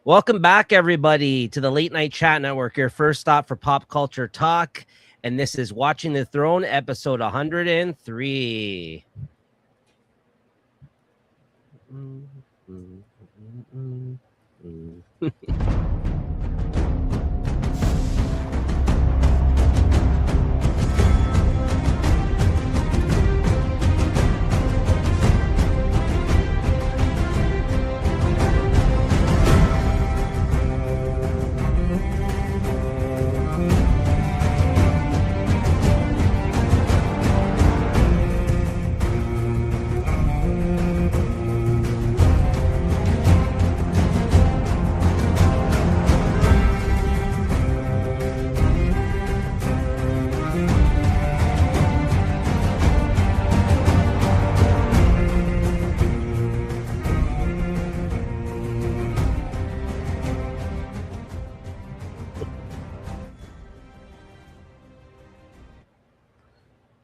Welcome back, everybody, to the Late Night Chat Network, your first stop for pop culture talk. And this is Watching the Throne, episode 103.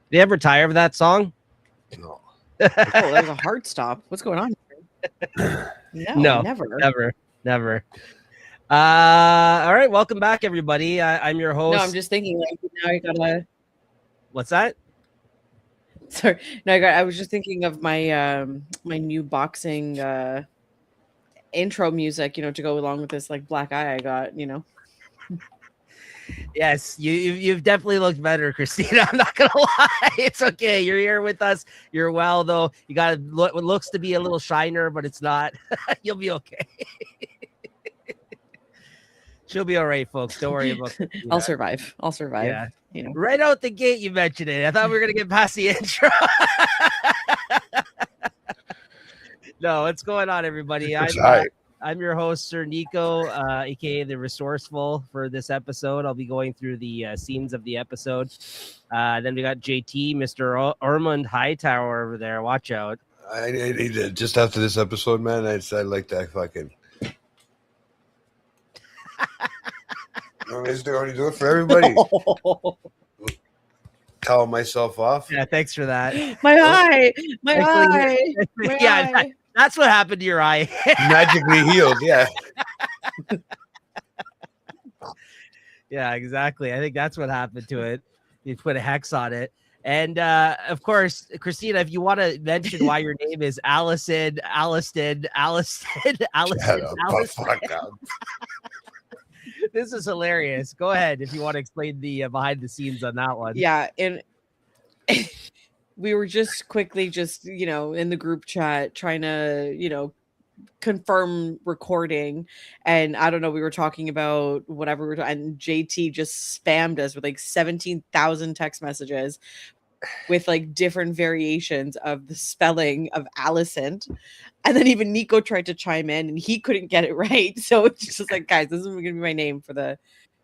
Do you ever tire of that song? No. Oh, that was a hard stop. What's going on here? No, never. All right, welcome back, everybody. I'm your host. No, I'm just thinking, like, now I gotta. What's that? Sorry, no, I was just thinking of my my new boxing intro music, to go along with this like black eye I got, Yes, you've definitely looked better, Christina. I'm not gonna lie. It's okay. You're here with us. You're well, though. You got what looks to be a little shiner, but it's not. You'll be okay. She'll be all right, folks. Don't worry about it. I'll survive. Yeah. Right out the gate, you mentioned it. I thought we were gonna get past the intro. No, what's going on, everybody? I'm your host, Sir Nico, aka the Resourceful, for this episode. I'll be going through the scenes of the episode. Then we got JT, Mr. Ormond Hightower over there. Watch out. I need to, just after this episode, man, I'd like that fucking. I do it for everybody. Tell myself off. Yeah, thanks for that. My eye. Yeah, that's what happened to your eye. Magically healed, yeah. Yeah, exactly. I think that's what happened to it. You put a hex on it. And of course, Christina, if you want to mention why your name is Allison. This is hilarious. Go ahead if you want to explain the behind the scenes on that one. Yeah, and we were just quickly in the group chat trying to, confirm recording. And I don't know, we were talking about whatever and JT just spammed us with like 17,000 text messages with like different variations of the spelling of Alicent. And then even Nico tried to chime in and he couldn't get it right. So it's just like, guys, this is going to be my name for the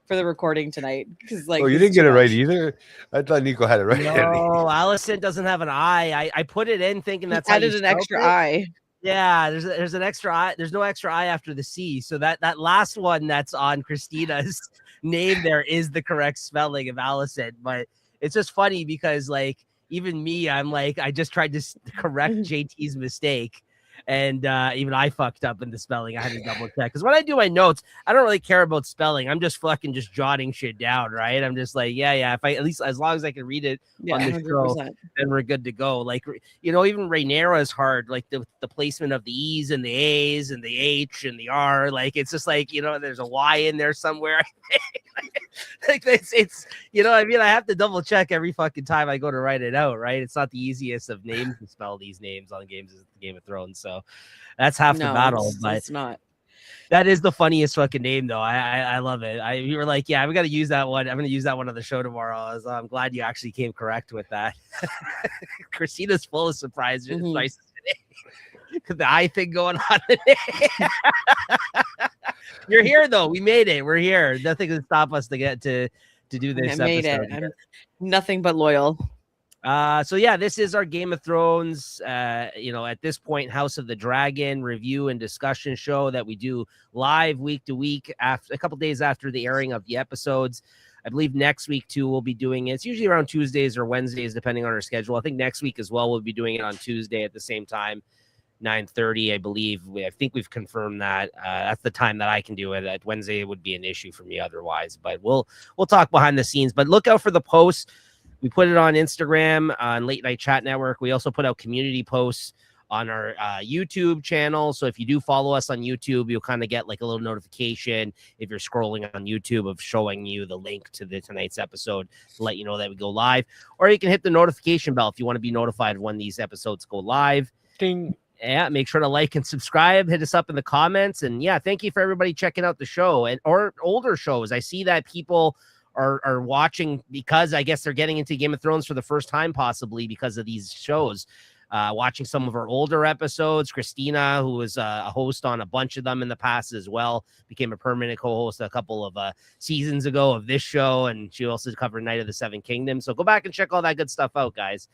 recording tonight. Because like, you didn't get it right either. I thought Nico had it right. No, Alicent doesn't have an I. I put it in thinking that's added an extra I. Yeah, there's an extra I. There's no extra I after the C. So that last one that's on Christina's name there is the correct spelling of Alicent. But it's just funny because like even me, I'm like, I just tried to correct JT's mistake. And even I fucked up in the spelling. I had to double check because when I do my notes, I don't really care about spelling. I'm just fucking just jotting shit down, right? I'm just like, yeah. If I at least as long as I can read it on the 100%. Show, then we're good to go. Like even Rhaenyra is hard. Like the placement of the E's and the A's and the H and the R. Like it's just like there's a Y in there somewhere. Like it's I mean I have to double check every fucking time I go to write it out, right? It's not the easiest of names to spell these names on Game of Thrones, so that's half the battle. But it's not. That is the funniest fucking name, though. I love it. You were like, yeah, we got to use that one. I'm going to use that one on the show tomorrow. I'm glad you actually came correct with that. Christina's full of surprises today. The eye thing going on today. You're here, though. We made it. We're here. Nothing can stop us to get to do this. I made it. I'm nothing but loyal. So yeah, this is our Game of Thrones, at this point, House of the Dragon review and discussion show that we do live week to week after a couple days after the airing of the episodes. I believe next week too, we'll be doing it. It's usually around Tuesdays or Wednesdays, depending on our schedule. I think next week as well, we'll be doing it on Tuesday at the same time. 9:30, I believe. I think we've confirmed that. That's the time that I can do it. That Wednesday would be an issue for me otherwise. But we'll talk behind the scenes. But look out for the posts. We put it on Instagram, on Late Night Chat Network. We also put out community posts on our YouTube channel. So if you do follow us on YouTube, you'll kind of get like a little notification if you're scrolling on YouTube of showing you the link to tonight's episode to let you know that we go live. Or you can hit the notification bell if you want to be notified when these episodes go live. Ding. Yeah, make sure to like and subscribe. Hit us up in the comments. And yeah, thank you for everybody checking out the show and or older shows. I see that people are watching because I guess they're getting into Game of Thrones for the first time, possibly because of these shows. Watching some of our older episodes. Christina, who was a host on a bunch of them in the past as well, became a permanent co-host a couple of seasons ago of this show, and she also covered Night of the Seven Kingdoms. So go back and check all that good stuff out, guys.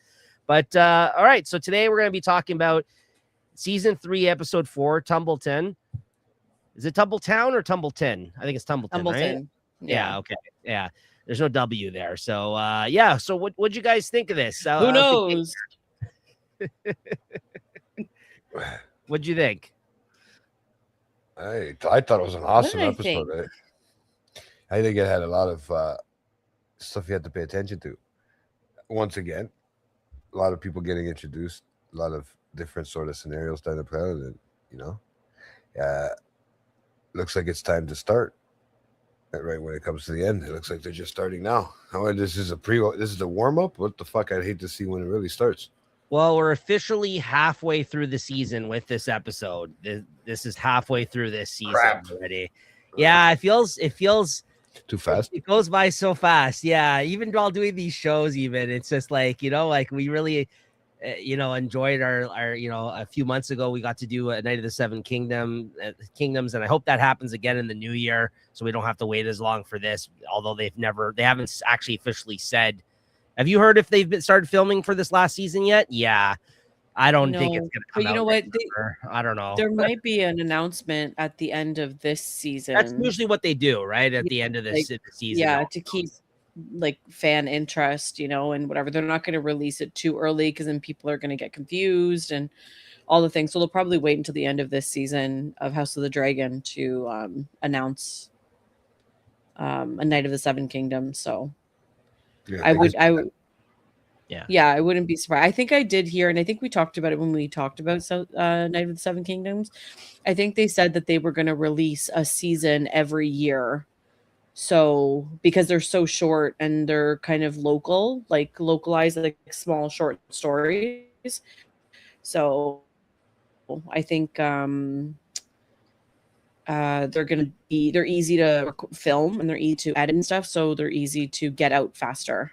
But all right, so today we're going to be talking about season 3, episode 4, Tumbleton. Is it Tumbletown or Tumbleton? I think it's Tumbleton, right? Yeah, okay. Yeah, there's no W there. So yeah, so what'd you guys think of this? Who knows? What'd you think? I thought it was an awesome episode. I think it had a lot of stuff you had to pay attention to. Once again, a lot of people getting introduced, a lot of different sort of scenarios down the play, and looks like it's time to start. Right when it comes to the end, it looks like they're just starting now. This is a warm up. What the fuck? I'd hate to see when it really starts. Well, we're officially halfway through the season with this episode. This is halfway through this season already. Yeah, it feels too fast. It goes by so fast. Yeah, even while doing these shows, it's just like like we really, enjoyed our a few months ago we got to do a Night of the Seven Kingdoms, and I hope that happens again in the new year, so we don't have to wait as long for this. Although they haven't actually officially said. Have you heard if they've started filming for this last season yet? Yeah. I don't think it's going to come out. But you know what? I don't know. There might be an announcement at the end of this season. That's usually what they do, right? At the end of this season. Yeah, to keep fan interest, and whatever. They're not going to release it too early because then people are going to get confused and all the things. So they'll probably wait until the end of this season of House of the Dragon to announce a Night of the Seven Kingdoms. So yeah, I wouldn't be surprised. I think I did hear, and I think we talked about it when we talked about Night of the Seven Kingdoms. I think they said that they were going to release a season every year. So because they're so short and they're kind of localized, like small short stories. So I think they're easy to film and they're easy to edit and stuff, so they're easy to get out faster.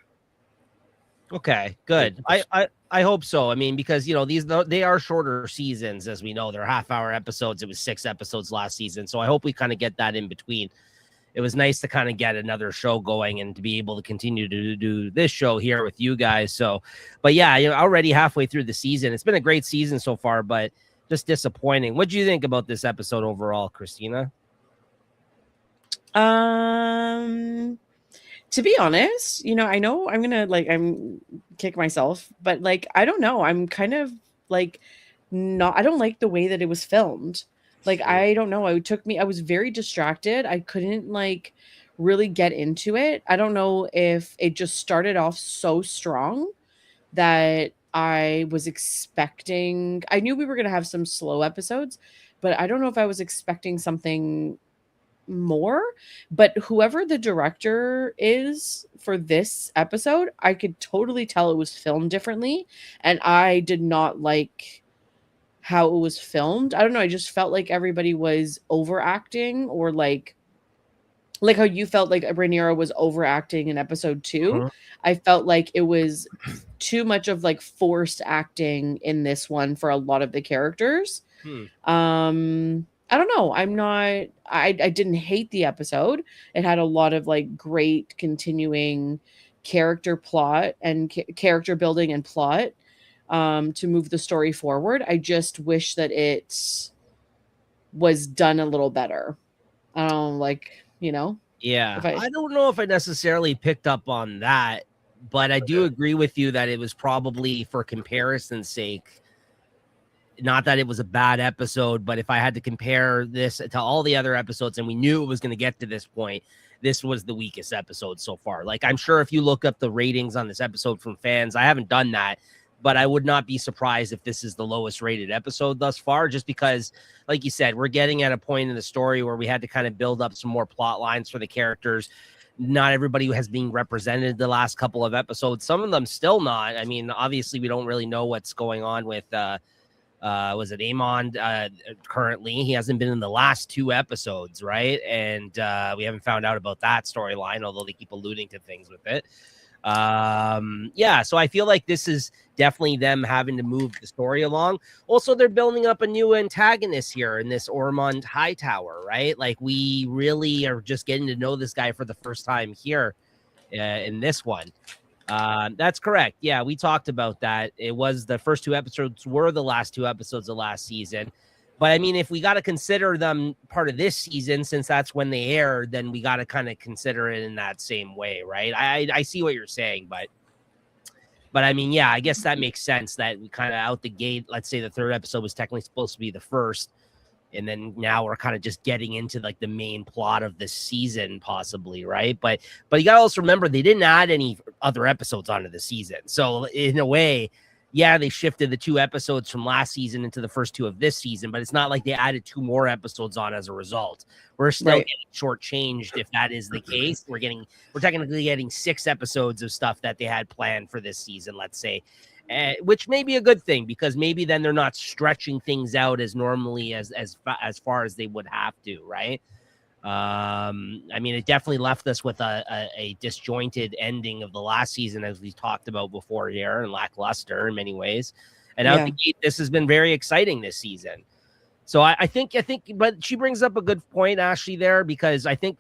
Okay, good. I hope so. I mean, because they are shorter seasons, as we know. They're half-hour episodes. It was 6 episodes last season, so I hope we kind of get that in between. It was nice to kind of get another show going and to be able to continue to do this show here with you guys. So, but yeah, already halfway through the season. It's been a great season so far, but just disappointing. What do you think about this episode overall, Christina? To be honest, I know I'm gonna kick myself, but I don't know. I'm kind of not. I don't like the way that it was filmed. I don't know. I was very distracted. I couldn't really get into it. I don't know if it just started off so strong that I was expecting. I knew we were going to have some slow episodes, but I don't know if I was expecting something more. But whoever the director is for this episode, I could totally tell it was filmed differently, and I did not like how it was filmed. I don't know. I just felt like everybody was overacting, or like how you felt like Rhaenyra was overacting in episode 2. Uh-huh. I felt like it was too much of forced acting in this one for a lot of the characters. I don't know. I didn't hate the episode. It had a lot of great continuing character plot and character building and plot to move the story forward. I just wish that it was done a little better. I don't Yeah. I don't know if I necessarily picked up on that, but I do agree with you that it was probably, for comparison's sake, Not that it was a bad episode, but if I had to compare this to all the other episodes, and we knew it was going to get to this point, this was the weakest episode so far. Like, I'm sure if you look up the ratings on this episode from fans, I haven't done that, but I would not be surprised if this is the lowest rated episode thus far, just because, like you said, we're getting at a point in the story where we had to kind of build up some more plot lines for the characters. Not everybody has been represented the last couple of episodes. Some of them still not. I mean, obviously we don't really know what's going on with, was it Amon currently? He hasn't been in the last 2 episodes, right? And we haven't found out about that storyline, although they keep alluding to things with it. Yeah, so I feel like this is definitely them having to move the story along. Also, they're building up a new antagonist here in this Ormond Hightower, right? Like, we really are just getting to know this guy for the first time here in this one. That's correct. Yeah, we talked about that. It was the first 2 episodes were the last 2 episodes of last season. But I mean, if we got to consider them part of this season, since that's when they aired, then we got to kind of consider it in that same way, right? I see what you're saying, but I mean, yeah, I guess that makes sense that we kind of out the gate, let's say the 3rd episode was technically supposed to be the first, and then now we're kind of just getting into like the main plot of the season, possibly, right? But you gotta also remember they didn't add any other episodes onto the season, so in a way, yeah, they shifted the 2 episodes from last season into the first 2 of this season, but it's not like they added 2 more episodes on as a result. We're still getting shortchanged if that is the case. We're technically getting 6 episodes of stuff that they had planned for this season, let's say, which may be a good thing, because maybe then they're not stretching things out as normally as far as they would have to, right? I mean, it definitely left us with a disjointed ending of the last season, as we talked about before here, and lackluster in many ways. And out the gate, this has been very exciting this season. So I think, but she brings up a good point, Ashley, there, because I think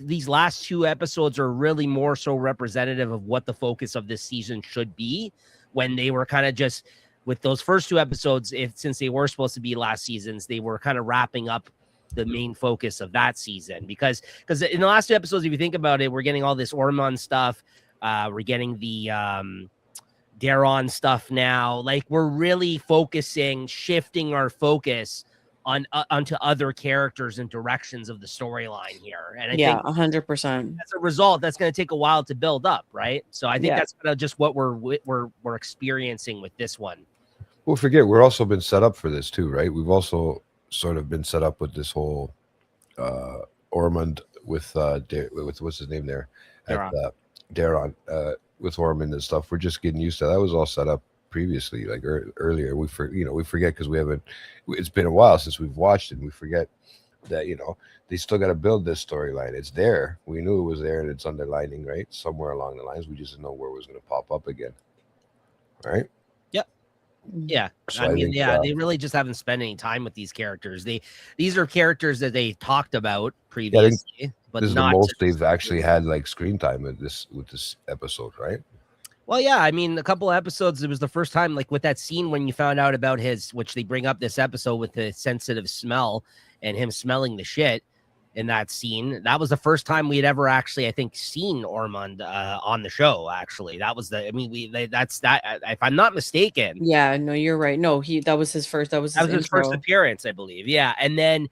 these last 2 episodes are really more so representative of what the focus of this season should be, when they were kind of just with those first 2 episodes, since they were supposed to be last seasons, they were kind of wrapping up the main focus of that season, because in the last 2 episodes, if you think about it, we're getting all this Ormond stuff. We're getting the Daron stuff now. Like, we're really shifting our focus onto other characters and directions of the storyline here. And I think 100%. As a result, that's going to take a while to build up, right? So I think that's kind of just what we're experiencing with this one. Well, forget, we're also been set up for this too, right? We've also sort of been set up with this whole Ormond with what's his name there? Daron with Ormond and stuff. We're just getting used to that. That was all set up previously, like earlier. We forget because we haven't. It's been a while since we've watched it. And we forget that they still got to build this storyline. It's there. We knew it was there, and it's underlining right somewhere along the lines. We just didn't know where it was going to pop up again. Right. Yeah, so I mean, they really just haven't spent any time with these characters. These are characters that they talked about previously, but this is the most they've actually had like screen time with this episode, right? Well, yeah, I mean, a couple of episodes, it was the first time, like with that scene when you found out about which they bring up this episode with the sensitive smell and him smelling the shit. In that scene, that was the first time we had ever actually, I think, seen Ormond on the show. Actually, that was that's that. If I'm not mistaken. Yeah, no, you're right. No, that was his first. That was his first appearance, I believe. Yeah, and then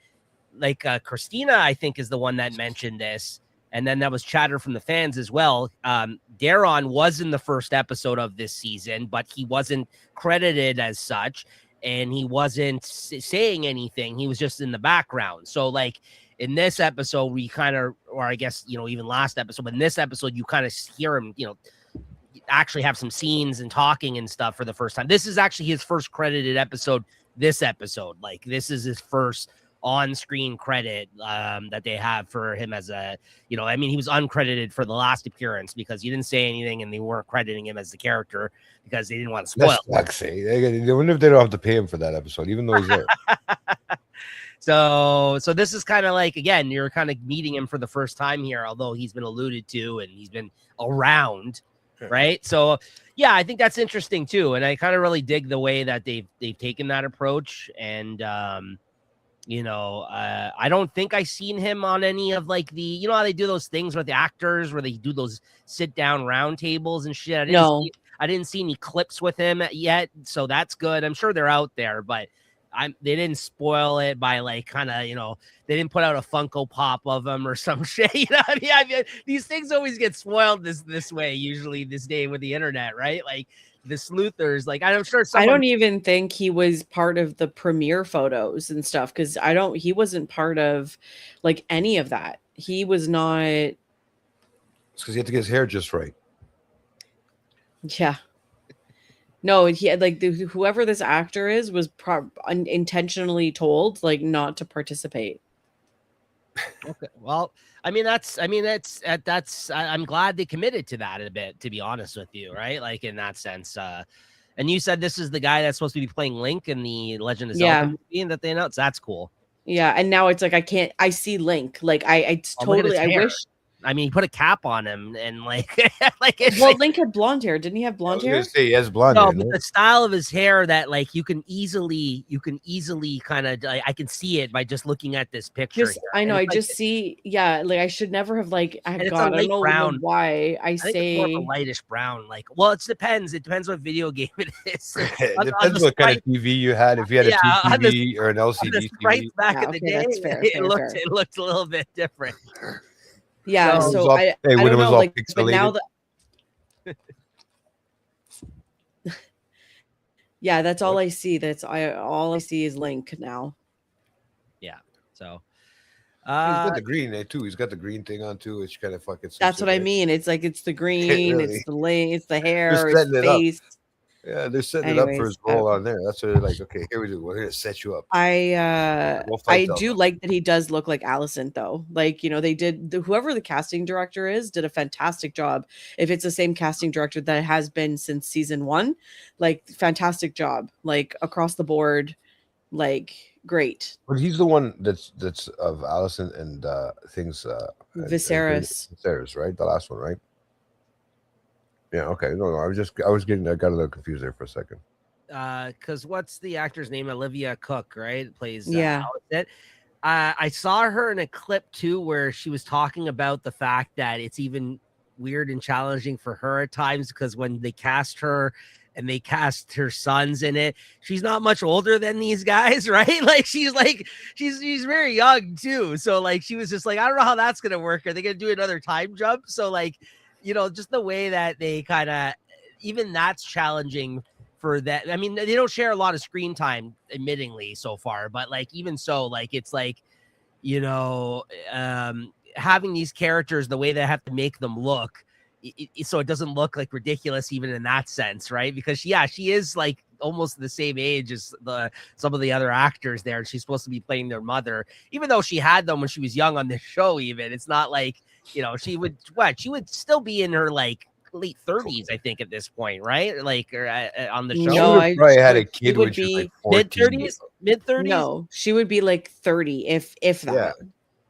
like Christina, I think, is the one that mentioned this, and then that was chatter from the fans as well. Daron was in the first episode of this season, but he wasn't credited as such, and he wasn't saying anything. He was just in the background. So like. In this episode, we kind of, or I guess, even last episode, but in this episode, you kind of hear him, actually have some scenes and talking and stuff for the first time. This is actually his first credited episode, this episode. Like, this is his first on-screen credit that they have for him as a, I mean, he was uncredited for the last appearance because he didn't say anything and they weren't crediting him as the character because they didn't want to spoil. I wonder if they don't have to pay him for that episode, even though he's there. So this is kind of like, again, you're kind of meeting him for the first time here, although he's been alluded to and he's been around, right? So, yeah, I think that's interesting too, and I kind of really dig the way that they've taken that approach. And I don't think I've seen him on any of like the, how they do those things with the actors where they do those sit down round tables and shit. I didn't see any clips with him yet, so that's good. I'm sure they're out there, but they didn't spoil it by like kind of, they didn't put out a Funko Pop of him or some shit. I mean, these things always get spoiled this way, usually this day with the internet, right? Like the sleuthers, like I'm sure I don't even think he was part of the premiere photos and stuff, because he wasn't part of like any of that. He was not. It's because he had to get his hair just right. Yeah. No, he had like whoever this actor is was intentionally told like not to participate. Okay. Well, I'm glad they committed to that a bit, to be honest with you, right? Like in that sense. And you said this is the guy that's supposed to be playing Link in the Legend of Zelda movie that they announced. That's cool. Yeah, and now it's like I see Link. Like I totally I wish. I mean, he put a cap on him and like, Link had blonde hair. Didn't he have blonde hair? Say he has blonde hair. No, but the style of his hair that like you can easily kind of, I can see it by just looking at this picture. I know. I just see. Yeah. Like I should never have like, I don't know why I say it's more of a lightish brown. Like, well, it depends. It depends what video game it is. It depends what kind of TV you had. If you had a TV or an LCD TV. Back in the day, it looked a little bit different. Yeah, so I don't know, like, but now that yeah, that's all I see. All I see is Link now. Yeah, so he's got the green there too. He's got the green thing on too, which kind of fucking. That's what I mean. It's like it's the green, really. It's the Link, it's the hair, it's the face. Yeah, they're setting it up for his role on there. That's what they're like. Okay, here we go. We're gonna set you up. I do like that he does look like Allison, though. Like, they did whoever the casting director is did a fantastic job. If it's the same casting director that has been since season 1, like fantastic job, like across the board, like great. But he's the one that's of Allison and things. Viserys. Viserys, right? The last one, right? Yeah, okay. No, I got a little confused there for a second. Because what's the actor's name? Olivia Cook, right? Plays Allison. I saw her in a clip too where she was talking about the fact that it's even weird and challenging for her at times because when they cast her and they cast her sons in it, she's not much older than these guys, right? Like she's very young too. So like she was just like, I don't know how that's gonna work. Are they gonna do another time jump? So like, just the way that they kind of, even that's challenging for that. I mean, they don't share a lot of screen time, admittingly, so far, but like, even so, like, it's like, having these characters, the way they have to make them look, so it doesn't look like ridiculous, even in that sense, right? Because she is like almost the same age as some of the other actors there. And she's supposed to be playing their mother, even though she had them when she was young on this show. Even it's not like, she would still be in her like late 30s, I think, at this point, right? Like on the show. No, she probably had a kid when she was like 14. Mid 30s. No, she would be like 30 if that. Yeah.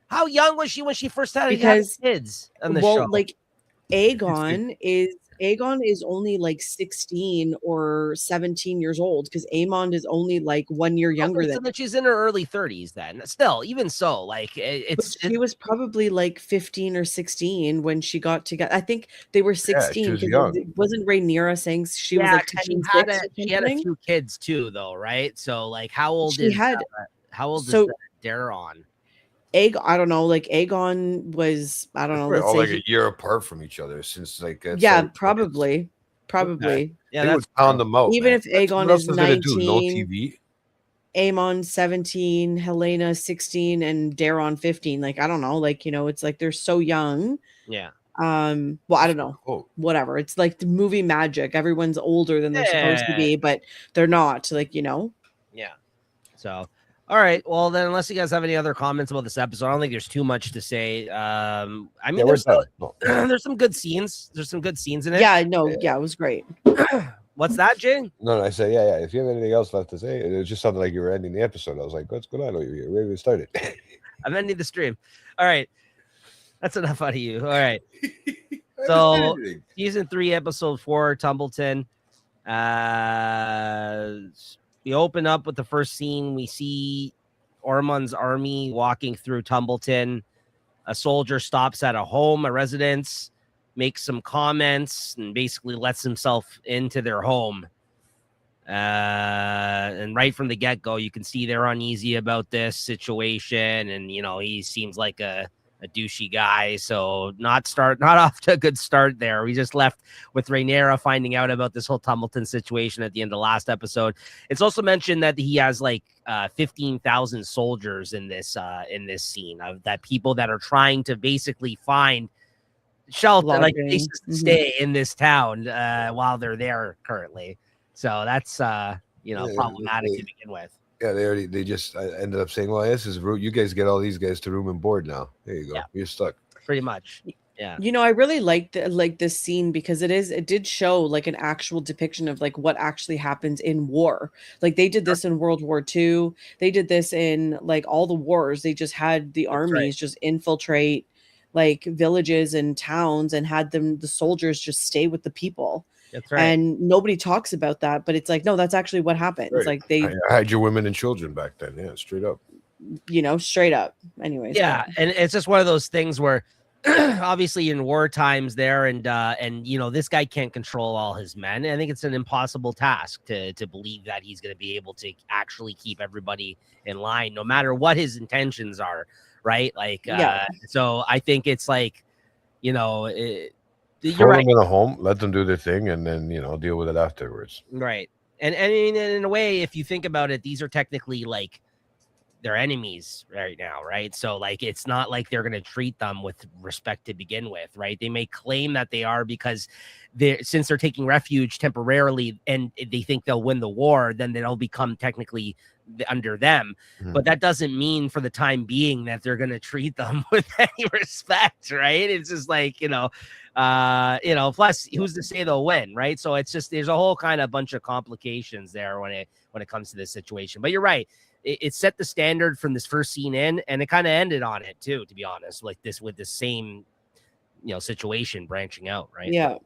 How young was she when she first had kids on the show? Like Aegon is only like 16 or 17 years old because Aemond is only like 1 year younger than. So she's in her early 30s then. Still, even so, like she was probably like 15 or 16 when she got together. I think they were 16 because wasn't Rhaenyra saying she was like 10 and 6? She had a few kids too, though, right? So like, how old is Daeron? I don't know, like Aegon was, I don't know, let's say like a year apart from each other since like probably. Okay. Yeah, that's pound them out. Even if Aegon is 19, no TV. Aemon 17, Helena 16, and Daeron 15. Like I don't know, like it's like they're so young. Yeah. Well, I don't know. Whatever. It's like the movie magic. Everyone's older than they're supposed to be, but they're not. Like Yeah. So. All right. Well, then, unless you guys have any other comments about this episode, I don't think there's too much to say. I mean, there's some good scenes. There's some good scenes in it. Yeah. No. Yeah. It was great. What's that, Jay? No, I say, yeah. If you have anything else left to say, it was just something like you were ending the episode. I was like, what's going on over here? Where did we start it? I'm ending the stream. All right. That's enough out of you. All right. So, season 3, episode 4, Tumbleton. We open up with the first scene. We see Ormond's army walking through Tumbleton. A soldier stops at a home, a residence. makes some comments and basically lets himself into their home. And right from the get-go, you can see they're uneasy about this situation, and he seems like a douchey guy, so not off to a good start there. We just left with Rhaenyra finding out about this whole Tumbleton situation at the end of the last episode. It's also mentioned that he has like 15,000 soldiers in this scene of that people that are trying to basically find shelter, like places to stay in this town while they're there currently. So that's problematic to begin with. Yeah, they just ended up saying, well, this is route. You guys get all these guys to room and board now. There you go. Yeah. You're stuck. Pretty much. Yeah. I really liked this scene because it did show like an actual depiction of like what actually happens in war. Like they did this in World War II. They did this in like all the wars. They just had the armies just infiltrate like villages and towns and had the soldiers just stay with the people. That's right. And nobody talks about that, but it's like, no, that's actually what happens. Right. Like they had your women and children back then. Yeah, straight up. Straight up. Anyways. Yeah, and it's just one of those things where obviously in war times there and this guy can't control all his men. I think it's an impossible task to believe that he's going to be able to actually keep everybody in line no matter what his intentions are, right? Like so I think it's like Throw them in a home, let them do their thing, and then deal with it afterwards. Right, and in a way, if you think about it, these are technically like their enemies right now, right? So like it's not like they're going to treat them with respect to begin with, right? They may claim that they are because since they're taking refuge temporarily and they think they'll win the war, then they'll become technically under them. But that doesn't mean for the time being that they're going to treat them with any respect, right? It's just like plus who's to say they'll win, right? So it's just there's a whole kind of bunch of complications there when it comes to this situation. But you're right, it set the standard from this first scene in, and it kind of ended on it too, to be honest, like this with the same situation branching out, right?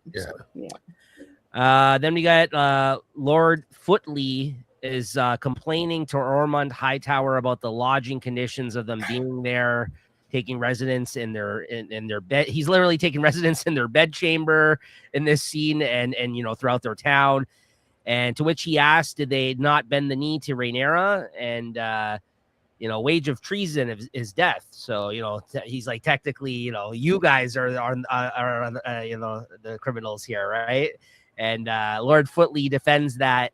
Then we got Lord Footley is complaining to Ormond Hightower about the lodging conditions of them being there, taking residence in their bed. He's literally taking residence in their bedchamber in this scene and throughout their town. And to which he asked, did they not bend the knee to Rhaenyra? And wage of treason is death. So he's like, technically, you guys are the criminals here, right? And Lord Footley defends that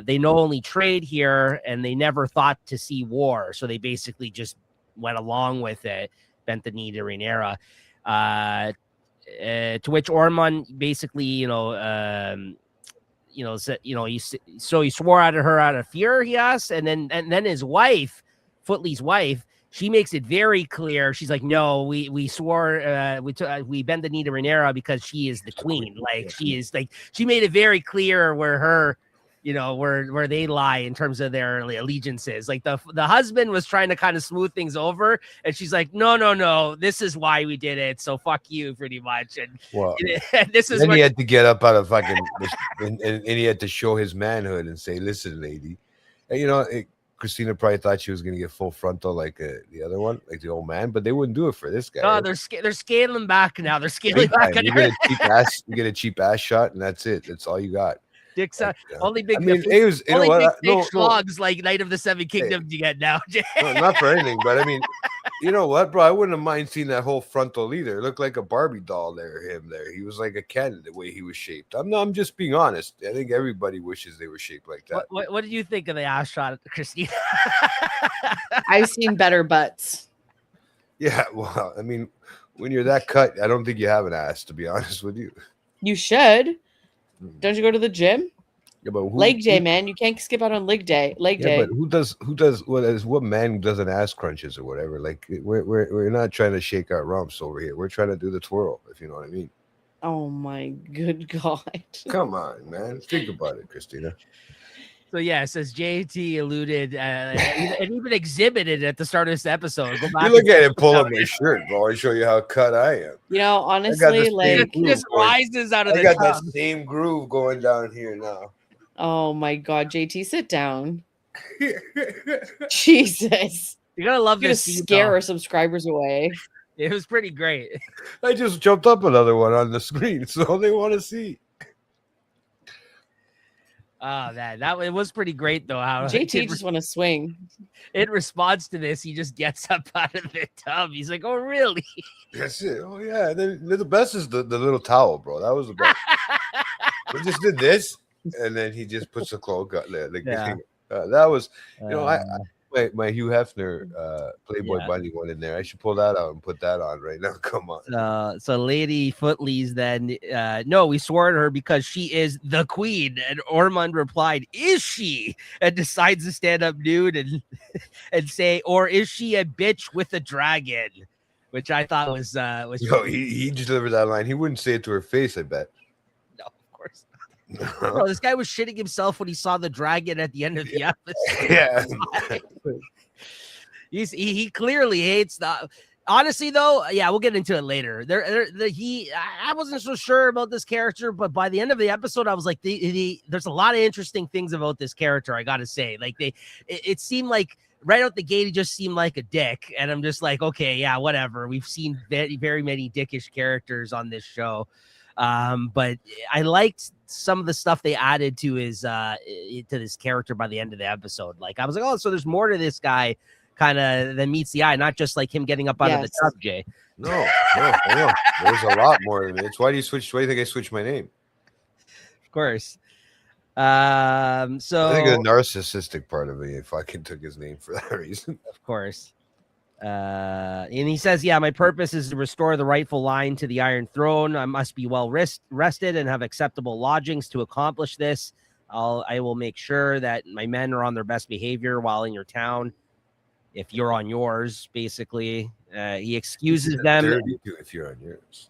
they know only trade here, and they never thought to see war. So they basically just went along with it, bent the knee to Rhaenyra. To which Ormond basically, said, he swore at her out of fear, he asked, and then his wife, Footley's wife, she makes it very clear. She's like, no, we swore, we bent the knee to Rhaenyra because she is the queen. Like she is like, she made it very clear where her, where they lie in terms of their allegiances. Like the husband was trying to kind of smooth things over, and she's like, no, this is why we did it. So fuck you, pretty much. And this is. Then he had to get up out of fucking, and he had to show his manhood and say, "Listen, lady," and Christina probably thought she was going to get full frontal like the other one, like the old man, but they wouldn't do it for this guy. Oh, they're scaling back now. They're scaling back. You get a cheap ass shot, and that's it. That's all you got. Dick's only big. Slogs like Knight of the Seven Kingdoms you get now. No, not for anything, but I mean, you know what, bro? I wouldn't have mind seeing that whole frontal either. It looked like a Barbie doll there. He was like a Ken the way he was shaped. I'm just being honest. I think everybody wishes they were shaped like that. What did you think of the ass shot, Christina? I've seen better butts. Yeah, well, I mean, when you're that cut, I don't think you have an ass, to be honest with you. You should. Don't you go to the gym? Yeah, but leg day, man. You can't skip out on leg day. But who does what man does an ass crunches or whatever? Like we're not trying to shake our rumps over here. We're trying to do the twirl, if you know what I mean. Oh my good God. Come on, man. Think about it, Christina. So yes, as JT alluded and even exhibited at the start of this episode. Go back. You look at it, pull up my shirt, bro. I show you how cut I am. Honestly, like he just rises out of the I got that same groove going down here now. Oh my God, JT, sit down. Jesus. You gotta love this. Scare our subscribers away. It was pretty great. I just jumped up another one on the screen, so they want to see. Oh man, it was pretty great though. How JT just want to swing. In response to this, he just gets up out of the tub. He's like, "Oh, really?" That's it. Oh yeah. Then the best is the little towel, bro. That was the best. He just did this, and then he just puts the cloak on there. That was, my Hugh Hefner Playboy Bunny one in there. I should pull that out and put that on right now. Come on. So Lady Footleys then, no, we swore at her because she is the queen. And Ormond replied, "Is she?" And decides to stand up nude and say, "Or is she a bitch with a dragon?" Which I thought was Yo, he delivered that line. He wouldn't say it to her face, I bet. No, of course not. Bro, this guy was shitting himself when he saw the dragon at the end of the episode. Yeah. He clearly hates the. Honestly, though, yeah, we'll get into it later. I wasn't so sure about this character, but by the end of the episode, I was like, there's a lot of interesting things about this character. I gotta say, like it seemed like right out the gate, he just seemed like a dick, and I'm just like, okay, yeah, whatever. We've seen very, very many dickish characters on this show. But I liked some of the stuff they added to this character by the end of the episode. Like I was like, oh, so there's more to this guy kind of than meets the eye, not just like him getting up out of the tub, Jay. No, there's a lot more to it. Why do you think I switched my name? Of course. So I think the narcissistic part of me fucking took his name for that reason. Of course. And he says, yeah, my purpose is to restore the rightful line to the Iron Throne. I must be well rested and have acceptable lodgings to accomplish this. I will make sure that my men are on their best behavior while in your town. If you're on yours, basically, he excuses them if you're on yours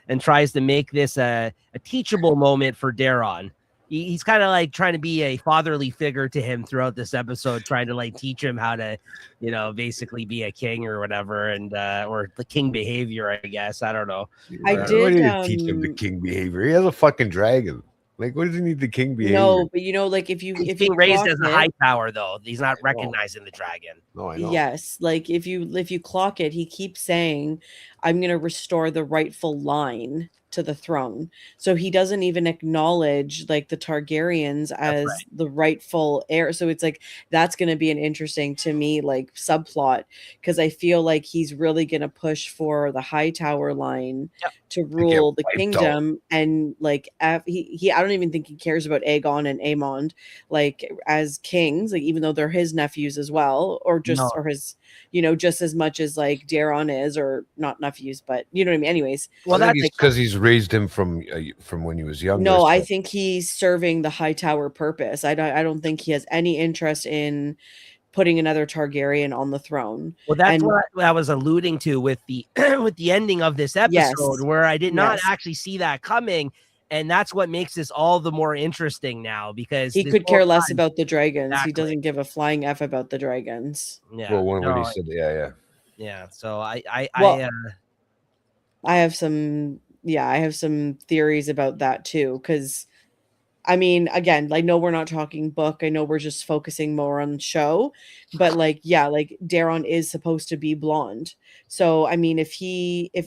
and tries to make this a teachable moment for Daron. He's kind of like trying to be a fatherly figure to him throughout this episode, trying to like teach him how to, basically be a king or whatever, and or the king behavior, I guess. I don't know. I did. What do you teach him the king behavior? He has a fucking dragon. Like, what does he need the king behavior? No, but like if he's being raised as a high tower, though, he's not recognizing the dragon. No, I know. Yes, like if you clock it, he keeps saying, "I'm going to restore the rightful line to the throne." So he doesn't even acknowledge like the Targaryens as the rightful heir. So it's like that's going to be an interesting to me like subplot, because I feel like he's really going to push for the Hightower line to rule the kingdom, and like he I don't even think he cares about Aegon and Aemond like as kings, like even though they're his nephews as well, or his just as much as like Daron is, or not nephews, but you know what I mean. Anyways, well, that's because he's raised him from when he was young. No, I think he's serving the Hightower purpose. I don't think he has any interest in putting another Targaryen on the throne. Well, that's what I was alluding to with the with the ending of this episode, where I did not actually see that coming. And that's what makes this all the more interesting now, because he could care less about the dragons. Exactly. He doesn't give a flying F about the dragons. Yeah. Well, when he said, yeah. So I have some theories about that too. Because I mean, again, like, no, we're not talking book. I know we're just focusing more on show, but like Daron is supposed to be blonde. So, I mean, if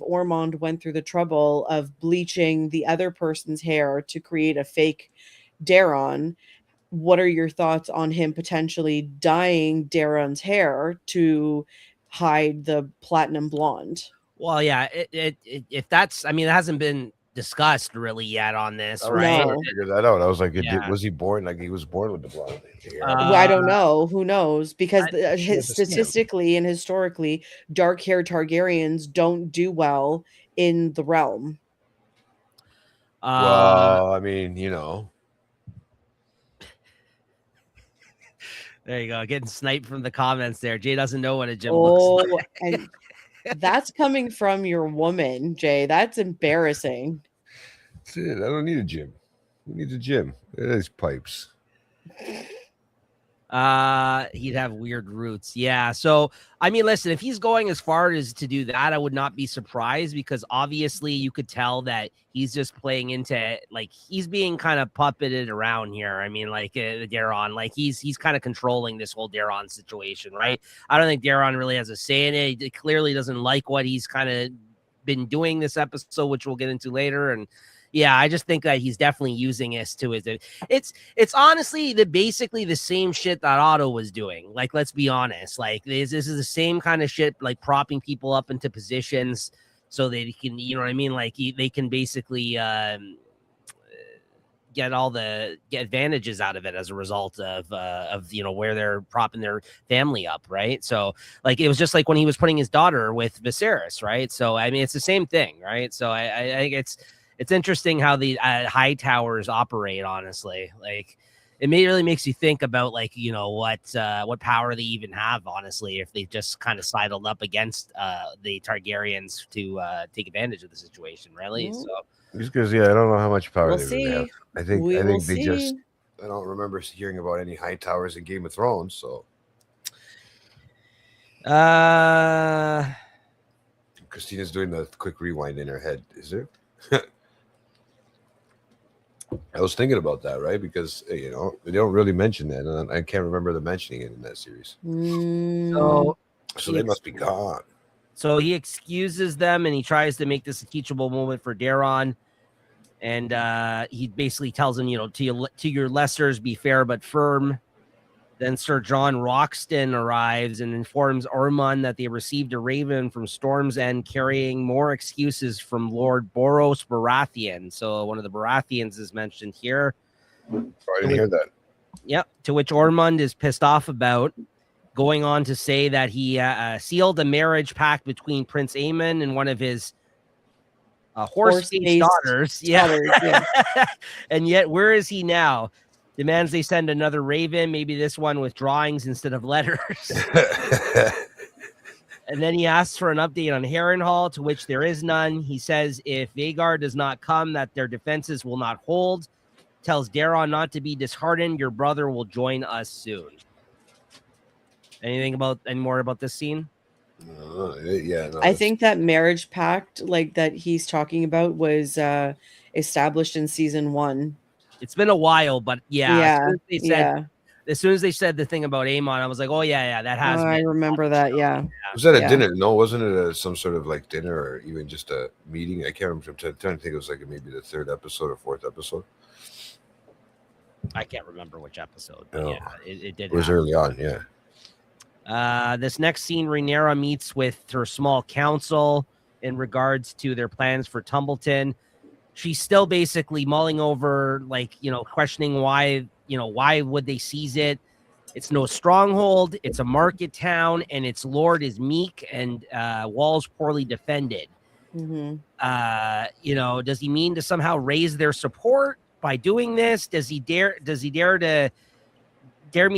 Ormond went through the trouble of bleaching the other person's hair to create a fake Daron, what are your thoughts on him potentially dyeing Daron's hair to hide the platinum blonde? Well, yeah, if that's, I mean, it hasn't been discussed really yet on this, right? I figured that out. I was like, was he born like he was born with the blonde hair? I don't know. Who knows? Because statistically and historically, dark-haired Targaryens don't do well in the realm. Well, I mean, there you go, getting sniped from the comments there. Jay doesn't know what a gym looks like. And that's coming from your woman, Jay. That's embarrassing. That's it. I don't need a gym. Who needs a gym? It is pipes. He'd have weird roots. Yeah. So, I mean, listen, if he's going as far as to do that, I would not be surprised, because obviously you could tell that he's just playing into, like, he's being kind of puppeted around here. I mean, like, Daron, like he's kind of controlling this whole Daron situation, right? I don't think Daron really has a say in it. He clearly doesn't like what he's kind of been doing this episode, which we'll get into later. And yeah, I just think that he's definitely using this to his. It's honestly basically the same shit that Otto was doing. Like, let's be honest. Like, this is the same kind of shit, like propping people up into positions so they can, you know what I mean? Like, they can basically get advantages out of it as a result of where they're propping their family up, right? So, like, it was just like when he was putting his daughter with Viserys, right? So, I mean, it's the same thing, right? So, I think it's interesting how the high towers operate, honestly. Like, it really makes you think about, like, what power they even have, honestly, if they just kind of sidled up against the Targaryens to take advantage of the situation, really. So just because, I don't know how much power they see. really have. I think they just. I don't remember hearing about any high towers in Game of Thrones. So, Christina's doing the quick rewind in her head. Is there? I was thinking about that, right? Because they don't really mention that, and I can't remember them mentioning it in that series. So they must be gone. So he excuses them, and he tries to make this a teachable moment for Daron, and he basically tells him, to your lessers, be fair but firm. Then Sir John Roxton arrives and informs Ormond that they received a raven from Storm's End carrying more excuses from Lord Boros Baratheon. So one of the Baratheons is mentioned here. I didn't hear that. Yep. To which Ormond is pissed off about, going on to say that he sealed a marriage pact between Prince Aemon and one of his horse-faced daughters. Yeah. And yet, where is he now? Demands they send another raven, maybe this one with drawings instead of letters. And then he asks for an update on Harrenhal, to which there is none. He says if Vhagar does not come, that their defenses will not hold. Tells Daron not to be disheartened. Your brother will join us soon. Any more about this scene? I think that marriage pact, like that he's talking about, was established in season 1. It's been a while, but as soon as they said the thing about Aemon, I was like, oh yeah, that has. I remember that. Yeah. Was that a dinner? No, wasn't it some sort of like dinner or even just a meeting? I can't remember. I'm trying to think. It was like maybe the 3rd episode or 4th episode. I can't remember which episode. But yeah, it did. It was early on. Yeah. This next scene, Rhaenyra meets with her small council in regards to their plans for Tumbleton. She's still basically mulling over, questioning why would they seize it? It's no stronghold. It's a market town, and its lord is meek and walls poorly defended. Mm-hmm. Does he mean to somehow raise their support by doing this? Does he dare me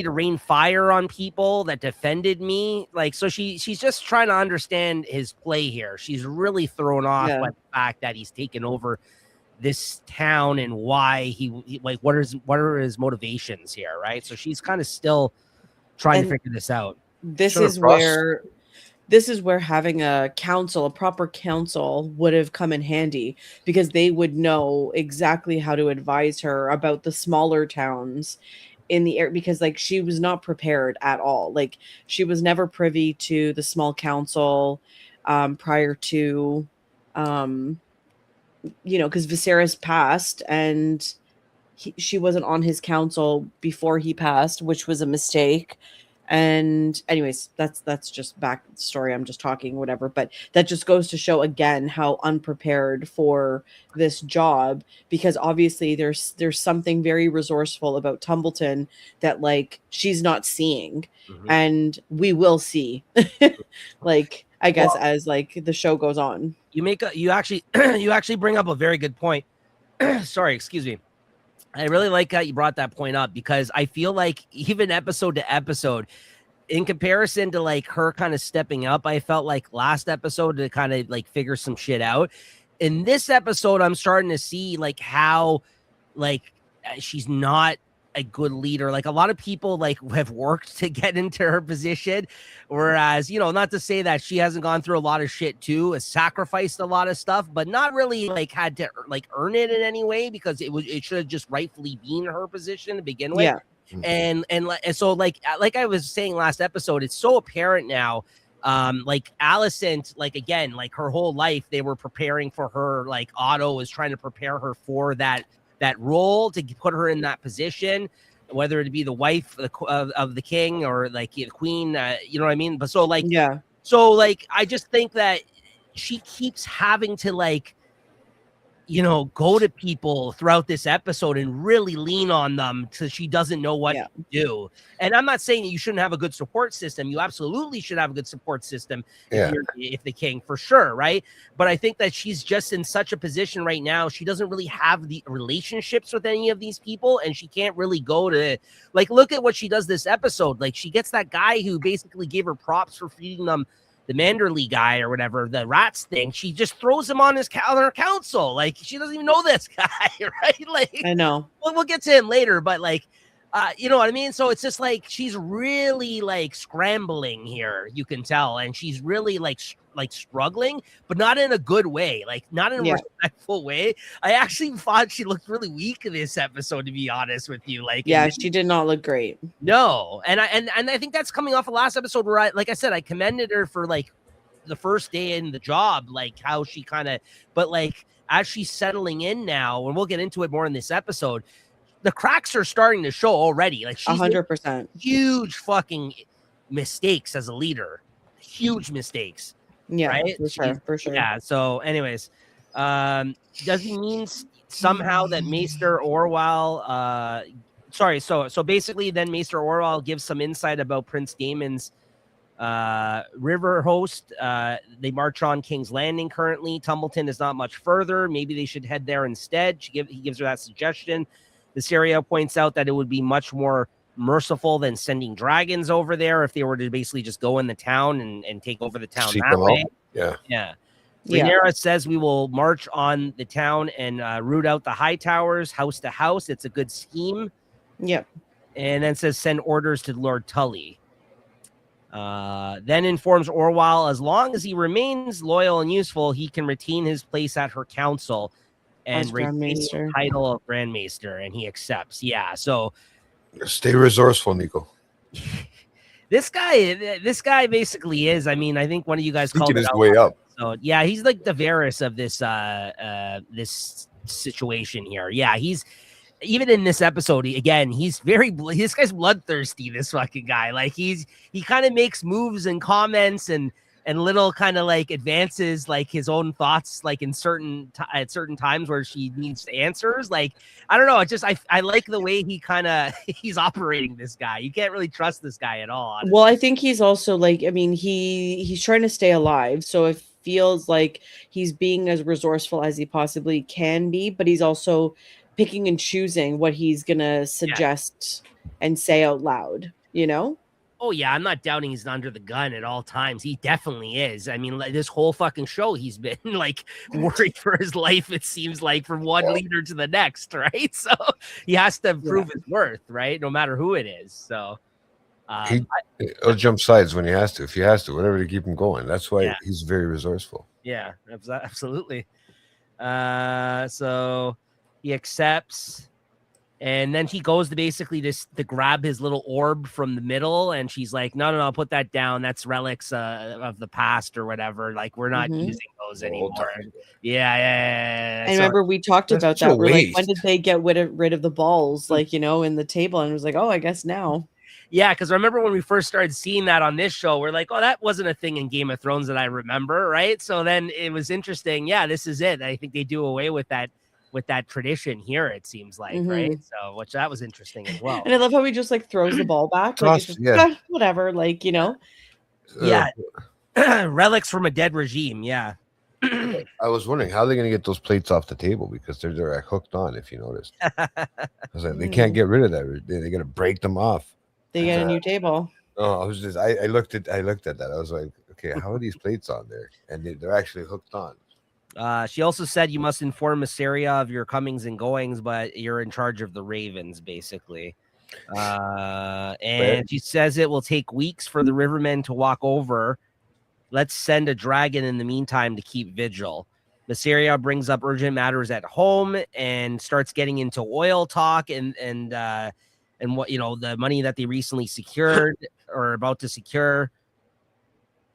to rain fire on people that defended me? So she's just trying to understand his play here. She's really thrown off by the fact that he's taken over this town and why what are his motivations here, right? So she's kind of still trying to figure this out. This is where having a proper council would have come in handy, because they would know exactly how to advise her about the smaller towns in the area, because she was not prepared at all. She was never privy to the small council prior to because Viserys passed, and she wasn't on his council before he passed, which was a mistake. And anyways, that's just back story. I'm just talking whatever, but that just goes to show again how unprepared for this job, because obviously there's something very resourceful about Tumbleton that she's not seeing, and we will see. I guess as the show goes on. You actually bring up a very good point. Sorry, excuse me. I really like how you brought that point up, because I feel like even episode to episode, in comparison to her kind of stepping up, I felt like last episode to kind of figure some shit out. In this episode, I'm starting to see how she's not a good leader. Like a lot of people like have worked to get into her position, whereas, you know, not to say that she hasn't gone through a lot of shit too, has sacrificed a lot of stuff, but not really like had to like earn it in any way, because it should have just rightfully been her position to begin with. Yeah. And so like I was saying last episode, it's so apparent now. Like Alicent, like again, like her whole life they were preparing for her, like Otto was trying to prepare her for that role, to put her in that position, whether it be the wife of the king or like the queen, you know what I mean? But so like, yeah, so like I just think that she keeps having to like, you know, go to people throughout this episode and really lean on them till she doesn't know what to do. And I'm not saying that you shouldn't have a good support system. You absolutely should have a good support system if the king, for sure, right? But I think that she's just in such a position right now. She doesn't really have the relationships with any of these people, and she can't really go to, like, look at what she does this episode. Like, she gets that guy who basically gave her props for feeding them, the Manderley guy or whatever, the rats thing. She just throws him on her council. Like, she doesn't even know this guy, right? Like, I know. We'll get to him later, but like, you know what I mean? So it's just like she's really like scrambling here, you can tell, and she's really like struggling, but not in a good way, like not in a respectful way. I actually thought she looked really weak in this episode, to be honest with you. Like, she did not look great. No, and I think that's coming off the last episode where I commended her for like the first day in the job, like how she kind of, but like as she's settling in now, and we'll get into it more in this episode, the cracks are starting to show already. Like, she's 100% huge fucking mistakes as a leader, huge mistakes. Yeah, right? For sure. Yeah. So, anyways, does he mean somehow that Maester Orwell? So basically, then Maester Orwell gives some insight about Prince Daemon's river host. They march on King's Landing currently. Tumbleton is not much further. Maybe they should head there instead. He gives her that suggestion. Viseria points out that it would be much more merciful than sending dragons over there if they were to basically just go in the town and take over the town that way. Yeah. Rhaenyra says we will march on the town and root out the high towers, house to house. It's a good scheme. Yep. And then says send orders to Lord Tully. Then informs Orwell as long as he remains loyal and useful, he can retain his place at her council and retain the title of Grand Maester, and he accepts. Yeah, so stay resourceful, Nico. This guy basically is. I mean, I think one of you guys called his way up. So yeah, he's like the Varys of this situation here. Yeah, he's even in this episode again. He's this guy's bloodthirsty. This fucking guy, like he kind of makes moves and comments and little kind of like advances like his own thoughts like in at certain times where she needs answers. Like, I don't know, I like the way he's operating this guy. You can't really trust this guy at all, honestly. Well, I think he's also like, I mean, he's trying to stay alive, so it feels like he's being as resourceful as he possibly can be, but he's also picking and choosing what he's gonna suggest and say out loud, you know? Oh, yeah, I'm not doubting he's under the gun at all times. He definitely is. I mean, like, this whole fucking show, he's been, like, worried for his life, it seems like, from one leader to the next, right? So he has to prove his worth, right? No matter who it is. So he'll jump sides when he has to, if he has to, whatever to keep him going. That's why he's very resourceful. Yeah, absolutely. So he accepts. And then he goes to basically to grab his little orb from the middle. And she's like, no, put that down. That's relics of the past or whatever. Like, we're not using those anymore. Yeah. I remember we talked about that. We're like, when did they get rid of the balls? Like, you know, in the table. And it was like, oh, I guess now. Yeah, because I remember when we first started seeing that on this show, we're like, oh, that wasn't a thing in Game of Thrones that I remember, right? So then it was interesting. Yeah, this is it. I think they do away with that tradition here, it seems like, right? So, which that was interesting as well. And I love how he just like throws the ball back, like, it's just, whatever, like, you know. Relics from a dead regime. Yeah. I was wondering how they're going to get those plates off the table because they're hooked on. If you noticed, I was like, they can't get rid of that. They're going to break them off. They get a new table. Oh, I looked at that. I was like, okay, how are these plates on there? And they're actually hooked on. She also said you must inform Viseria of your comings and goings, but you're in charge of the Ravens, basically. And she says it will take weeks for the Rivermen to walk over. Let's send a dragon in the meantime to keep vigil. Mysaria brings up urgent matters at home and starts getting into oil talk and what, you know, the money that they recently secured or about to secure.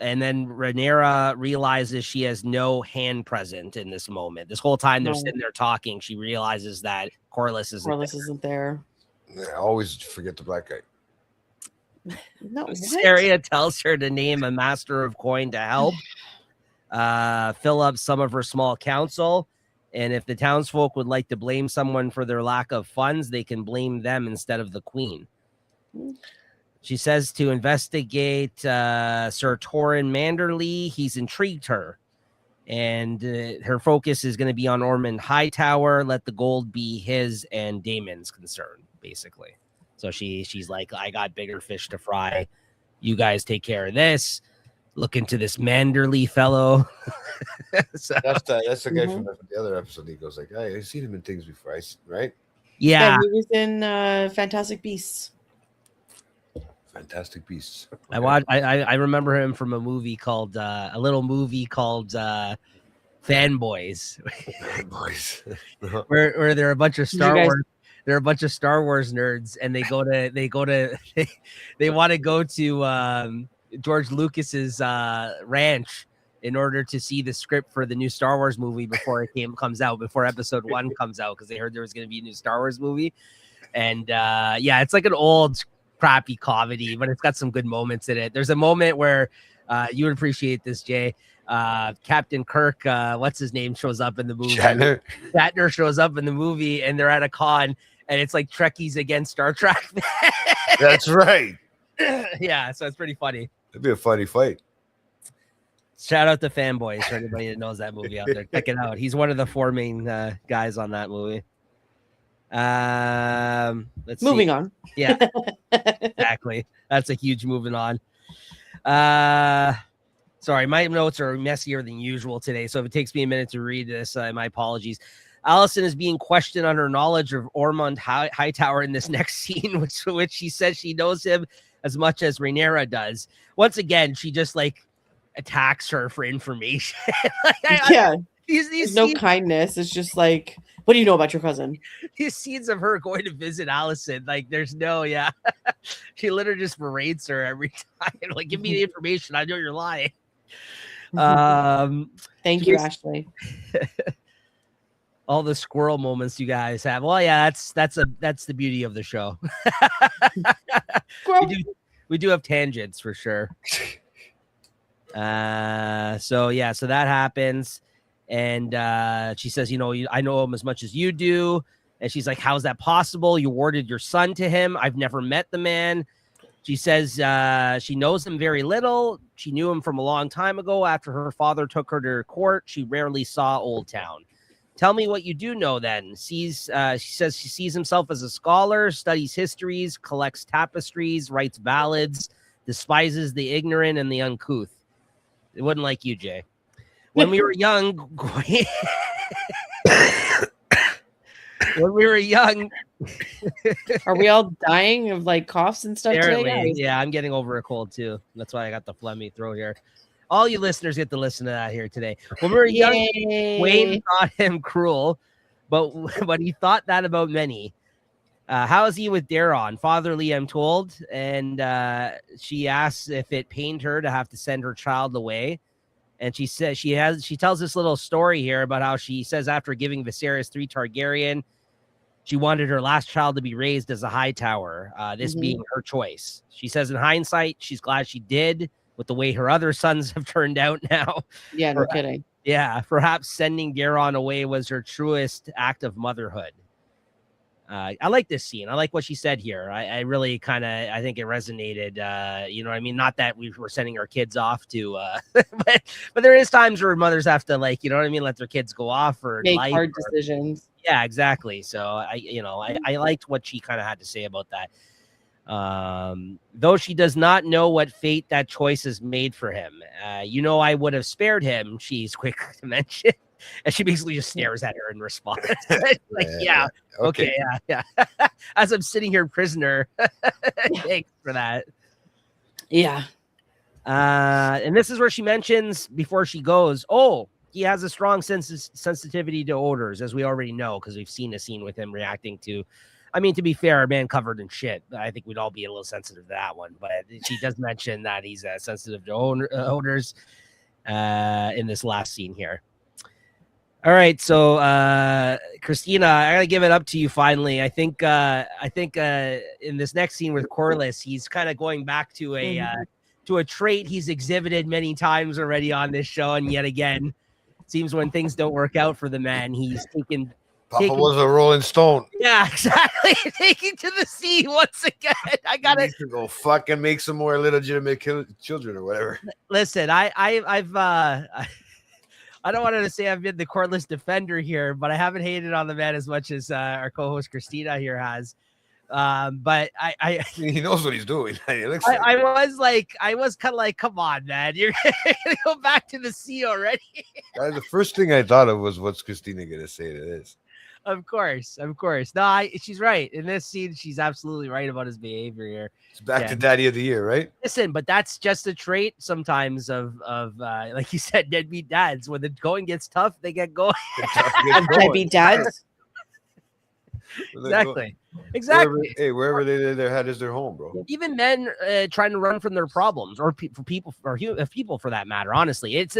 And then Rhaenyra realizes she has no hand present in this moment. This whole time they're sitting there talking, she realizes that Corlys isn't there. I always forget the black guy. No, Mysaria tells her to name a master of coin to help fill up some of her small council. And if the townsfolk would like to blame someone for their lack of funds, they can blame them instead of the queen. She says to investigate Sir Torrin Manderly. He's intrigued her. And her focus is going to be on Ormond Hightower. Let the gold be his and Daemon's concern, basically. So she's like, I got bigger fish to fry. You guys take care of this. Look into this Manderly fellow. So, that's the guy from the other episode. He goes like, hey, I've seen him in things before, right? Yeah. He was in Fantastic Beasts. Fantastic Beasts. Okay. I remember him from a movie called a little movie called Fanboys. Fanboys. where there are a bunch of Star Wars. There are a bunch of Star Wars nerds, and they want to go to George Lucas's ranch in order to see the script for the new Star Wars movie before comes out, before episode 1 comes out, because they heard there was going to be a new Star Wars movie. And yeah, it's like an old crappy comedy, but it's got some good moments in it. There's a moment where you would appreciate this, Jay. Captain Kirk, what's his name, shows up in the movie. Shatner shows up in the movie, and they're at a con, and it's like Trekkies against Star Trek. That's right. Yeah, so it's pretty funny. It'd be a funny fight. Shout out to Fanboys for anybody that knows that movie out there. Check it out. He's one of the 4 main guys on that movie. Let's moving see. On. Yeah, exactly. That's a huge moving on. Sorry, my notes are messier than usual today, so if it takes me a minute to read this, my apologies. Allison is being questioned on her knowledge of Ormond Hightower in this next scene, which she says she knows him as much as Rhaenyra does. Once again, she just like attacks her for information. These no kindness. It's just like, what do you know about your cousin? These scenes of her going to visit Allison, like there's no, she literally just berates her every time. Like, give me the information. I know you're lying. Thank you, Ashley. All the squirrel moments you guys have. Well, yeah, that's the beauty of the show. we do have tangents for sure. So that happens, and she says, I know him as much as you do, and she's like, how's that possible? You awarded your son to him. I've never met the man. She says she knows him very little. She knew him from a long time ago. After her father took her to court, she rarely saw Old Town. Tell me what you do know then. She says she sees himself as a scholar, studies histories, collects tapestries, writes ballads, despises the ignorant and the uncouth. It wasn't like you, Jay. When we were young, Are we all dying of like coughs and stuff today? Yeah, I'm getting over a cold too. That's why I got the phlegmy throat here. All you listeners get to listen to that here today. When we were young, Wayne thought him cruel, but he thought that about many. How is he with Daron? Fatherly, I'm told. And she asks if it pained her to have to send her child away. And she says she tells this little story here about how she says after giving Viserys 3 Targaryen, she wanted her last child to be raised as a Hightower, this being her choice. She says in hindsight, she's glad she did with the way her other sons have turned out now. Yeah, no kidding. Yeah, perhaps sending Daron away was her truest act of motherhood. I like this scene. I like what she said here. I really I think it resonated. You know what I mean? Not that we were sending our kids off to, but there is times where mothers have to, like, you know what I mean? Let their kids go off or make hard decisions. Yeah, exactly. So I liked what she kind of had to say about that. Though she does not know what fate that choice has made for him. I would have spared him, she's quick to mention. And she basically just stares at her in response. Like, yeah. Okay. Yeah. As I'm sitting here prisoner. Thanks for that. Yeah. And this is where she mentions before she goes, he has a strong sensitivity to odors, as we already know, because we've seen a scene with him reacting to, I mean, to be fair, a man covered in shit. I think we'd all be a little sensitive to that one, but she does mention that he's sensitive to odors in this last scene here. All right, so Christina, I gotta give it up to you finally. I think in this next scene with Corliss, he's kind of going back to a trait he's exhibited many times already on this show, and yet again, it seems when things don't work out for the man, he's taking. Papa was a Rolling Stone. Yeah, exactly. Taking to the sea once again. I gotta go fucking make some more illegitimate children or whatever. Listen, I've I don't want to say I've been the Corliss defender here, but I haven't hated on the man as much as our co-host Christina here has. But he knows what he's doing. I was kind of like, come on, man, you're gonna go back to the sea already. The first thing I thought of was, what's Christina gonna say to this? Of course. No, she's right. In this scene, she's absolutely right about his behavior here. It's back to Daddy of the Year, right? Listen, but that's just a trait sometimes of like you said, deadbeat dads. When the going gets tough, they get going. Deadbeat dads. Exactly. Wherever their head is their home, bro. Even men trying to run from their problems, or people for that matter. Honestly, it's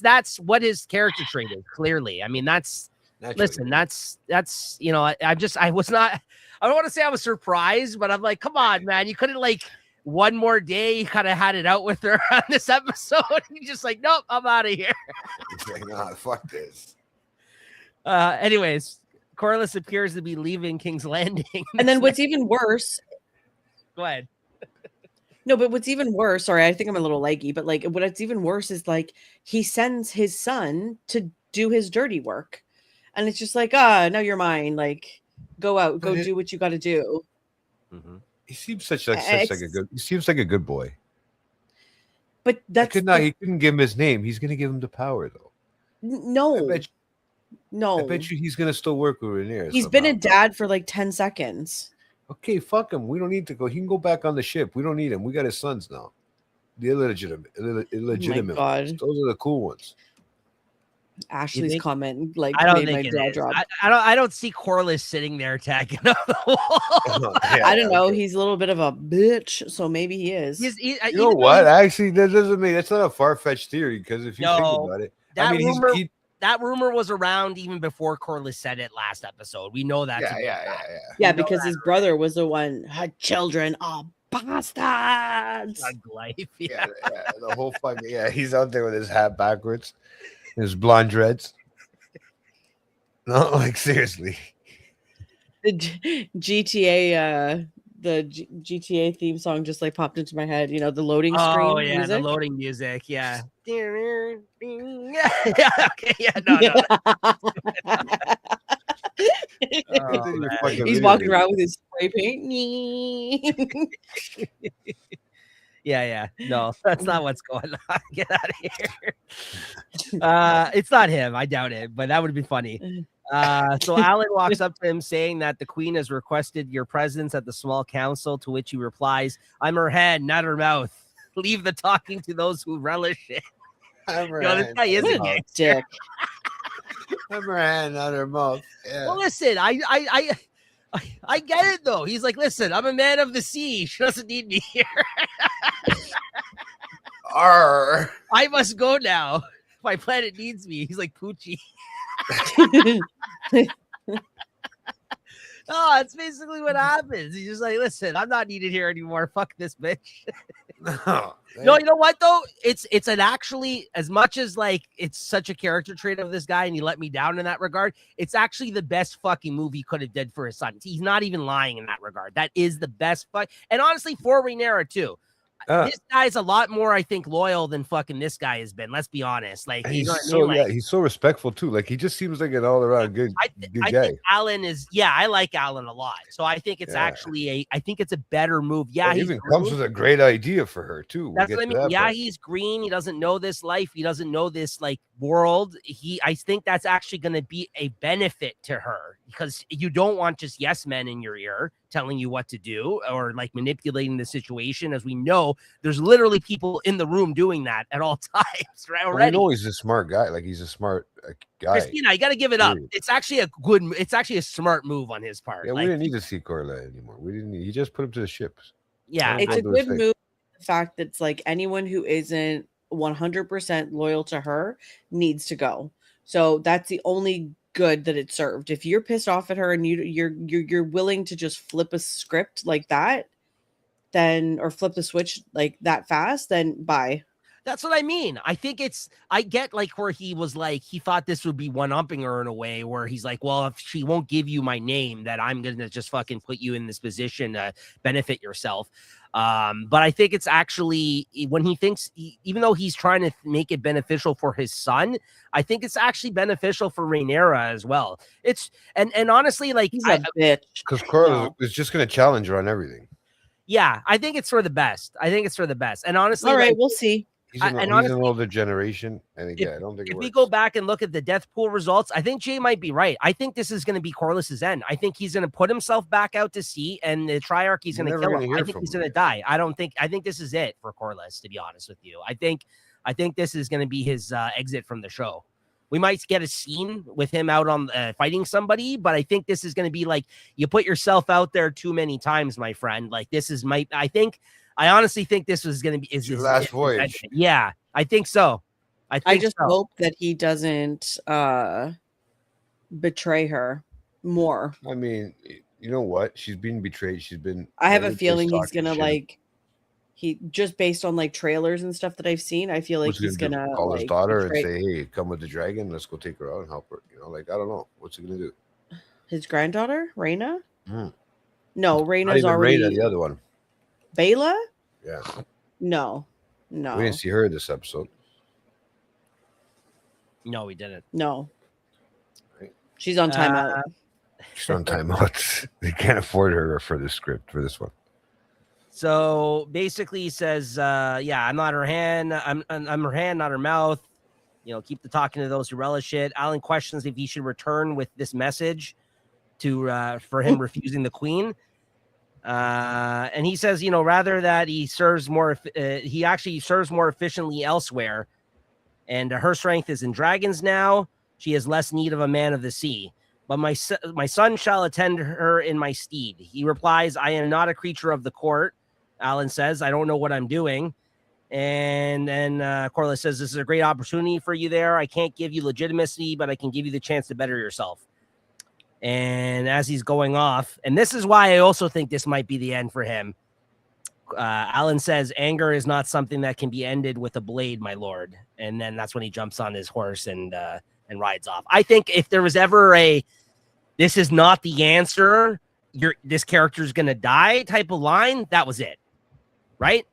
that's what his character trait is. Clearly, I mean that's. Naturally. Listen, that's I don't want to say I was surprised, but I'm like, come on, man, you couldn't like one more day you kind of had it out with her on this episode. You're just like, nope, I'm out of here. He's like, nah, fuck this. Anyways, Corliss appears to be leaving King's Landing. And then what's even worse. Go ahead. No, but what's even worse, sorry, I think I'm a little leggy, but like what's even worse is like he sends his son to do his dirty work. And it's just like, now you're mine. Like, go out, go do what you got to do. Mm-hmm. He seems he seems like a good boy. But that's he couldn't give him his name. He's gonna give him the power though. No, I bet you he's gonna still work with Rhaenyra. He's been a dad for like 10 seconds. Okay, fuck him. We don't need to go. He can go back on the ship. We don't need him. We got his sons now. The illegitimate. Oh my God. Those are the cool ones. Ashley's comment I don't think my jaw drop. I don't see Corliss sitting there attacking up the wall. I don't know. He's a little bit of a bitch, so maybe he is. You know what? Actually, that doesn't mean that's not a far-fetched theory because if you think about it, that rumor was around even before Corliss said it last episode. We know that. Yeah, because his brother was the one had children. Oh, bastards! Life. Yeah, the whole fucking he's out there with his hat backwards. His blonde dreads. No, like seriously. The GTA, GTA theme song just like popped into my head. You know, the loading screen. Oh yeah, music. The loading music. Yeah. Yeah. Okay. Yeah. No. He's walking around with his spray paint. Yeah. No, that's not what's going on. Get out of here. It's not him. I doubt it, but that would be funny. So Alan walks up to him saying that the queen has requested your presence at the small council, to which he replies, I'm her head, not her mouth. Leave the talking to those who relish it. This guy is a dick. I'm her hand, not her mouth. Yeah. Well, listen, I get it though. He's like, listen, I'm a man of the sea. She doesn't need me here. I must go now. My planet needs me. He's like Poochie. Oh, that's basically what happens. He's just like, listen, I'm not needed here anymore. Fuck this bitch. No, you know what though? It's an actually, as much as like it's such a character trait of this guy, and he let me down in that regard. It's actually the best fucking movie he could have did for his son. He's not even lying in that regard. That is the best and honestly for Rhaenyra too. This guy's a lot more, I think, loyal than fucking this guy has been. Let's be honest. Like he's he's so respectful too. Like he just seems like an all around good guy. I think Alan is. Yeah, I like Alan a lot. So I think it's actually I think it's a better move. Yeah, he even comes with a great idea for her too. That's what I mean. Yeah, he's green. He doesn't know this life. He doesn't know this like world, I think that's actually going to be a benefit to her, because you don't want just yes men in your ear telling you what to do or like manipulating the situation. As we know, there's literally people in the room doing that at all times, right? Already. We know he's a smart guy. Like, he's a smart guy. Christina, you got to give it up. It's actually a smart move on his part. Yeah, like, we didn't need to see Corlett anymore. We didn't need, he just put him to the ships. Yeah. It's a good move. The fact that it's like anyone who isn't 100% loyal to her needs to go. So that's the only good that it served. If you're pissed off at her and you're willing to just flip a script like that, then, or flip the switch like that fast, then bye. That's what I mean. I think I get like where he was like, he thought this would be one-upping her in a way where he's like, well, if she won't give you my name, that I'm going to just fucking put you in this position to benefit yourself. But I think it's actually, when he thinks, even though he's trying to make it beneficial for his son, I think it's actually beneficial for Rhaenyra as well. And honestly, like, he's a bitch. Because Carl is just going to challenge her on everything. Yeah, I think it's for the best. And honestly, all right, like, we'll see. He's an older generation, and again, I don't think if we go back and look at the death pool results, I think Jay might be right. I think this is going to be Corliss's end. I think he's going to put himself back out to sea, and the Triarchy is going to kill him. I think he's going to die. I think this is it for Corlys, to be honest with you. I think this is going to be his exit from the show. We might get a scene with him out on fighting somebody, but I think this is going to be like, you put yourself out there too many times, my friend. Like, this is I honestly think this was going to be his last voyage. Yeah, I think so. I just hope that he doesn't betray her more. I mean, you know what? She's been betrayed. I have a feeling he's going to like, he just based on like trailers and stuff that I've seen, I feel like he's going to call his daughter and say, hey, come with the dragon. Let's go take her out and help her. You know, like, I don't know. What's he going to do? His granddaughter, Rhaena? Mm. No, Rhaena's already. Rhaena, the other one. Bela? Yeah. No. We didn't see her this episode. No, we didn't. No. Right. She's on timeout. She's on timeout. They can't afford her for the script for this one. So basically, he says, "Yeah, I'm not her hand. I'm her hand, not her mouth. You know, keep the talking to those who relish it." Alan questions if he should return with this message to for him refusing the queen. And he says, you know, rather that he serves more, he actually serves more efficiently elsewhere. And her strength is in dragons now. She has less need of a man of the sea. But my son shall attend her in my steed. He replies, I am not a creature of the court. Alan says, I don't know what I'm doing. And then Corlys says, this is a great opportunity for you there. I can't give you legitimacy, but I can give you the chance to better yourself. And as he's going off, and this is why I also think this might be the end for him. Alan says, anger is not something that can be ended with a blade, my lord. And then that's when he jumps on his horse and rides off. I think if there was ever this is not the answer, this character's going to die type of line, that was it. Right?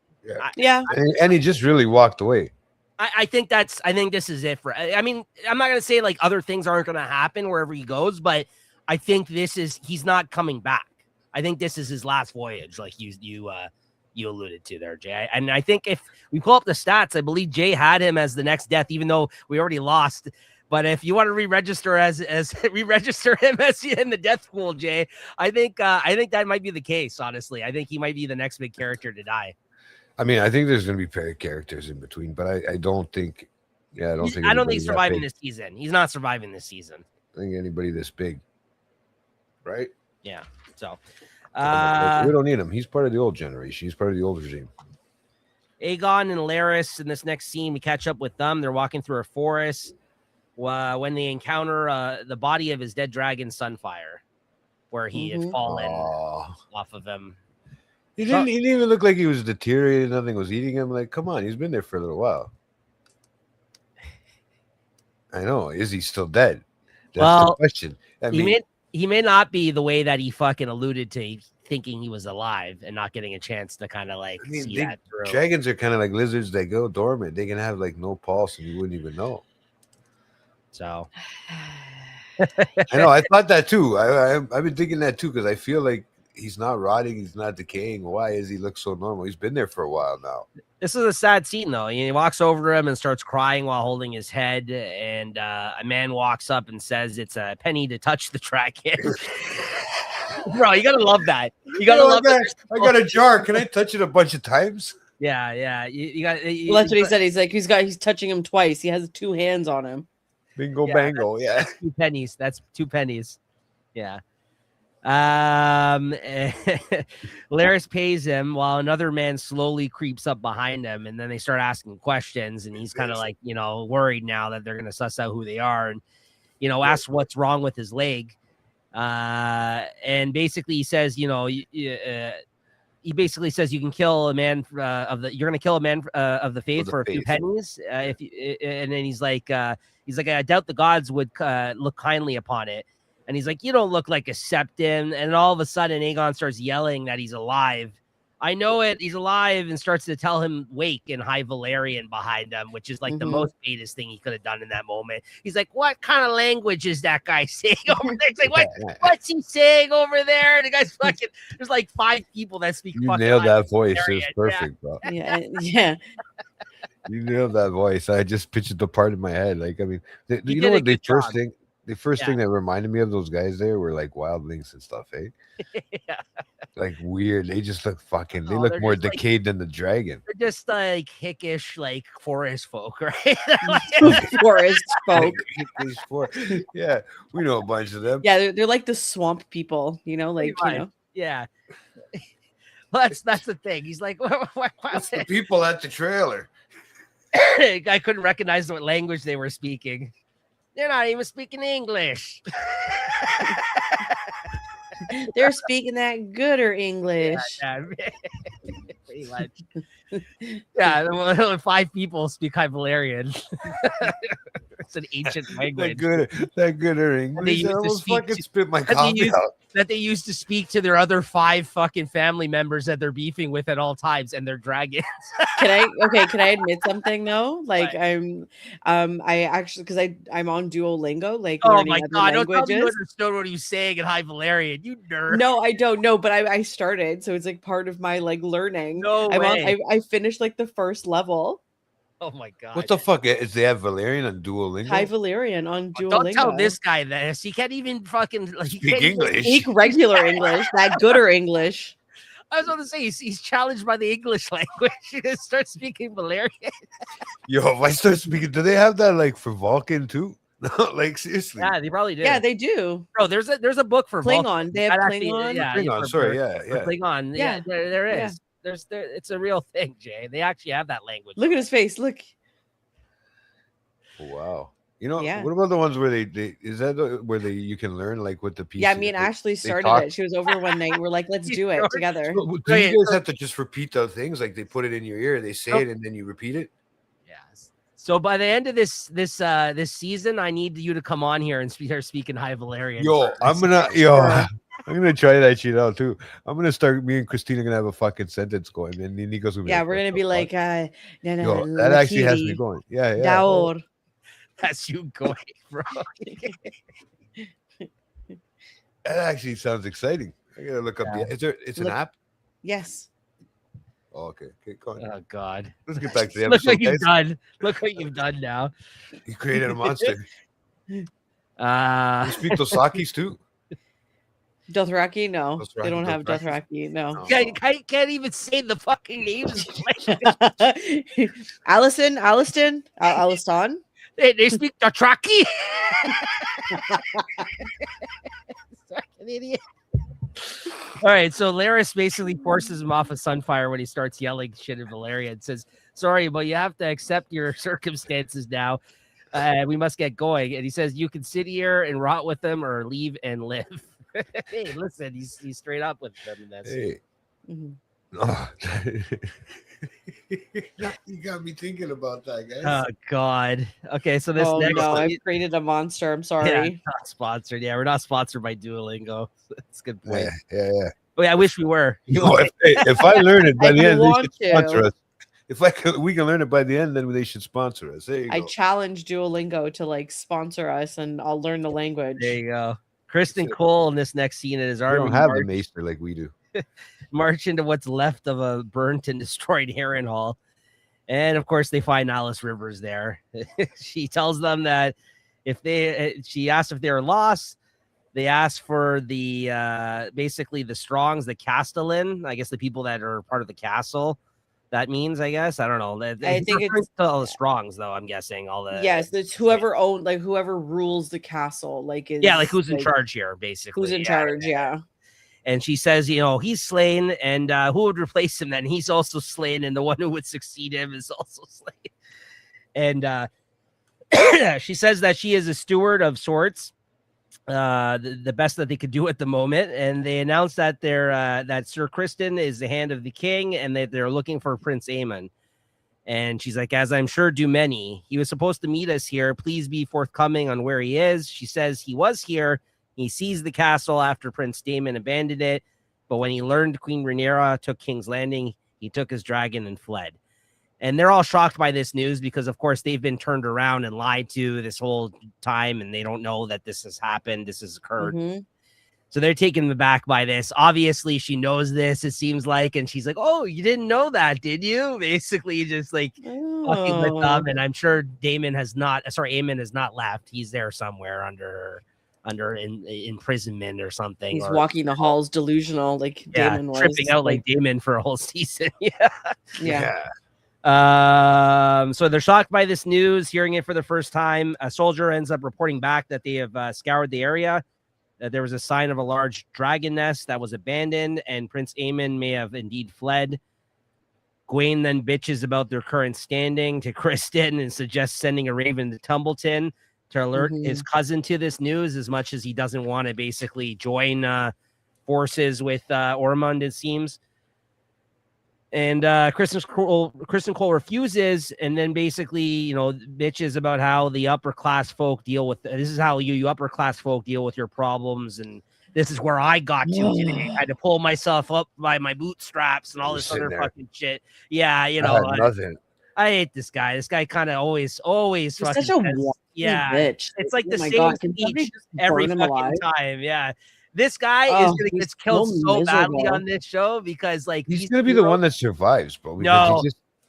Yeah. And he just really walked away. I think this is it for, I mean, I'm not going to say like other things aren't going to happen wherever he goes, but I think he's not coming back. I think this is his last voyage, like you alluded to there, Jay. And I think if we pull up the stats, I believe Jay had him as the next death, even though we already lost. But if you want to re-register re-register him as in the death pool, Jay, I think that might be the case. Honestly, I think he might be the next big character to die. I mean, I think there's going to be characters in between, but I don't think. Yeah, I don't think he's surviving this season. He's not surviving this season. I think anybody this big. Right? Yeah. So we don't need him. He's part of the old generation. He's part of the old regime. Aegon and Larys in this next scene, we catch up with them. They're walking through a forest when they encounter the body of his dead dragon, Sunfire, where he had fallen off of him. He didn't even look like he was deteriorated. Nothing was eating him. Like, come on, he's been there for a little while. I know. Is he still dead? That's the question. He may not be the way that he fucking alluded to, thinking he was alive and not getting a chance to kind of like see that through. Dragons are kind of like lizards. They go dormant. They can have like no pulse and you wouldn't even know. So I know. I thought that too. I've been thinking that too because I feel like he's not rotting, he's not decaying. Why is he look so normal? He's been there for a while now. This is a sad scene, though. He walks over to him and starts crying while holding his head, and a man walks up and says, "It's a penny to touch the track can." Bro, you gotta love that. You gotta love that. I got a jar. Can I touch it a bunch of times? Yeah. You got. Well, that's what he said. He's like, he's touching him twice. He has 2 hands on him. Bingo, bango. Yeah. 2 pennies. That's 2 pennies. Yeah. Laris pays him while another man slowly creeps up behind him, and then they start asking questions, and he's kind of like, worried now that they're gonna suss out who they are, and asks what's wrong with his leg. And basically he says, he basically says you can kill a man you're gonna kill a man of the faith for a few pennies. And then he's like, I doubt the gods would look kindly upon it. And he's like, you don't look like a septim. And all of a sudden, Aegon starts yelling that he's alive. I know it. He's alive, and starts to tell him wake in High Valyrian behind him, which is like the most baitest thing he could have done in that moment. He's like, what kind of language is that guy saying over there? He's like, what's he saying over there? And the guy's fucking, there's like 5 people that speak. You nailed that voice. It was perfect, bro. Yeah. You nailed that voice. I just pictured the part in my head. Like, I mean, you know what the first thing? The first thing that reminded me of those guys there were like wildlings and stuff, eh? Yeah. Like weird. They just look fucking, they look more decayed than the dragon. They're just like hickish, like forest folk, right? Forest folk. Yeah. We know a bunch of them. Yeah. They're like the swamp people, Yeah. Well, that's the thing. He's like, what's the people at the trailer? I couldn't recognize what language they were speaking. They're not even speaking English. They're speaking that gooder English. Yeah, pretty much. Yeah, 5 people speak High Valyrian. It's an ancient language. That gooder English. I almost fucking spit my coffee out. That they used to speak to their other 5 fucking family members that they're beefing with at all times, and they're dragons. Can I admit something though? Like I actually, because I'm on Duolingo, like learning other languages. Don't tell me you understood what he was saying in High Valyrian, you nerd. No, I don't know, but I started, so it's like part of my like learning. No way. I finished like the first level. Oh my god! What the fuck is they have Valyrian on Duolingo? High Valyrian on Duolingo. Don't tell this guy this. He can't even fucking speak English. Speak regular English. That gooder English. I was going to say he's challenged by the English language. He just starts speaking Valyrian. Yo, if I start speaking, do they have that like for Vulcan too? No, like seriously. Yeah, they probably do. Yeah, they do. Bro, there's a book for Klingon. Vulcan. They have Klingon. Klingon. Sorry, yeah. Klingon. Yeah, there is. Yeah. It's a real thing, Jay. They actually have that language. Look at his face. Look. Wow. You know, what about the ones where you can learn like with the pieces? Yeah, me and Ashley started it. She was over one night. We're like, let's do it together. So, do you guys have to just repeat the things? Like they put it in your ear, they say it, and then you repeat it? Yes. So by the end of this season, I need you to come on here and start speaking High Valyrian. I'm gonna try that shit out too. I'm gonna start. Me and Christina are gonna have a fucking sentence going, and Nico's gonna be we're gonna be like, that actually has me going. Yeah. Daor. That's you going, bro. That actually sounds exciting. I gotta look up. It's an app. Yes. Oh, okay, go on. Oh God. Let's get back to the episode. Look what you've done now. You created a monster. You speak Dothrakis too? Dothraki? No, they don't have Dothraki. No. Can't even say the fucking names. Alistan. They speak Dothraki. Fucking idiot. All right, so Laris basically forces him off a Sunfire when he starts yelling shit at Valyria and says, "Sorry, but you have to accept your circumstances now. We must get going." And he says, "You can sit here and rot with them, or leave and live." Hey, listen, he's straight up with them in that scene. Oh. You got me thinking about that, guys. Oh God. Okay, so this next one, I've created a monster. I'm sorry. Yeah, not sponsored. Yeah, we're not sponsored by Duolingo. That's a good point. Yeah. Oh, yeah, I wish we were. If I learn it by the end, they should sponsor us. We can learn it by the end, then they should sponsor us. There you go. I challenge Duolingo to like sponsor us, and I'll learn the language. There you go. Kristen Cole in this next scene in his army. They don't have the maester like we do. March into what's left of a burnt and destroyed Harrenhal. And of course, they find Alice Rivers there. She tells them that she asked if they were lost. They asked for the basically the Strongs, the Castellan, I guess the people that are part of the castle. That means, I guess, I don't know. I think it's all the Strongs, though. I'm guessing all the it's whoever whoever rules the castle, like who's in charge here, basically. Who's in charge? Yeah. And she says, he's slain, and who would replace him then? He's also slain, and the one who would succeed him is also slain. And she says that she is a steward of sorts, the best that they could do at the moment. And they announced that that Sir Kristen is the hand of the king, and that they're looking for Prince Aemon. And she's like, as I'm sure do many. He was supposed to meet us here. Please be forthcoming on where he is. She says he was here. He seized the castle after Prince Daemon abandoned it. But when he learned Queen Rhaenyra took King's Landing, he took his dragon and fled. And they're all shocked by this news because, of course, they've been turned around and lied to this whole time, and they don't know that this has happened. This has occurred. Mm-hmm. So they're taken aback by this. Obviously, she knows this, it seems like, and she's like, oh, you didn't know that, did you? Basically, just like talking with them. And I'm sure Aemon has not left. He's there somewhere under imprisonment or something. He's walking the halls delusional like Daemon was. Tripping out like Daemon for a whole season. Yeah. So they're shocked by this news, hearing it for the first time. A soldier ends up reporting back that they have scoured the area, that there was a sign of a large dragon nest that was abandoned, and Prince Aemon may have indeed fled. Gwaine then bitches about their current standing to Kristen and suggests sending a raven to Tumbleton to alert his cousin to this news, as much as he doesn't want to basically join forces with Ormond, it seems. And Kristen Cole refuses, and then basically, bitches about how the upper class folk deal with this is how you upper class folk deal with your problems, and this is where I got to today. I had to pull myself up by my bootstraps and all this other fucking shit. Yeah, nothing. I hate this guy. This guy kind of always fucking such a bitch. It's like the same speech every fucking time. Yeah. This guy is going to get killed so badly on this show because, like, he's going to be the one that survives, bro.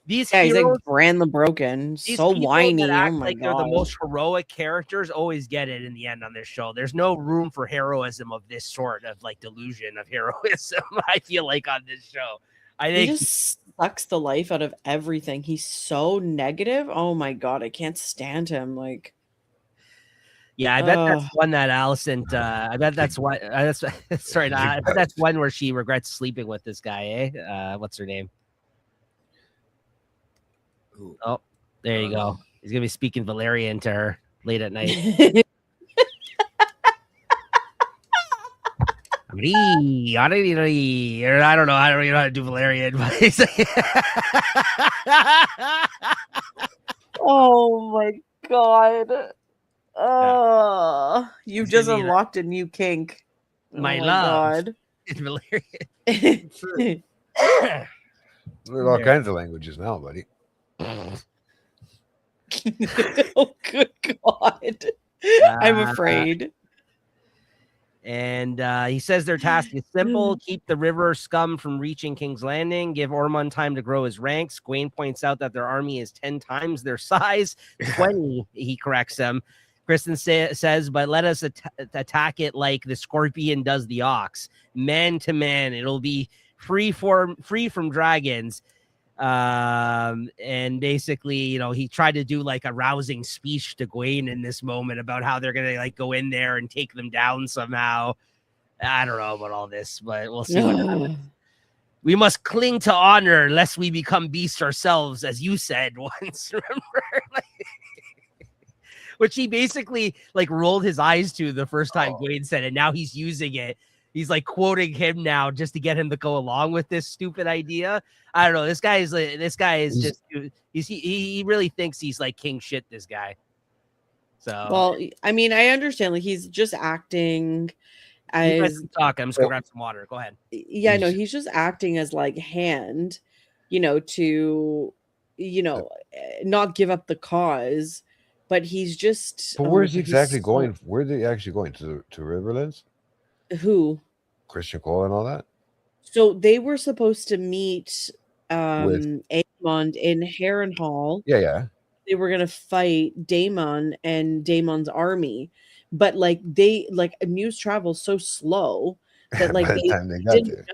These heroes, he's like Bran the Broken, so whiny. Oh my God. They're the most heroic characters. Always get it in the end on this show. There's no room for heroism of this sort of like delusion of heroism. I feel like on this show, I think he just sucks the life out of everything. He's so negative. Oh my God, I can't stand him. Like. Yeah, I bet that's one that Allison. I bet that's what. That's sorry. I bet that's one where she regrets sleeping with this guy. What's her name? Oh, there you go. He's gonna be speaking Valerian to her late at night. I don't know. I don't even know how to do Valerian. But he's like oh my God. Oh, you've just unlocked a new kink. My love. God. It's Valerian. There's all kinds of languages now, buddy. Oh, good God. I'm afraid. And he says their task is simple. Keep the river scum from reaching King's Landing. Give Ormond time to grow his ranks. Gwaine points out that their army is 10 times their size. 20, he corrects them. Kristen says, but let us attack it like the scorpion does the ox. Man to man. It'll be free from dragons. And basically, he tried to do like a rousing speech to Gwaine in this moment about how they're going to like go in there and take them down somehow. I don't know about all this, but we'll see what happens. We must cling to honor lest we become beasts ourselves, as you said once, remember? Which he basically like rolled his eyes to the first time Gwaine said it. Now he's using it. He's like quoting him now just to get him to go along with this stupid idea. I don't know. This guy is just he really thinks he's like king shit. This guy. So well, I mean, I understand. Like he's just acting as talk. I'm just gonna grab some water. Go ahead. Yeah, no, he's just acting as like hand, to not give up the cause. but he's just. But where's he exactly going? Where are they actually going to Riverlands? Who? Christian Cole and all that. So they were supposed to meet With Aemond in Harrenhal. Yeah. They were gonna fight Daemon and Daemon's army, but like news travels so slow that like by the time they got there,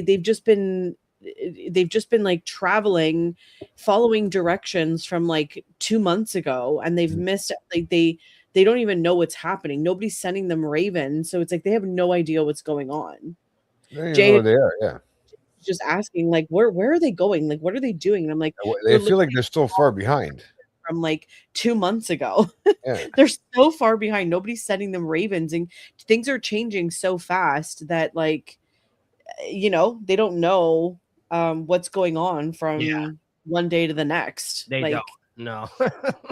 they've just been like traveling, following directions from like 2 months ago, and they've missed like they don't even know what's happening. Nobody's sending them ravens, so it's like they have no idea what's going on. They know where they are, yeah. Just asking like where are they going? Like what are they doing? And I'm like, they feel like they're so far behind from like 2 months ago. Yeah. They're so far behind. Nobody's sending them ravens, and things are changing so fast that like they don't know what's going on from one day to the next. They like, don't. No.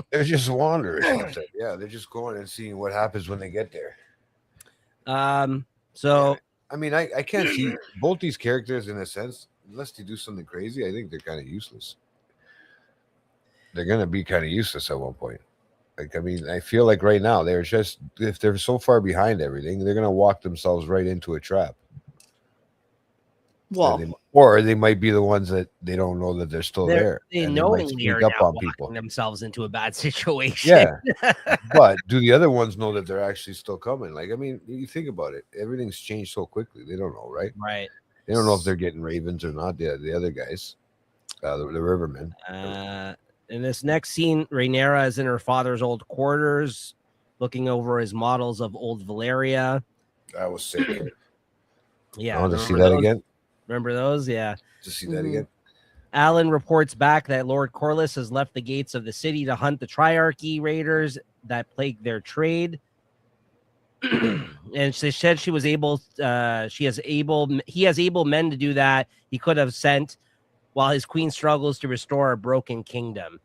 They're just wanderers. Yeah, they're just going and seeing what happens when they get there. So yeah. I mean, I can't see both these characters in a sense, unless they do something crazy. I think they're kind of useless. They're going to be kind of useless at one point. Like, I mean, I feel like right now they're just, if they're so far behind everything, they're going to walk themselves right into a trap. Well, or they might be the ones that they don't know that they're still there. They knowingly are up on people, themselves into a bad situation. Yeah, but do the other ones know that they're actually still coming? Like, I mean, you think about it. Everything's changed so quickly. They don't know, right? Right. They don't know if they're getting ravens or not. The other guys, the Rivermen. In this next scene, Rhaenyra is in her father's old quarters, looking over his models of old Valeria. That was sick. Yeah, I want to see that again. Remember those? Yeah. To see that again. Alan reports back that Lord Corlys has left the gates of the city to hunt the Triarchy raiders that plague their trade. And she said she was able. He has able men to do that. He could have sent while his queen struggles to restore a broken kingdom.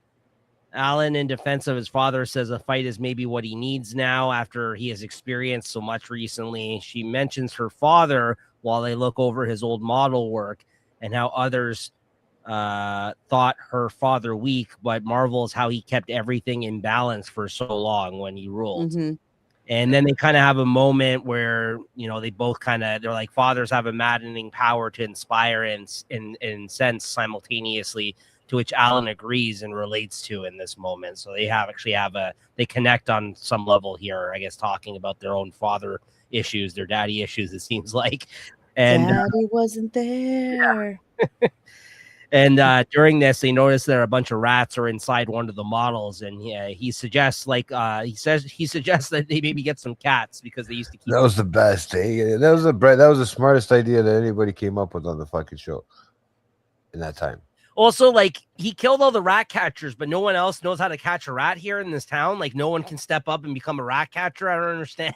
Alan, in defense of his father, says a fight is maybe what he needs now after he has experienced so much recently. She mentions her father while they look over his old model work and how others thought her father weak, but marvels how he kept everything in balance for so long when he ruled. And then they kind of have a moment where, they both they're like, fathers have a maddening power to inspire and sense simultaneously, to which Alan agrees and relates to in this moment. So they they connect on some level here, I guess, talking about their own father issues, their daddy issues, it seems like. And Daddy wasn't there. Yeah. And during this, they notice there are a bunch of rats are inside one of the models, and he suggests, he suggests that they maybe get some cats because they used to keep. That was the best. That was the smartest idea that anybody came up with on the fucking show in that time. Also, he killed all the rat catchers, but no one else knows how to catch a rat here in this town. Like, no one can step up and become a rat catcher. I don't understand.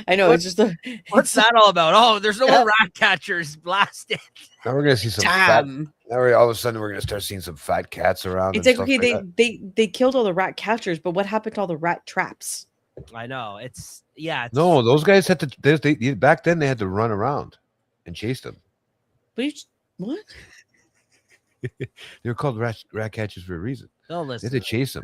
I know. What's that all about? Oh, there's no more rat catchers. Blast it. Now we're gonna see some fat. Now all of a sudden we're gonna start seeing some fat cats around. It's like, okay, they killed all the rat catchers, but what happened to all the rat traps? I know. No, those guys had to. They back then they had to run around and chase them. What? They were called rat catchers for a reason. Don't listen. They had to chase them.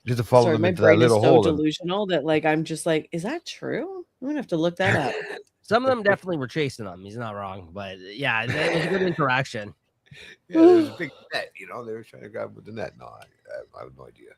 Just to follow them into that little hole. My brain is so delusional that I'm just like, is that true? I'm gonna have to look that up. Some of them definitely were chasing him. He's not wrong, but yeah, it was a good interaction. Yeah, there was a big net. They were trying to grab with the net. No, I have no idea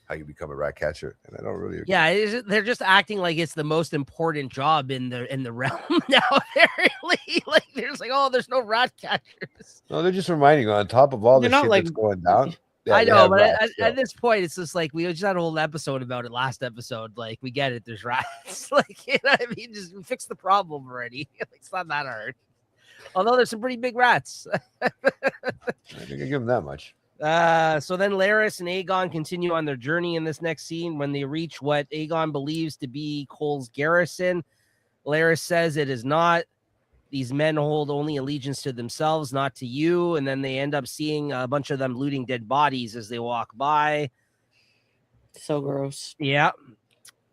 how you become a rat catcher, and I don't really agree. Yeah, they're just acting like it's the most important job in the realm now. Apparently, there's no rat catchers. No, they're just reminding you on top of all the shit that's going down. Yeah, I know, but at this point, it's just like we just had a whole episode about it last episode. Like, we get it. There's rats. Just fix the problem already. It's not that hard. Although there's some pretty big rats. I think I give them that much. So then Larys and Aegon continue on their journey in this next scene. When they reach what Aegon believes to be Cole's garrison, Larys says it is not. These men hold only allegiance to themselves, not to you. And then they end up seeing a bunch of them looting dead bodies as they walk by. So gross. Yeah.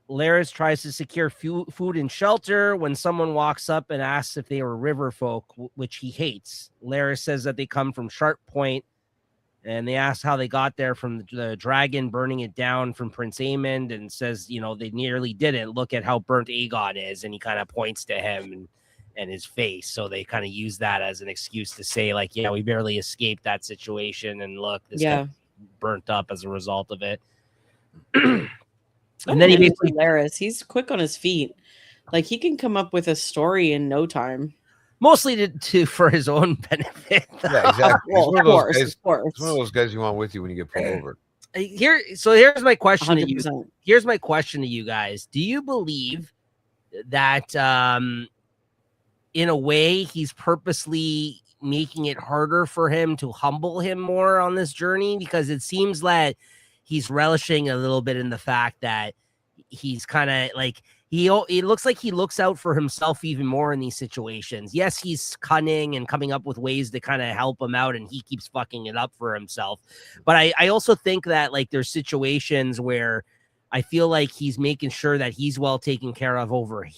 Larys tries to secure food and shelter when someone walks up and asks if they were river folk, which he hates. Larys says that they come from Sharp Point And they ask how they got there from the dragon burning it down from Prince Aemond, and says, they nearly didn't. Look at how burnt Aegon is. And he kind of points to him and his face. So they kind of use that as an excuse to say, like, yeah, we barely escaped that situation. And look, this guy burnt up as a result of it. And then he basically Larys, he's quick on his feet. Like, he can come up with a story in no time. Mostly to for his own benefit. Yeah, exactly. Well, of course. It's one of those guys you want with you when you get pulled over. Here's my question 100%. to you. Here's my question to you guys. Do you believe that in a way he's purposely making it harder for him to humble him more on this journey? Because it seems that he's relishing a little bit in the fact that he's kind of like, it looks like he looks out for himself even more in these situations. Yes, he's cunning and coming up with ways to kind of help him out, and he keeps fucking it up for himself. But I also think that, like, there's situations where I feel like he's making sure that he's well taken care of over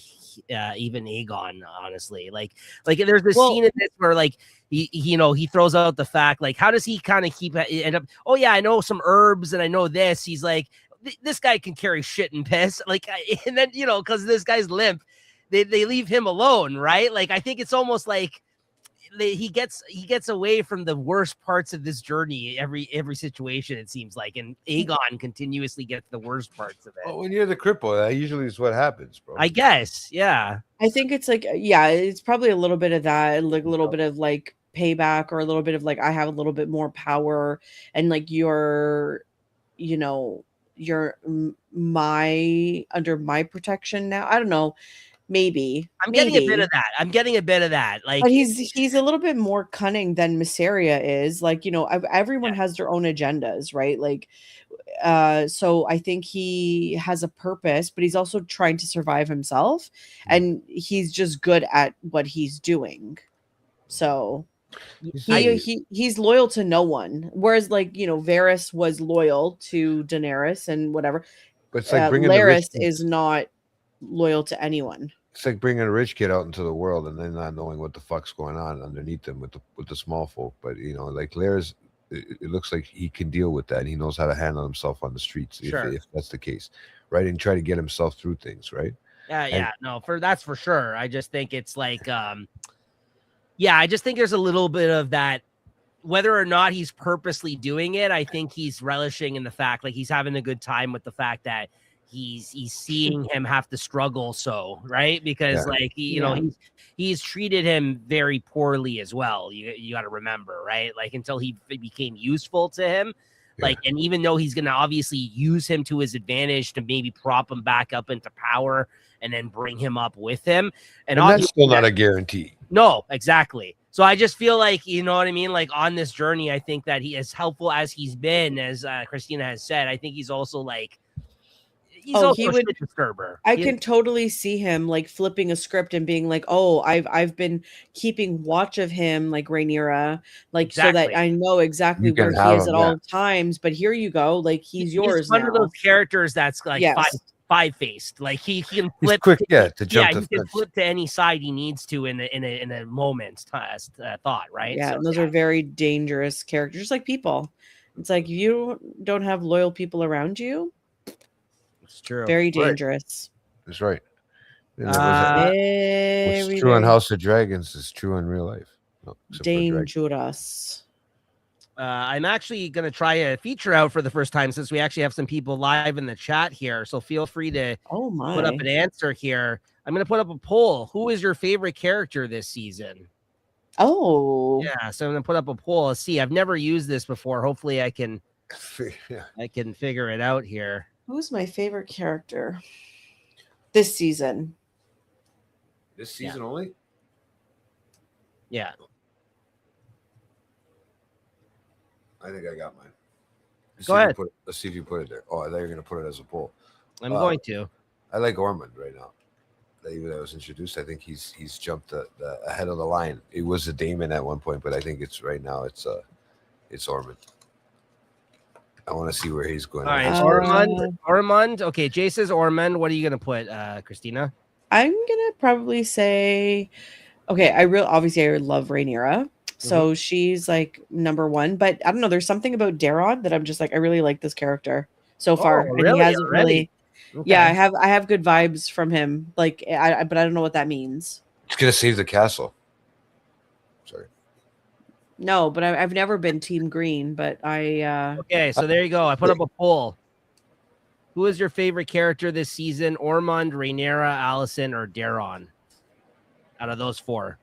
even Aegon, honestly. Like there's this scene in this where, like, he throws out the fact, like, how does he kind of end up, oh yeah, I know some herbs and I know this. He's like, this guy can carry shit and piss, like, and then, because this guy's limp, they leave him alone, right? Like, I think it's almost like he gets away from the worst parts of this journey every situation, it seems like, and Aegon continuously gets the worst parts of it. Well, when you're the cripple, that usually is what happens, bro. I guess, yeah. I think it's like, yeah, it's probably a little bit of that, like a little bit of like payback, or a little bit of like, I have a little bit more power, and like you're under my protection now. I don't know. Maybe getting a bit of that. Like, but he's a little bit more cunning than Mysaria is. Like, everyone has their own agendas, right? Like, so I think he has a purpose, but he's also trying to survive himself, and he's just good at what he's doing. So he's loyal to no one, whereas, like, Varys was loyal to Daenerys and whatever, but it's like Larys is not loyal to anyone. It's like bringing a rich kid out into the world and then not knowing what the fuck's going on underneath them with the small folk. But like Larys, it looks like he can deal with that. He knows how to handle himself on the streets, if that's the case, right? And try to get himself through things, right? That's for sure. I just think it's like, I just think there's a little bit of that, whether or not he's purposely doing it. I think he's relishing in the fact, like, he's having a good time with the fact that he's seeing him have to struggle. So, right. Because like, he's treated him very poorly as well. You got to remember, right? Like, until he became useful to him. Like, and even though he's going to obviously use him to his advantage to maybe prop him back up into power and then bring him up with him. And that's still not a guarantee. No, exactly. So I just feel like, you know what I mean? Like, on this journey, I think that he, as helpful as he's been, as Christina has said, I think he's also like, he would disturber. I can totally see him like flipping a script and being like, "Oh, I've been keeping watch of him, like Rhaenyra, like so that I know exactly where he is at all times. But here you go, like he's yours." He's one of those characters that's like five-faced. Like he can flip. He's quick, to jump. He can flip to any side he needs to in a moment's thought, right? Yeah, so, and those are very dangerous characters, just like people. It's like, you don't have loyal people around you. It's true. Very dangerous. That's right. What's true on House of Dragons is true in real life. No, dangerous. I'm actually going to try a feature out for the first time, since we actually have some people live in the chat here. So feel free to put up an answer here. I'm going to put up a poll. Who is your favorite character this season? Oh, yeah. So I'm going to put up a poll. Let's see. I've never used this before. Hopefully I can figure it out here. Who's my favorite character this season? This season only? Yeah. I think I got mine. Go ahead. Let's see if you put it there. Oh, I thought you were going to put it as a poll. I'm going to. I like Ormond right now. Even though I was introduced, I think he's jumped ahead of the line. It was a Daemon at one point, but I think it's Ormond. I want to see where he's going. All right, Ormond. Okay, Jay says Ormond. What are you going to put, Christina? I'm going to probably say, okay, I love Rhaenyra. So she's like number one. But I don't know. There's something about Daron that I'm just like, I really like this character so far, and really? he hasn't Already? really. Okay. Yeah, I have good vibes from him. Like, but I don't know what that means. It's gonna save the castle. Sorry. No, but I've never been Team Green. But I. Okay, so there you go. I put up a poll. Who is your favorite character this season? Ormond, Rhaenyra, Allison, or Daron? Out of those four.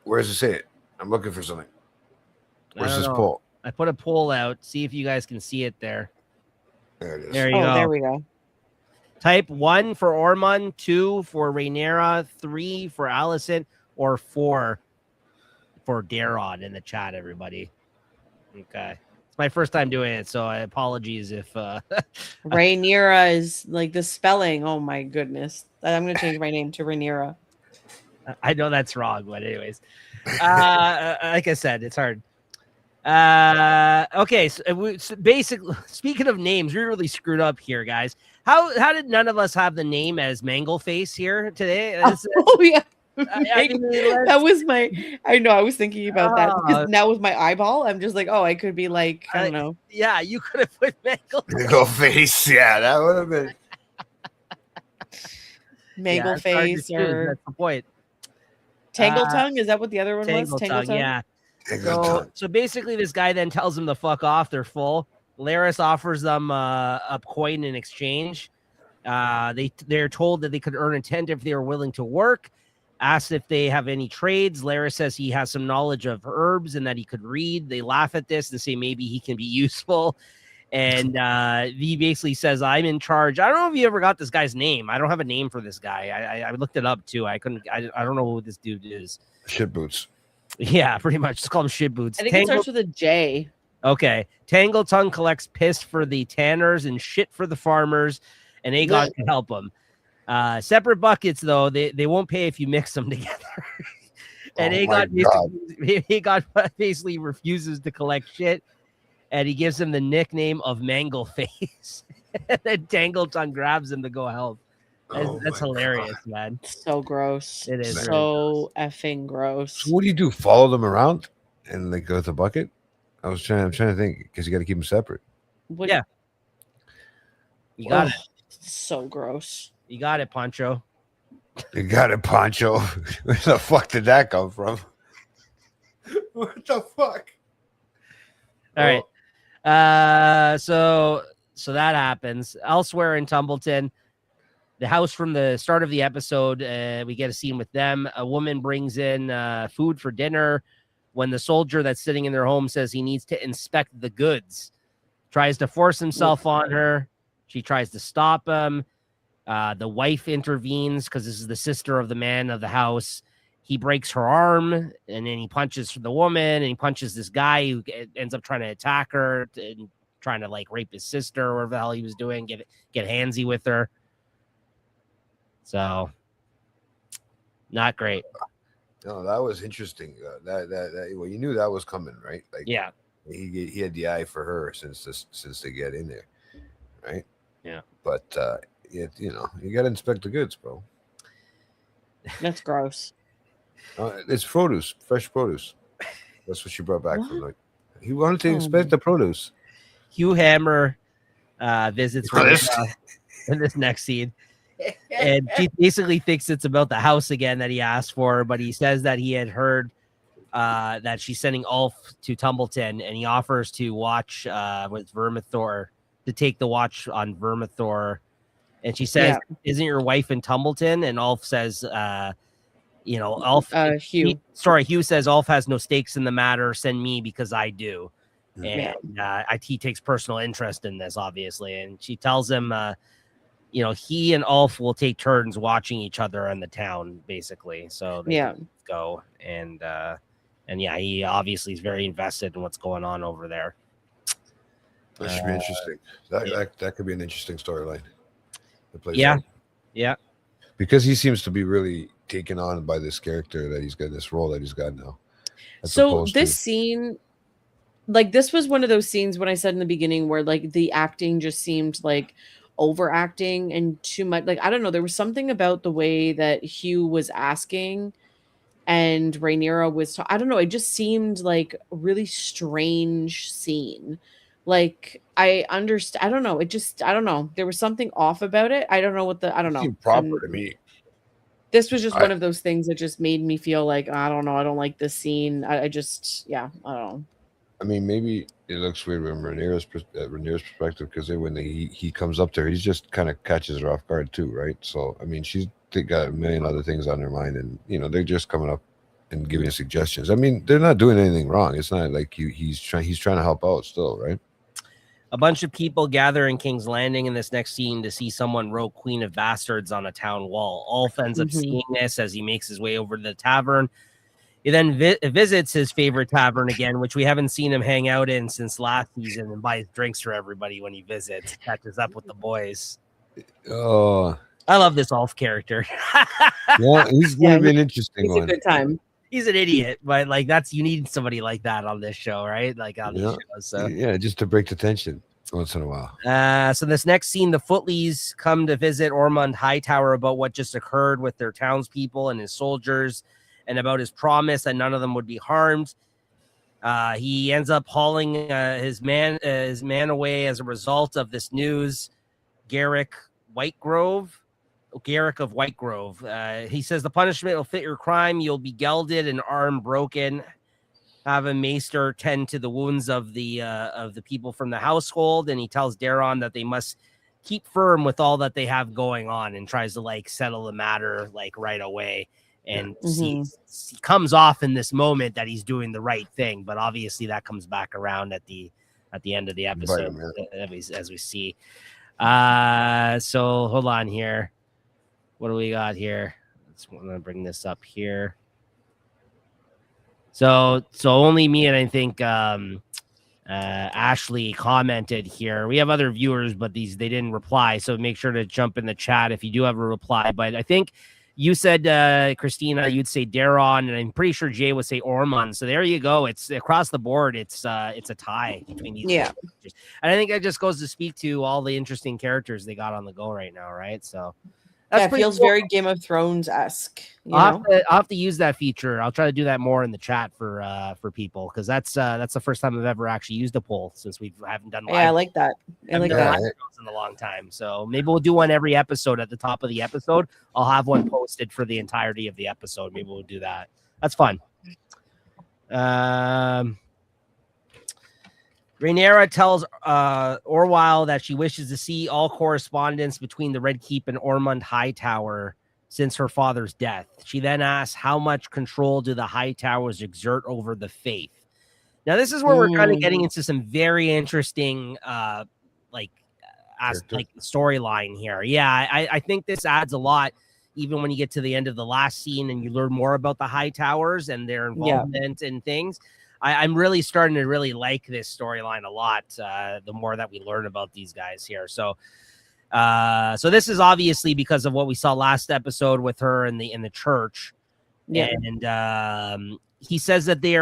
Where does it say it? I'm looking for something. Where's this know. poll? I put a poll out. See if you guys can see it there. There it is. There you go. There we go. Type 1 for Ormond, 2 for Rhaenyra, 3 for Allison, or 4 for Daron in the chat, everybody. Okay. It's my first time doing it, so I apologies if Rhaenyra is like the spelling. Oh my goodness. I'm going to change my name to Rhaenyra. I know that's wrong, but anyways. Like I said, it's hard. Okay, so basically, speaking of names, we really screwed up here, guys. How did none of us have the name as Mangleface here today? Oh yeah. That was my. I know. I was thinking about that because now with my eyeball, I'm just like, oh, I could be like, I don't know. Yeah, you could have put Mangleface. Yeah, that would have been Mangleface or that's the point. Tangletongue. Is that what the other one was? Tangletongue. Yeah. Tangletongue. So basically, this guy then tells them to fuck off. They're full. Laris offers them a coin in exchange. They're told that they could earn a tent if they were willing to work. Asked if they have any trades. Laris says he has some knowledge of herbs and that he could read. They laugh at this and say maybe he can be useful. And he basically says, I'm in charge. I don't know if you ever got this guy's name. I don't have a name for this guy. I looked it up too. I don't know who this dude is. Shit boots. Yeah, pretty much. Just call him shit boots. I think it starts with a J. Okay. Tangletongue collects piss for the tanners and shit for the farmers, and Aegon can help them. Separate buckets, though, they won't pay if you mix them together. And Aegon basically refuses to collect shit, and he gives him the nickname of Mangleface. And then Tangletongue grabs him to go help. That's hilarious, man. So gross. It is so effing gross. So what do you do? Follow them around and like go with the bucket? I'm trying to think because you got to keep them separate. Yeah. You got it. So gross. You got it, Pancho. You got it, Pancho. Where the fuck did that come from? What the fuck? All right. So that happens. Elsewhere in Tumbleton, the house from the start of the episode, we get a scene with them. A woman brings in food for dinner. When the soldier that's sitting in their home says he needs to inspect the goods, tries to force himself on her. She tries to stop him. The wife intervenes because this is the sister of the man of the house. He breaks her arm, and then he punches the woman, and he punches this guy who ends up trying to attack her and trying to like rape his sister or whatever the hell he was doing, get handsy with her. So, not great. No, that was interesting. Well, you knew that was coming, right? Like, yeah, he had the eye for her since they get in there, right? Yeah, but you got to inspect the goods, bro. That's gross. It's produce, fresh produce. That's what she brought back from. Like, he wanted to inspect the produce. Hugh Hammer visits in this next scene. And she basically thinks it's about the house again that he asked for, but he says that he had heard that she's sending Ulf to Tumbleton, and he offers to watch with Vermithor, to take the watch on Vermithor. And she says, "Isn't your wife in Tumbleton?" And Ulf says, Ulf. Hugh says Ulf has no stakes in the matter. Send me because I do. And he takes personal interest in this, obviously. And she tells him, he and Ulf will take turns watching each other in the town, basically. So they go and he obviously is very invested in what's going on over there. That should be interesting. That could be an interesting storyline. Yeah. Because he seems to be really taken on by this character that he's got, this role that he's got now. So this scene, like, this was one of those scenes when I said in the beginning where like the acting just seemed like overacting and too much. Like, I don't know, there was something about the way that Hugh was asking and Rhaenyra was, I don't know, it just seemed like a really strange scene. Like, I understand, I don't know, I don't know. There was something off about it. I don't know what I don't know. Seemed proper to me. This was just one of those things that just made me feel like, I don't know, I don't like this scene. I just, yeah, I don't know. I mean, maybe it looks weird from Rhaenyra's perspective because when he comes up there, he just kind of catches her off guard too, right? So, I mean, they got a million other things on their mind, and they're just coming up and giving suggestions. I mean, they're not doing anything wrong. It's not like he's trying to help out still, right? A bunch of people gather in King's Landing in this next scene to see someone wrote Queen of Bastards on a town wall. Ulf ends up seeing this as he makes his way over to the tavern. He then visits his favorite tavern again, which we haven't seen him hang out in since last season, and buys drinks for everybody when he visits, catches up with the boys. Oh, I love this Ulf character. Yeah, he's going to be an interesting one. It's a good time. He's an idiot, but like you need somebody like that on this show, right? Like on this show. So just to break the tension once in a while. So this next scene, the Footleys come to visit Ormond Hightower about what just occurred with their townspeople and his soldiers, and about his promise that none of them would be harmed. He ends up hauling his man away as a result of this news. Garrick of Whitegrove. He says the punishment will fit your crime. You'll be gelded and arm broken. Have a maester tend to the wounds of the people from the household, and he tells Daron that they must keep firm with all that they have going on, and tries to settle the matter right away. And he comes off in this moment that he's doing the right thing, but obviously that comes back around at the end of the episode, as we see. So hold on here. What do we got here? I'm gonna bring this up here. So only me and I think Ashley commented here. We have other viewers, but they didn't reply. So make sure to jump in the chat if you do have a reply. But I think you said, Christina, you'd say Daron, and I'm pretty sure Jay would say Ormond. So there you go. It's across the board. It's a tie between these. Yeah. Characters. And I think that just goes to speak to all the interesting characters they got on the go right now, right? So that feels very Game of Thrones-esque. I'll have to use that feature. I'll try to do that more in the chat for people, because that's the first time I've ever actually used a poll since we haven't done live. Yeah, I like that. I like that in a long time. So maybe we'll do one every episode. At the top of the episode, I'll have one posted for the entirety of the episode. Maybe we'll do that. That's fun. Rhaenyra tells Orwyle that she wishes to see all correspondence between the Red Keep and Ormond Hightower since her father's death. She then asks, how much control do the Hightowers exert over the faith? Now, this is where we're kind of getting into some very interesting storyline here. Yeah, I think this adds a lot, even when you get to the end of the last scene and you learn more about the Hightowers and their involvement in things. I'm really starting to really like this storyline a lot. The more that we learn about these guys here. So this is obviously because of what we saw last episode with her in the church. Yeah. And he says that they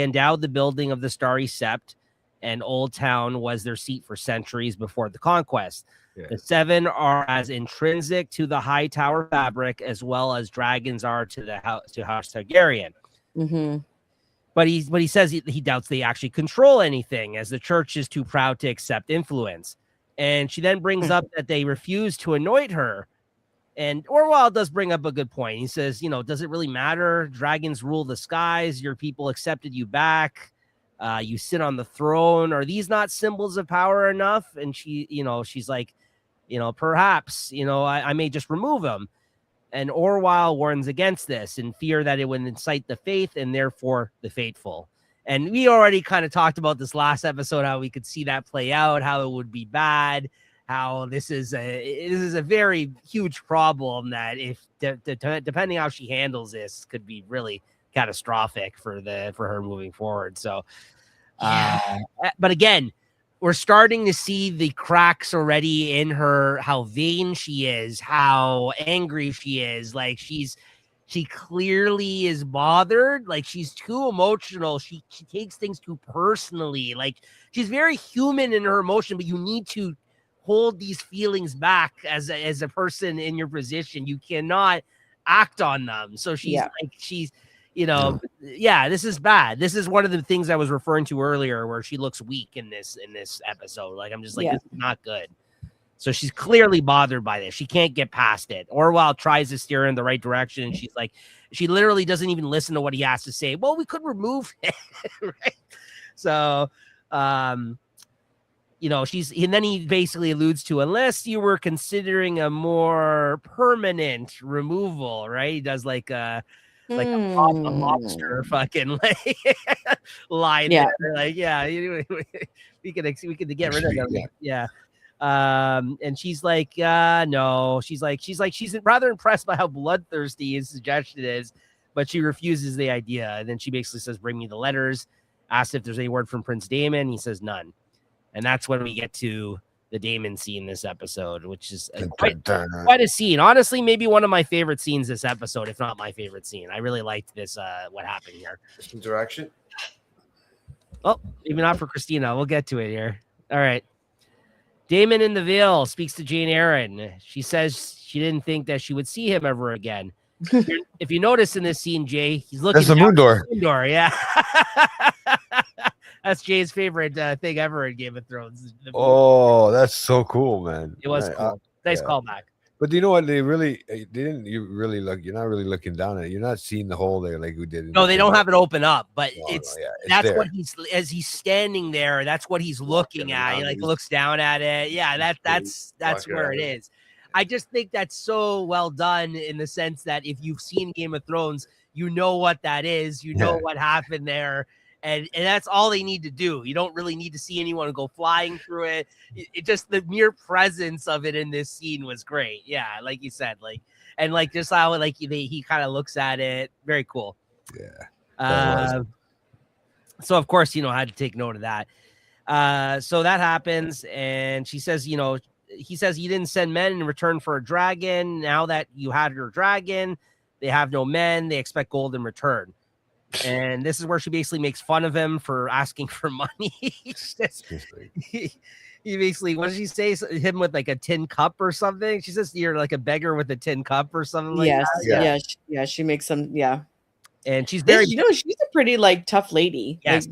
endowed the building of the Starry Sept, and Old Town was their seat for centuries before the conquest. Yeah. The Seven are as intrinsic to the Hightower fabric as well as dragons are to House Targaryen. Mm-hmm. But he says he doubts they actually control anything, as the church is too proud to accept influence. And she then brings up that they refuse to anoint her. And Orwyle does bring up a good point. He says, does it really matter? Dragons rule the skies. Your people accepted you back. You sit on the throne. Are these not symbols of power enough? And she's like, perhaps, I may just remove them. And Orwyle warns against this in fear that it would incite the faith and therefore the faithful. And we already kind of talked about this last episode, how we could see that play out, how it would be bad, how this is a very huge problem that if depending how she handles this could be really catastrophic for her moving forward. So, but again, we're starting to see the cracks already in her, how vain she is, how angry she is. Like she clearly is bothered. Like she's too emotional. She takes things too personally. Like she's very human in her emotion, but you need to hold these feelings back as a person in your position. You cannot act on them. So she's this is bad. This is one of the things I was referring to earlier where she looks weak in this episode. Like, I'm just like, this is not good. So she's clearly bothered by this. She can't get past it. Orwell tries to steer her in the right direction. And she's like, she literally doesn't even listen to what he has to say. Well, we could remove it. Right. So, and then he basically alludes to, unless you were considering a more permanent removal, right? He does like a lobster fucking line there. Like, we could get rid of them. Yeah. And she's like, no. She's rather impressed by how bloodthirsty his suggestion is, but she refuses the idea. And then she basically says, bring me the letters, asks if there's any word from Prince Damon. He says none. And that's when we get to the Damon scene this episode, which is quite a scene. Honestly, maybe one of my favorite scenes this episode, if not my favorite scene. I really liked this, what happened here. Interaction? Oh, maybe not for Christina. We'll get to it here. All right. Damon in the Vale speaks to Jane Eyre. She says she didn't think that she would see him ever again. If you notice in this scene, Jay, he's looking. That's the moon door. Moon door, yeah. That's Jay's favorite thing ever in Game of Thrones. Oh, that's so cool, man. It was cool. Nice callback. But you know what? They didn't. You really look. You're not really looking down at it. You're not seeing the hole there like we did. No, they don't have it open up. But it's that's there. what as he's standing there. That's what he's looking at. He looks down at it. Yeah, that's where it is. I just think that's so well done in the sense that if you've seen Game of Thrones, you know what that is. You know what happened there. And that's all they need to do. You don't really need to see anyone go flying through it. It just, the mere presence of it in this scene was great. Yeah, like you said, just how he kind of looks at it. Very cool. Yeah. So of course, I had to take note of that. So that happens, and she says, he says you didn't send men in return for a dragon. Now that you had your dragon, they have no men. They expect gold in return. And this is where she basically makes fun of him for asking for money. he basically, what did she say? Him with like a tin cup or something? She says you're like a beggar with a tin cup or something like that. Yeah. She makes some, And she's very, she's a pretty tough lady. Yes.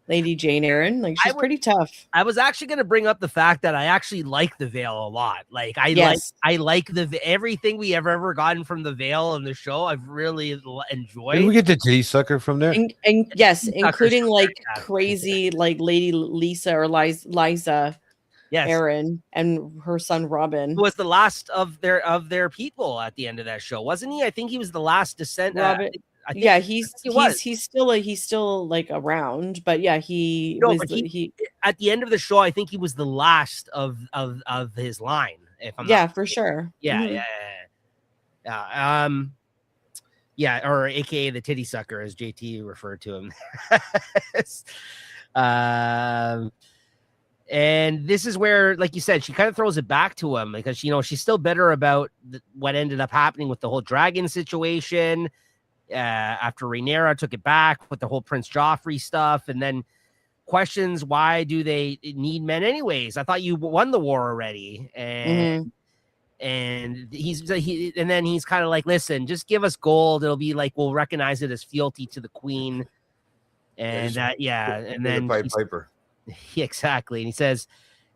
Lady Jane Eyre, she's pretty tough. I was actually going to bring up the fact that I actually like the Vale a lot. I like everything we have ever gotten from the Vale in the show. I've really enjoyed. Did we get the titty sucker from there? And yes, including crazy Lady Lisa or Liza. Yes. Aaron and her son Robin was the last of their people at the end of that show, wasn't he? I think he was the last descent. Robin. He's still around, but he at the end of the show, I think he was the last of his line. If I'm for sure. Or AKA the titty sucker, as JT referred to him. And this is where, like you said, she kind of throws it back to him because she's still bitter about what ended up happening with the whole dragon situation. After Rhaenyra took it back with the whole Prince Joffrey stuff, and then questions why do they need men anyways? I thought you won the war already, and then he's kind of like, listen, just give us gold. It'll be like we'll recognize it as fealty to the queen, and and then Piper. Exactly, and he says.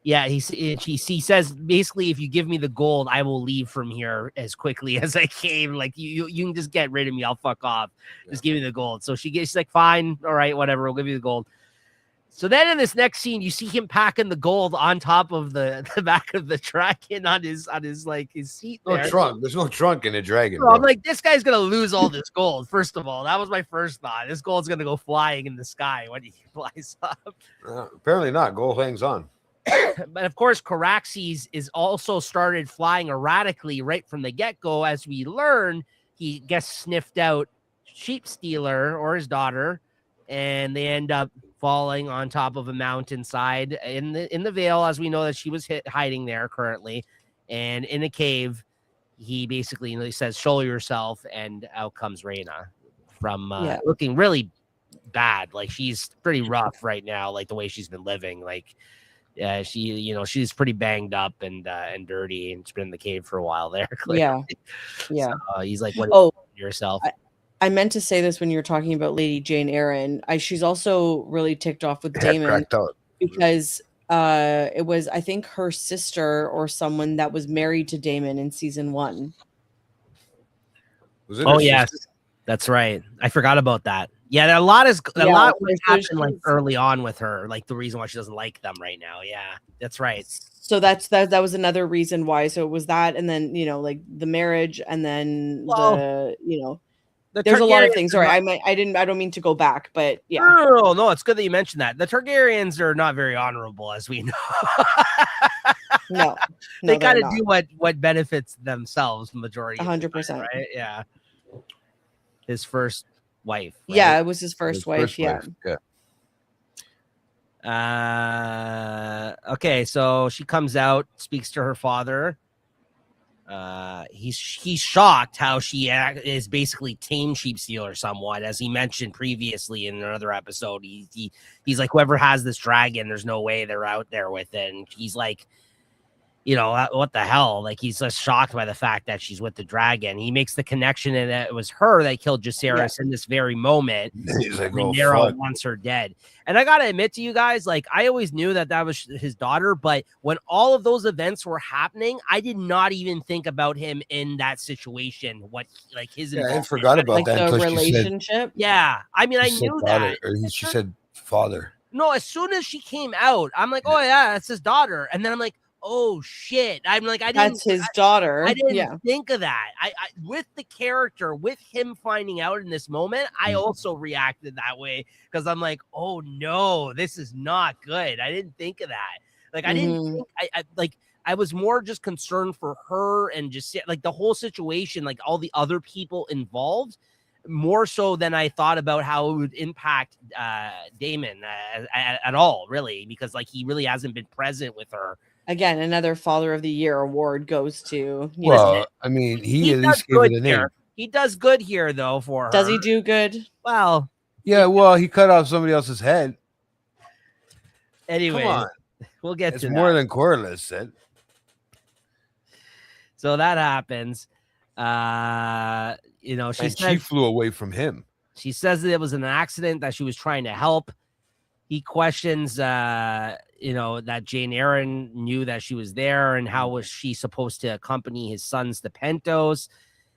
Yeah, he says basically, if you give me the gold, I will leave from here as quickly as I came. Like you can just get rid of me. I'll fuck off. Just give me the gold. So she's like, fine, all right, whatever. We'll give you the gold. So then in this next scene, you see him packing the gold on top of the back of the dragon on his seat. No trunk. There's no trunk in a dragon. So I'm like, this guy's gonna lose all this gold. First of all, that was my first thought. This gold's gonna go flying in the sky when he flies up. Apparently not. Gold hangs on. But of course, Caraxes is also started flying erratically right from the get-go. As we learn, he gets sniffed out sheep stealer or his daughter, and they end up falling on top of a mountainside in the Vale, as we know that she was hiding there currently, and in a cave. He basically says, "Show yourself," and out comes Rhaena from looking really bad. Like she's pretty rough right now, like the way she's been living, like. Yeah, she's pretty banged up and dirty, and she's been in the cave for a while there. Clearly. Yeah. So he's like, "What? Yourself?" I meant to say this when you were talking about Lady Jane Eyre. She's also really ticked off with Damon because it was, I think, her sister or someone that was married to Damon in season 1. Was it? Oh yes, that's right. I forgot about that. Yeah, a lot happened like early on with her. Like the reason why she doesn't like them right now. Yeah, that's right. So that was another reason why. So it was that, and then like the marriage, and then there's a lot of things. Sorry, I don't mean to go back, but yeah. No, it's good that you mentioned that. The Targaryens are not very honorable, as we know. No, they kind of do what benefits themselves, majority. 100%, right? Yeah. His first wife. Right? Yeah, it was his first wife. Yeah. Okay, so she comes out, speaks to her father. He's shocked how she is basically tame sheep stealer somewhat, as he mentioned previously in another episode. He's like, whoever has this dragon, there's no way they're out there with it. And he's like, what the hell? Like, he's just shocked by the fact that she's with the dragon. He makes the connection and that it was her that killed Jacaerys in this very moment. He's like, Rhaenyra wants her dead. And I got to admit to you guys, like, I always knew that was his daughter, but when all of those events were happening, I did not even think about him in that situation. His I forgot about that. The relationship. I mean, I knew that. Or she said father. No, as soon as she came out, I'm like, oh yeah, that's his daughter. And then I'm like, oh shit! I'm like, that's his daughter. I didn't think of that. I with the character, with him finding out in this moment, I also reacted that way because I'm like, oh no, this is not good. I didn't think of that. Like, I didn't think I was more just concerned for her and just like the whole situation, like all the other people involved, more so than I thought about how it would impact Damon at all, really, because like he really hasn't been present with her. Again, another Father of the Year award goes to. I mean, he at least gave it a name. He does good here, though. For her, does he do good? Well, yeah. Well, he cut off somebody else's head. Anyway, we'll get to that. It's more than Corlys said. So that happens. She flew away from him. She says that it was an accident, that she was trying to help. He questions, that Jane Eyre knew that she was there, and how was she supposed to accompany his sons to Pentos?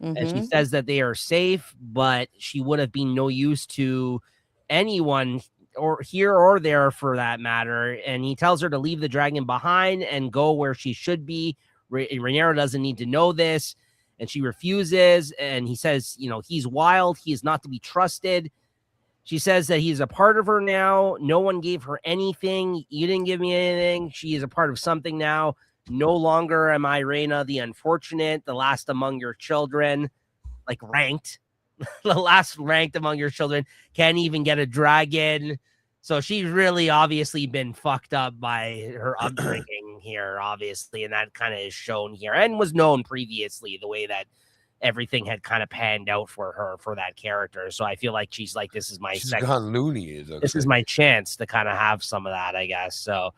Mm-hmm. And she says that they are safe, but she would have been no use to anyone, or here or there for that matter. And he tells her to leave the dragon behind and go where she should be. Rhaenyra doesn't need to know this, and she refuses. And he says, he's wild. He is not to be trusted. She says that he's a part of her now. No one gave her anything. You didn't give me anything. She is a part of something now. No longer am I Rhaena the unfortunate, the last among your children, like ranked, the last ranked among your children. Can't even get a dragon. So she's really obviously been fucked up by her upbringing here, obviously. And that kind of is shown here and was known previously, the way that everything had kind of panned out for her, for that character. So I feel like she's like, this is my second. Gone loony. This is my chance to kind of have some of that, I guess. So,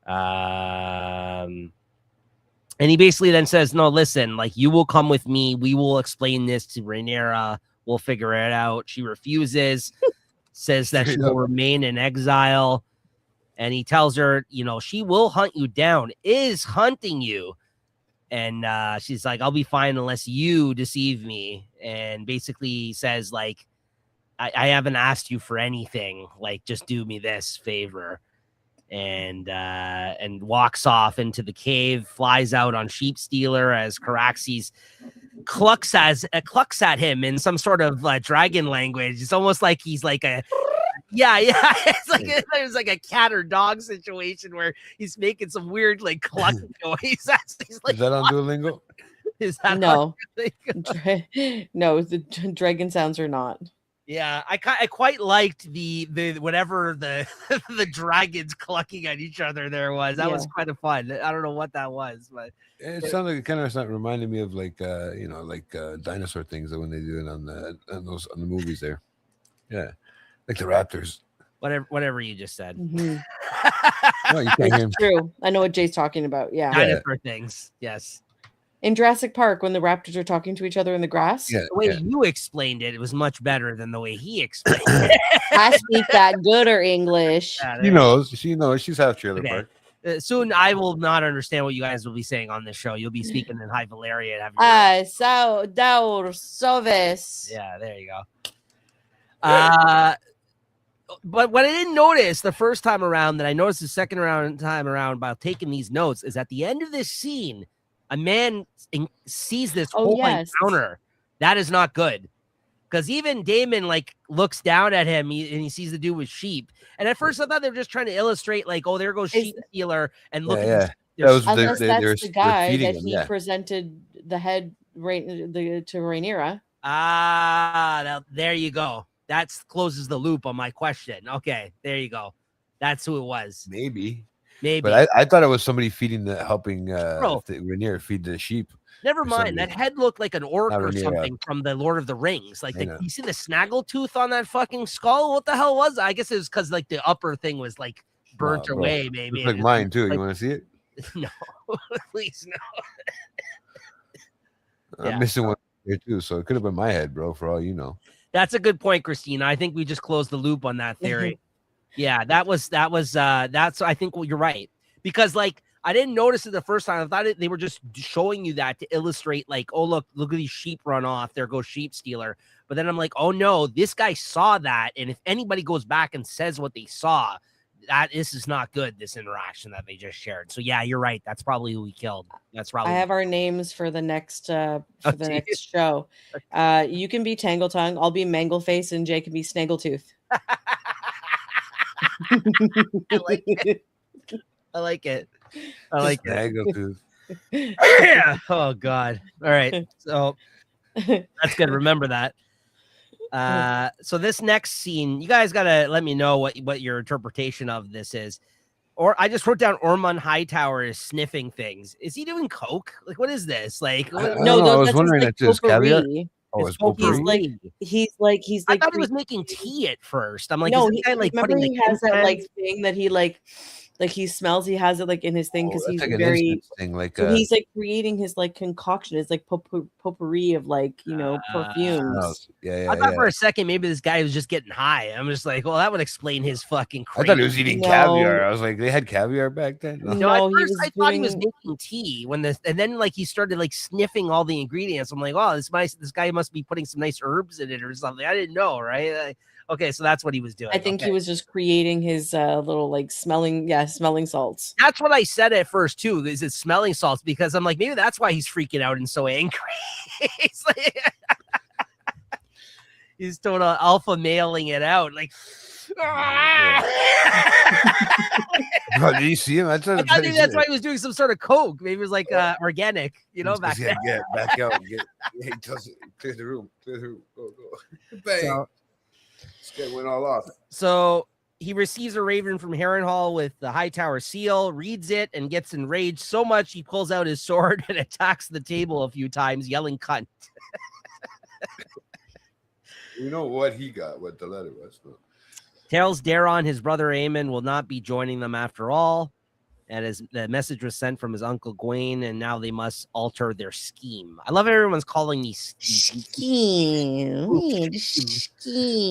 and he basically then says, no, listen, like, you will come with me. We will explain this to Rhaenyra. We'll figure it out. She refuses, says that she will remain in exile. And he tells her, she will hunt you down, is hunting you. And she's like, I'll be fine unless you deceive me. And basically says, like, I haven't asked you for anything. Like, just do me this favor. And walks off into the cave, flies out on Sheep Stealer as Caraxes clucks at him in some sort of dragon language. It's almost like he's like a... Yeah. It's like there's like a cat or dog situation where he's making some weird like clucking noise. He's like, is that on Duolingo? Is that no? No, the dragon sounds are not. Yeah, I quite liked the whatever the the dragons clucking at each other there was. That was kind of fun. I don't know what that was, but it sounded like kind of reminded me of like dinosaur things that when they do it on the movies there. Yeah. Like the Raptors. Whatever you just said. Mm-hmm. No, you can't hear him. True. I know what Jay's talking about. Yeah. Dinosaur things. Yes. In Jurassic Park, when the raptors are talking to each other in the grass. Yeah, The way you explained it was much better than the way he explained it. I speak that gooder English. Yeah, She knows. She knows. She's half trailer Okay. park. Soon I will not understand what you guys will be saying on this show. You'll be speaking in High Valerian. So Sovis. Yeah, there you go. But what I didn't notice the first time around that I noticed the second time around by taking these notes is at the end of this scene, a man sees this whole encounter. That is not good. Because even Damon like looks down at him and he sees the dude with sheep. And at first I thought they were just trying to illustrate like, oh, there goes sheep stealer and look at unless that's the guy that he presented the head to Rhaenyra. There you go. That closes the loop on my question. Okay, there you go. That's who it was. Maybe. But I thought it was somebody helping Rhaenyra feed the sheep. Never mind. That head looked like an orc or something from the Lord of the Rings. Like, you see the snaggle tooth on that fucking skull? What the hell was that? I guess it was because like the upper thing was like burnt away. Maybe it's like mine too. You want to see it? No, please no. I'm missing one here too, so it could have been my head, bro. For all you know. That's a good point, Christina. I think we just closed the loop on that theory. Yeah, that's I think you're right. Because like I didn't notice it the first time. I thought they were just showing you that to illustrate like, oh, look at these sheep run off. There goes sheep stealer. But then I'm like, oh no, this guy saw that. And if anybody goes back and says what they saw, this is not good, this interaction that they just shared. So yeah, you're right. That's probably who we killed. That's probably. I have our names for the next next show. You can be Tangletongue, I'll be Mangleface, and Jay can be Snaggletooth. I like it. Snaggletooth. Yeah. Oh God. All right. So that's good. Remember that. So this next scene, you guys gotta let me know what your interpretation of this is. Or I just wrote down Ormond Hightower is sniffing things. Is he doing coke? Like, what is this? Like, no, I was wondering if it's caviar. Oh, it's potpourri. He's like I thought he was making tea at first. I'm like, no, is guy, like remember he has that like thing that he like he smells. He has it like in his thing because he's like very thing. Like so he's like creating his like concoction. It's like potpourri of like perfumes. I thought for a second maybe this guy was just getting high. I'm just like, well, that would explain his fucking. I thought he was eating caviar. I was like, they had caviar back then. No, at first I thought he was making tea and then like he started like sniffing all the ingredients. I'm like, oh, this guy must be putting some nice herbs in it or something. I didn't know, right? Okay, so that's what he was doing. I think he was just creating his little like smelling salts. That's what I said at first too. Is it smelling salts? Because I'm like, maybe that's why he's freaking out and so angry. He's like, he's total alpha mailing it out. Like, bro, did you see him? I thought maybe that's why he was doing some sort of coke. Maybe it was like organic, back then. Yeah, back out. He tells it, clear the room. Go. Bang. So, it went all off. So he receives a raven from Harrenhal with the Hightower seal, reads it, and gets enraged so much he pulls out his sword and attacks the table a few times, yelling "cunt." You know what he got? What the letter was? No. Tells Daron his brother Aemon will not be joining them after all, and the message was sent from his uncle Gawain, and now they must alter their scheme. I love everyone's calling me scheme.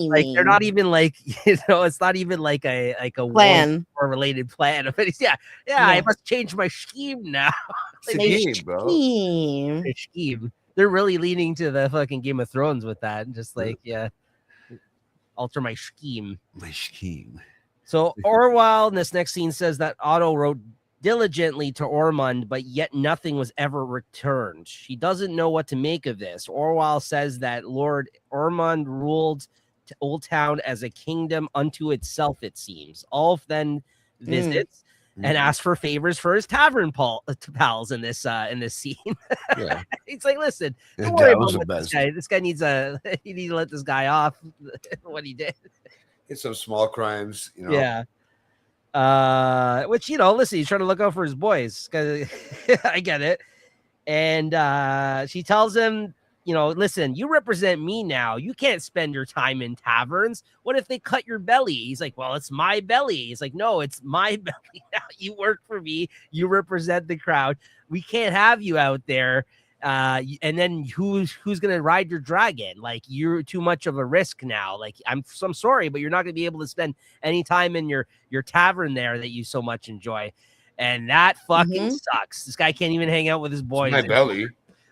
Like they're not even like it's not even like a plan or related plan. But yeah, I must change my scheme now. Like, scheme, bro. Scheme. They're really leaning to the fucking Game of Thrones with that, just like alter my scheme. My scheme. So Orwell in this next scene says that Otto wrote diligently to Ormond, but yet nothing was ever returned. She doesn't know what to make of this. Orwell says that Lord Ormond ruled Old Town as a kingdom unto itself, it seems. Ulf then visits and asks for favors for his tavern pals in this scene. Yeah. He's like, listen, don't worry about this guy. This guy needs you need to let this guy off what he did. It's some small crimes, Yeah. Which, listen, he's trying to look out for his boys. I get it. And she tells him, listen, you represent me now. You can't spend your time in taverns. What if they cut your belly? He's like, well, it's my belly. He's like, no, it's my belly now. You work for me. You represent the crowd. We can't have you out there. And then who's going to ride your dragon? Like, you're too much of a risk now. Like, I'm sorry, but you're not going to be able to spend any time in your tavern there that you so much enjoy. And that fucking sucks. This guy can't even hang out with his boys. It's my belly.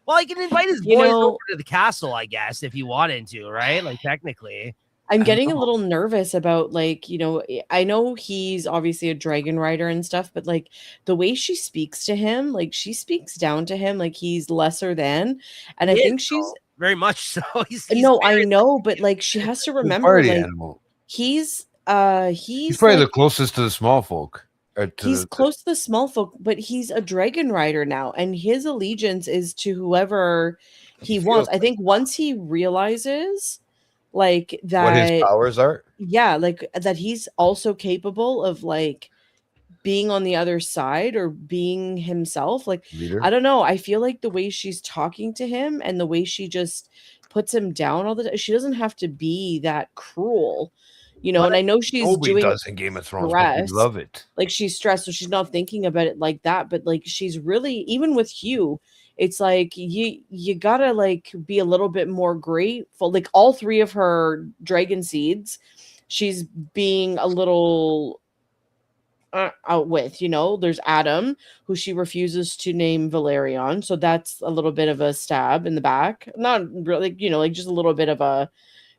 Well, he can invite his boys over to the castle, I guess, if he wanted to, right? Like, technically. I'm getting a little nervous about, like, I know he's obviously a dragon rider and stuff, but like the way she speaks to him, like she speaks down to him like he's lesser than. And I think she's very much so. He's I know, but like she has to remember, like animal. He's probably like, the closest to the small folk. He's close to the small folk, but he's a dragon rider now, and his allegiance is to whoever he wants. I think once he realizes like that what his powers are, like that he's also capable of like being on the other side or being himself. Like, leader. I don't know. I feel like the way she's talking to him and the way she just puts him down all the time, she doesn't have to be that cruel. And I know she's doing does in Game of Thrones, but we love it. Like, she's stressed, so she's not thinking about it like that. But like, she's really, even with Hugh, it's like you gotta like be a little bit more grateful. Like, all three of her dragon seeds, she's being a little out with. There's Adam, who she refuses to name Valerion, so that's a little bit of a stab in the back. Not really, like just a little bit of a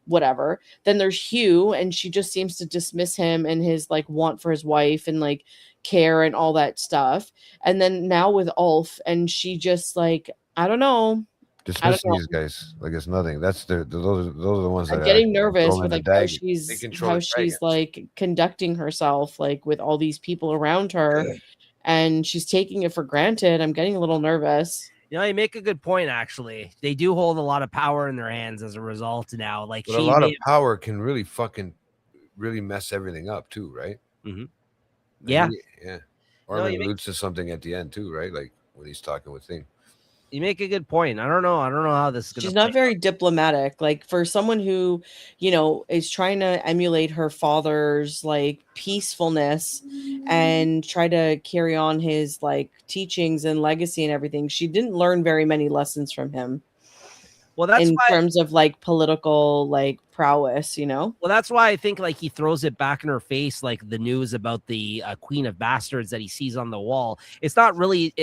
whatever. Then there's Hugh, and she just seems to dismiss him and his like want for his wife and like care and all that stuff. And then now with Ulf, and she just like, I don't know, dismissing these guys like it's nothing. That's those are the ones that I'm getting nervous with like how she's like conducting herself like with all these people around her, and she's taking it for granted. I'm getting a little nervous. You make a good point, actually. They do hold a lot of power in their hands as a result now. Like, but a lot of power can really really mess everything up too, right? Mm-hmm. Yeah. Or he alludes to something at the end too, right? Like when he's talking with Thing. You make a good point. I don't know how this is going to She's not very diplomatic. Like, for someone who, is trying to emulate her father's like peacefulness and try to carry on his like teachings and legacy and everything, she didn't learn very many lessons from him. Well, that's in terms of like political like prowess, Well, that's why I think like he throws it back in her face, like the news about the Queen of Bastards that he sees on the wall. It's not really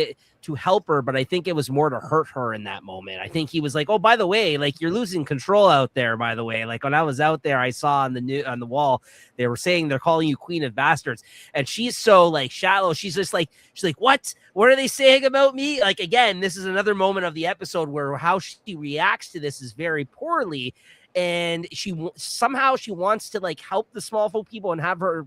to help her, but I think it was more to hurt her in that moment. I think he was like, "Oh, by the way, like you're losing control out there. By the way, like when I was out there, I saw on the wall they were saying they're calling you Queen of Bastards," and she's so like shallow. She's like, "What? What are they saying about me?" Like, again, this is another moment of the episode where how she reacts to this is very poorly. And she somehow wants to like help the small folk people and have her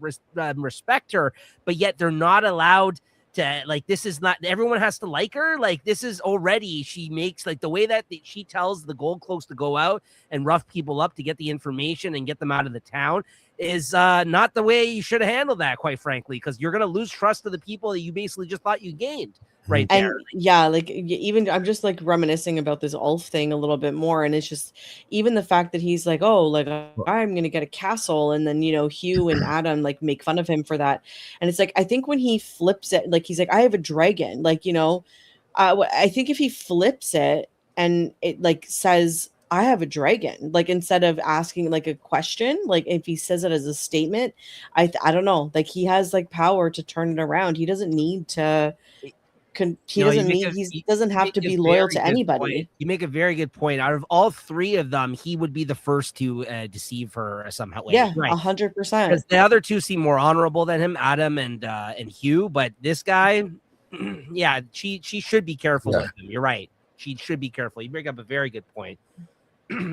respect her, but yet they're not allowed to. Like, this is not, everyone has to like her. Like, this is already, she makes like the way that she tells the gold cloaks to go out and rough people up to get the information and get them out of the town is not the way you should have handled that, quite frankly, because you're going to lose trust of the people that you basically just thought you gained. Right there. And yeah, like even I'm just like reminiscing about this Ulf thing a little bit more, and it's just even the fact that he's like, oh, like I'm gonna get a castle, and then Hugh and Adam like make fun of him for that, and it's like I think when he flips it, like he's like I have a dragon, like I think if he flips it and it like says I have a dragon, like instead of asking like a question, like if he says it as a statement, I don't know, like he has like power to turn it around. He doesn't need to. He doesn't have to be loyal to anybody. Point. You make a very good point. Out of all three of them, he would be the first to deceive her somehow. Yeah, 100%. Because the other two seem more honorable than him, Adam and Hugh. But this guy, yeah, she should be careful with him. You're right. She should be careful. You bring up a very good point.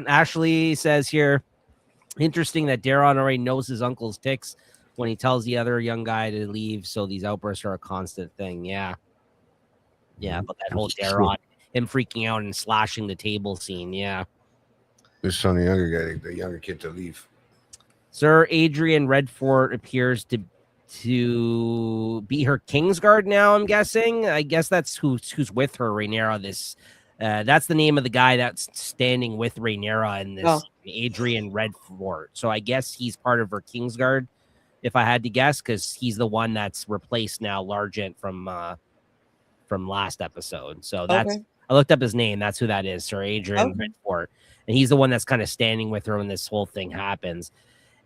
Ashley says here, interesting that Daron already knows his uncle's tics when he tells the other young guy to leave. So these outbursts are a constant thing. Yeah. Yeah, but that whole Daron, him freaking out and slashing the table scene, yeah. Just telling the younger kid to leave. Sir Adrian Redford appears to be her Kingsguard now, I'm guessing. I guess that's who's with her right now, this That's the name of the guy that's standing with Rhaenyra in this Adrian Redfort. So I guess he's part of her Kingsguard, if I had to guess, because he's the one that's replaced now Largent from last episode. So that's I looked up his name. That's who that is, Sir Adrian Redfort. And he's the one that's kind of standing with her when this whole thing happens.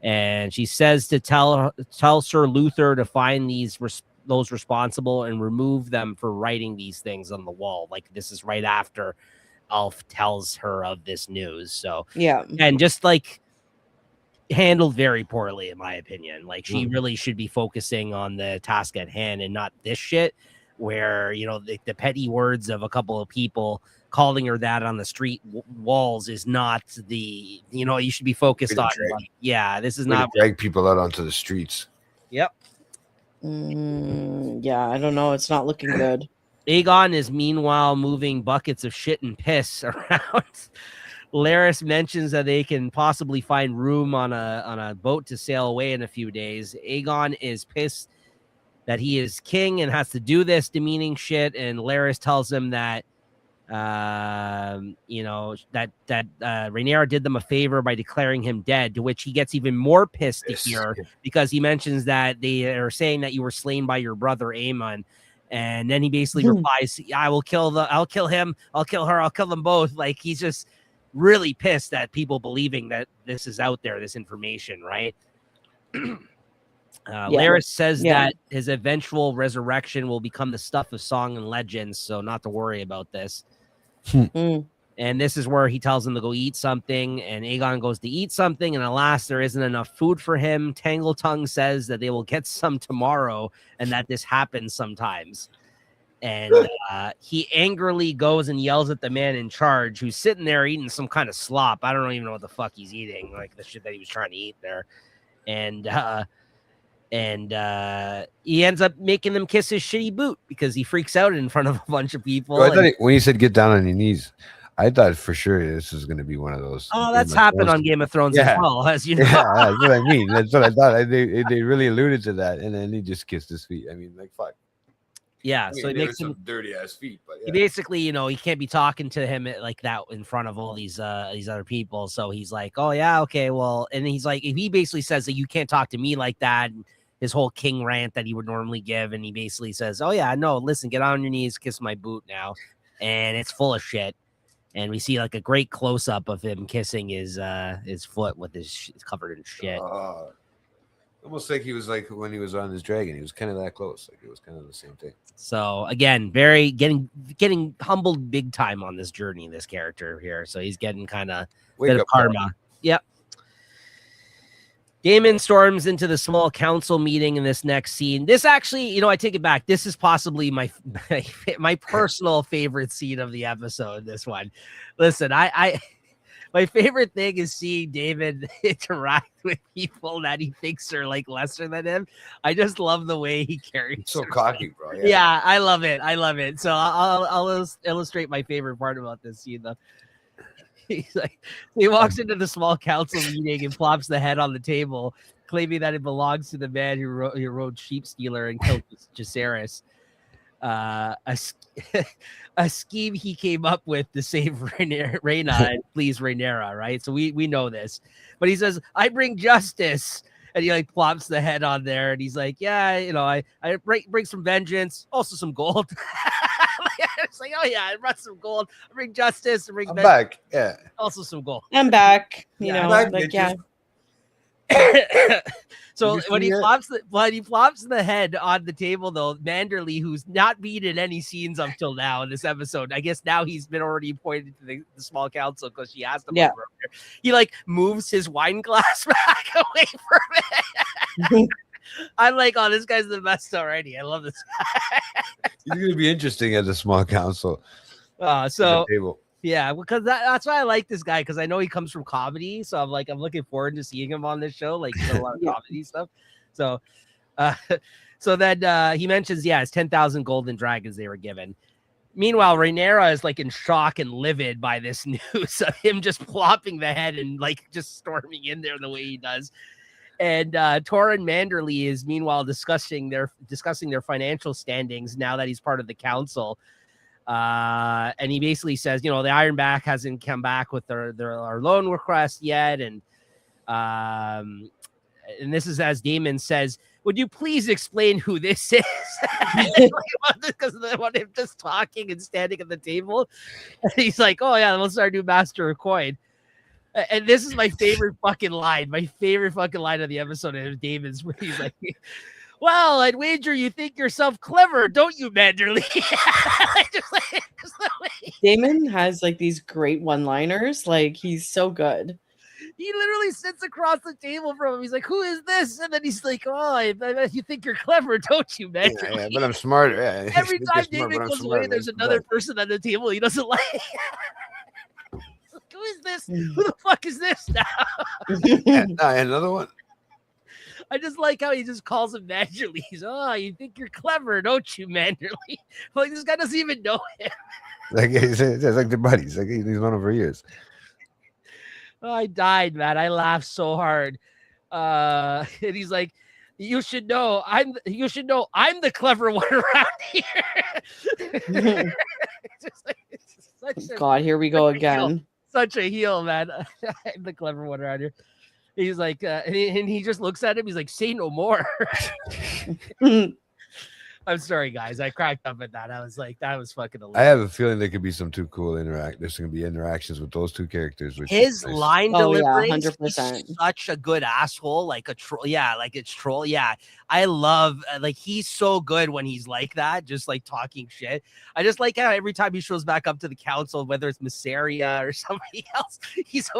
And she says to tell Sir Luther to find those responsible and remove them for writing these things on the wall. Like, this is right after Alf tells her of this news. So yeah, and just like handled very poorly, in my opinion. Like, she really should be focusing on the task at hand and not this shit where, you know, the petty words of a couple of people calling her that on the street walls is not the, you know, you should be focused on. Like, yeah, this is not drag people out onto the streets. Yep. Yeah, I don't know. It's not looking good. Aegon is meanwhile moving buckets of shit and piss around. Larys mentions that they can possibly find room on a boat to sail away in a few days. Aegon is pissed that he is king and has to do this demeaning shit, and Larys tells him that you know, that Rhaenyra did them a favor by declaring him dead, to which he gets even more pissed to hear, because he mentions that they are saying that you were slain by your brother Aemon. And then he basically replies, I'll kill him, I'll kill her, I'll kill them both. Like, he's just really pissed at people believing that this is out there, this information, right? Larys says that his eventual resurrection will become the stuff of song and legends, so not to worry about this. And this is where he tells him to go eat something, and Aegon goes to eat something, and alas, there isn't enough food for him. Tangletongue says that they will get some tomorrow, and that this happens sometimes. And he angrily goes and yells at the man in charge, who's sitting there eating some kind of slop. I don't even know what the fuck he's eating, like the shit that he was trying to eat there. And he ends up making them kiss his shitty boot because he freaks out in front of a bunch of people. Well, I thought when he said get down on your knees, I thought for sure this was going to be one of those. Oh, that's happened on Game of Thrones as well, as you know. Yeah, that's what I mean. That's what I thought. They really alluded to that, and then he just kissed his feet. I mean, like, fuck. Yeah, I mean, so he makes some dirty ass feet, but he basically, you know, he can't be talking to him like that in front of all these other people. So he's like, oh yeah, okay, well, and he's like, he basically says that you can't talk to me like that. And his whole king rant that he would normally give, and he basically says, oh yeah, no, listen, get on your knees, kiss my boot now, and it's full of shit. And we see like a great close up of him kissing his foot with his covered in shit. Almost like he was like when he was on his dragon. He was kind of that close. Like it was kind of the same thing. So again, very getting humbled big time on this journey, this character here. So he's getting kind of bit of karma. Yep. Daemon storms into the small council meeting in this next scene. This actually, you know, I take it back. This is possibly my personal favorite scene of the episode. This one. Listen, I my favorite thing is seeing David interact with people that he thinks are like lesser than him. I just love the way he carries. He's so cocky, bro. Yeah, I love it. I love it. So I'll illustrate my favorite part about this scene though. He's like, he walks into the small council meeting and plops the head on the table, claiming that it belongs to the man who rode Sheep Stealer and killed Jacaerys. A scheme he came up with to save Rhaena and please Rhaenyra, right? So we know this, but he says, "I bring justice," and he like plops the head on there, and he's like, "Yeah, you know, I bring some vengeance, also some gold." It's like, oh yeah, I brought some gold. I bring justice. I'm back. Yeah. Also some gold. I'm back. You know, back, like yeah. So when he plops the head on the table, though, Manderly, who's not been in any scenes up till now in this episode, I guess now he's been already appointed to the small council because she asked him. Yeah. He like moves his wine glass back away from it. I'm like, oh, this guy's the best already. I love this guy. He's going to be interesting at the small council. Yeah, because that's why I like this guy, because I know he comes from comedy. So I'm looking forward to seeing him on this show. Like, a lot of comedy stuff. So, so then he mentions, it's 10,000 golden dragons they were given. Meanwhile, Rhaenyra is like in shock and livid by this news of him just plopping the head and like just storming in there the way he does. And Torrhen Manderly is meanwhile discussing their financial standings now that he's part of the council. And he basically says, the Ironback hasn't come back with our loan request yet. And this is as Damon says, would you please explain who this is? Because they want him just talking and standing at the table. And he's like, oh, yeah, we'll start a new master of coin. And this is my favorite fucking line. My favorite fucking line of the episode of Damon's, where he's like, well, I'd wager you think yourself clever, don't you, Manderley? Damon has like these great one-liners. Like, he's so good. He literally sits across the table from him. He's like, who is this? And then he's like, oh, I bet you think you're clever, don't you, man? Yeah, but I'm smarter. Yeah. Every time David goes away, there's another person at the table he doesn't like. Who is this? Who the fuck is this now? Another one. I just like how he just calls him Manderley. He's, oh, you think you're clever, don't you, Manderley? Like, this guy doesn't even know him. Like, he's like the buddies. Like, he's known him for years. Oh, I died, man. I laughed so hard. And he's like, you should know I'm the clever one around here. God, here we go again. Such a heel, man. I'm the clever one around here. He's like, and he just looks at him. He's like, say no more. I'm sorry, guys. I cracked up at that. I was like, that was fucking hilarious. I have a feeling there could be some too cool There's going to be interactions with those two characters. His line delivery, 100%. Such a good asshole, like a troll. Yeah, like it's troll. Yeah, I love. Like, he's so good when he's like that, just like talking shit. I just like how every time he shows back up to the council, whether it's Masseria or somebody else, he's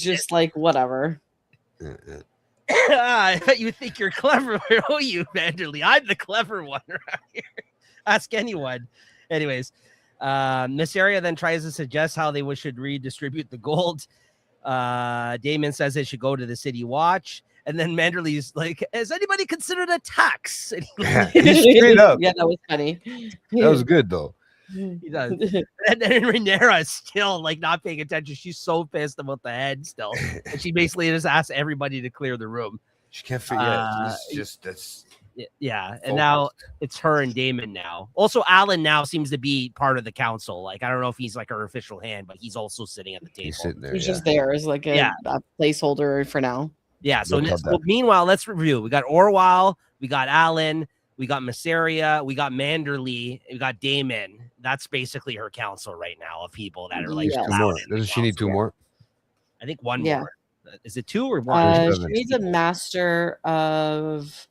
just like whatever. Yeah. I bet you think you're clever, oh you, Manderley? I'm the clever one around here. Ask anyone. Anyways, Masseria then tries to suggest how they should redistribute the gold. Damon says they should go to the city watch. And then Manderley's like, has anybody considered a tax? And he's straight up. Yeah, that was funny. That was good, though. He does. And then Rhaenyra is still like not paying attention. She's so pissed about the head still. And she basically just asks everybody to clear the room. She can't forget. That's yeah. And now it's her and Damon now. Also, Alan now seems to be part of the council. Like, I don't know if he's like her official hand, but he's also sitting at the table. He's sitting there. He's just there as like a placeholder for now. Yeah. So meanwhile, let's review. We got Orwell, we got Alan, we got Masseria, we got Manderley, we got Damon. That's basically her council right now of people that are like. Two more. Doesn't she need two more? I think one more. Is it two or one? She needs a master of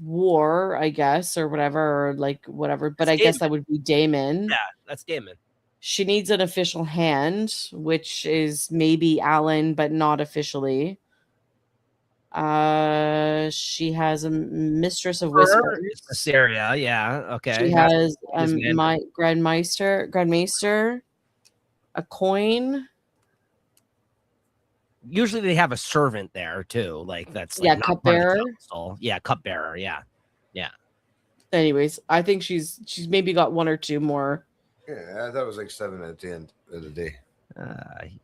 war, I guess, or whatever, or like whatever. But I guess that would be Damon. Yeah, that's Damon. She needs an official hand, which is maybe Alan, but not officially. She has a mistress of whispers. Masseria, yeah, okay. She has my Grandmeister, a coin. Usually they have a servant there too, like that's like cupbearer. Yeah, cupbearer. Yeah. Anyways, I think she's maybe got one or two more. Yeah, that was like 7 at the end of the day.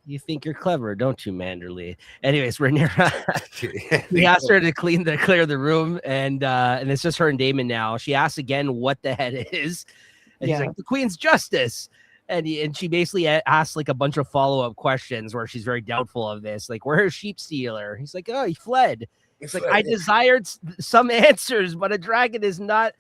You think you're clever, don't you, Manderley? Anyways, Rhaenyra, he asked her to clear the room, and it's just her and Damon now. She asks again what the head is, and she's like, the Queen's justice. And she basically asks like a bunch of follow-up questions where she's very doubtful of this. Like, where's Sheep Stealer? He's like, oh, he fled. It's like, I desired some answers, but a dragon is not.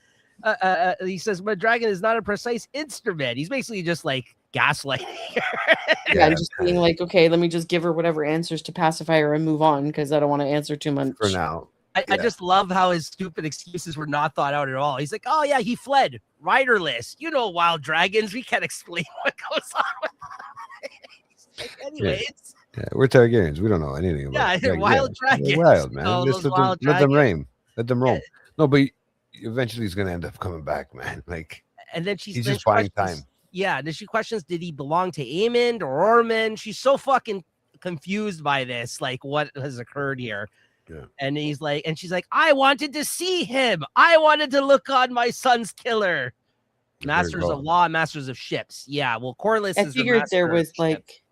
He says, but a dragon is not a precise instrument. He's basically just like gaslighting her. And just being like, okay, let me just give her whatever answers to pacify her and move on because I don't want to answer too much for now. I just love how his stupid excuses were not thought out at all. He's like, oh yeah, he fled riderless. Wild dragons. We can't explain what goes on with them. Like, anyways. Yeah, we're Targaryens. We don't know anything about wild dragons. They're wild, man. Just let them reign. Let them roam. No, but eventually he's gonna end up coming back, man. Like, and then he's just buying time. Yeah, then she questions, did he belong to Aemond or Ormond? She's so fucking confused by this, like what has occurred here. Yeah. And he's like, and she's like, I wanted to see him. I wanted to look on my son's killer. Masters of law, masters of ships. Yeah, well, Corlys is figured the there was like,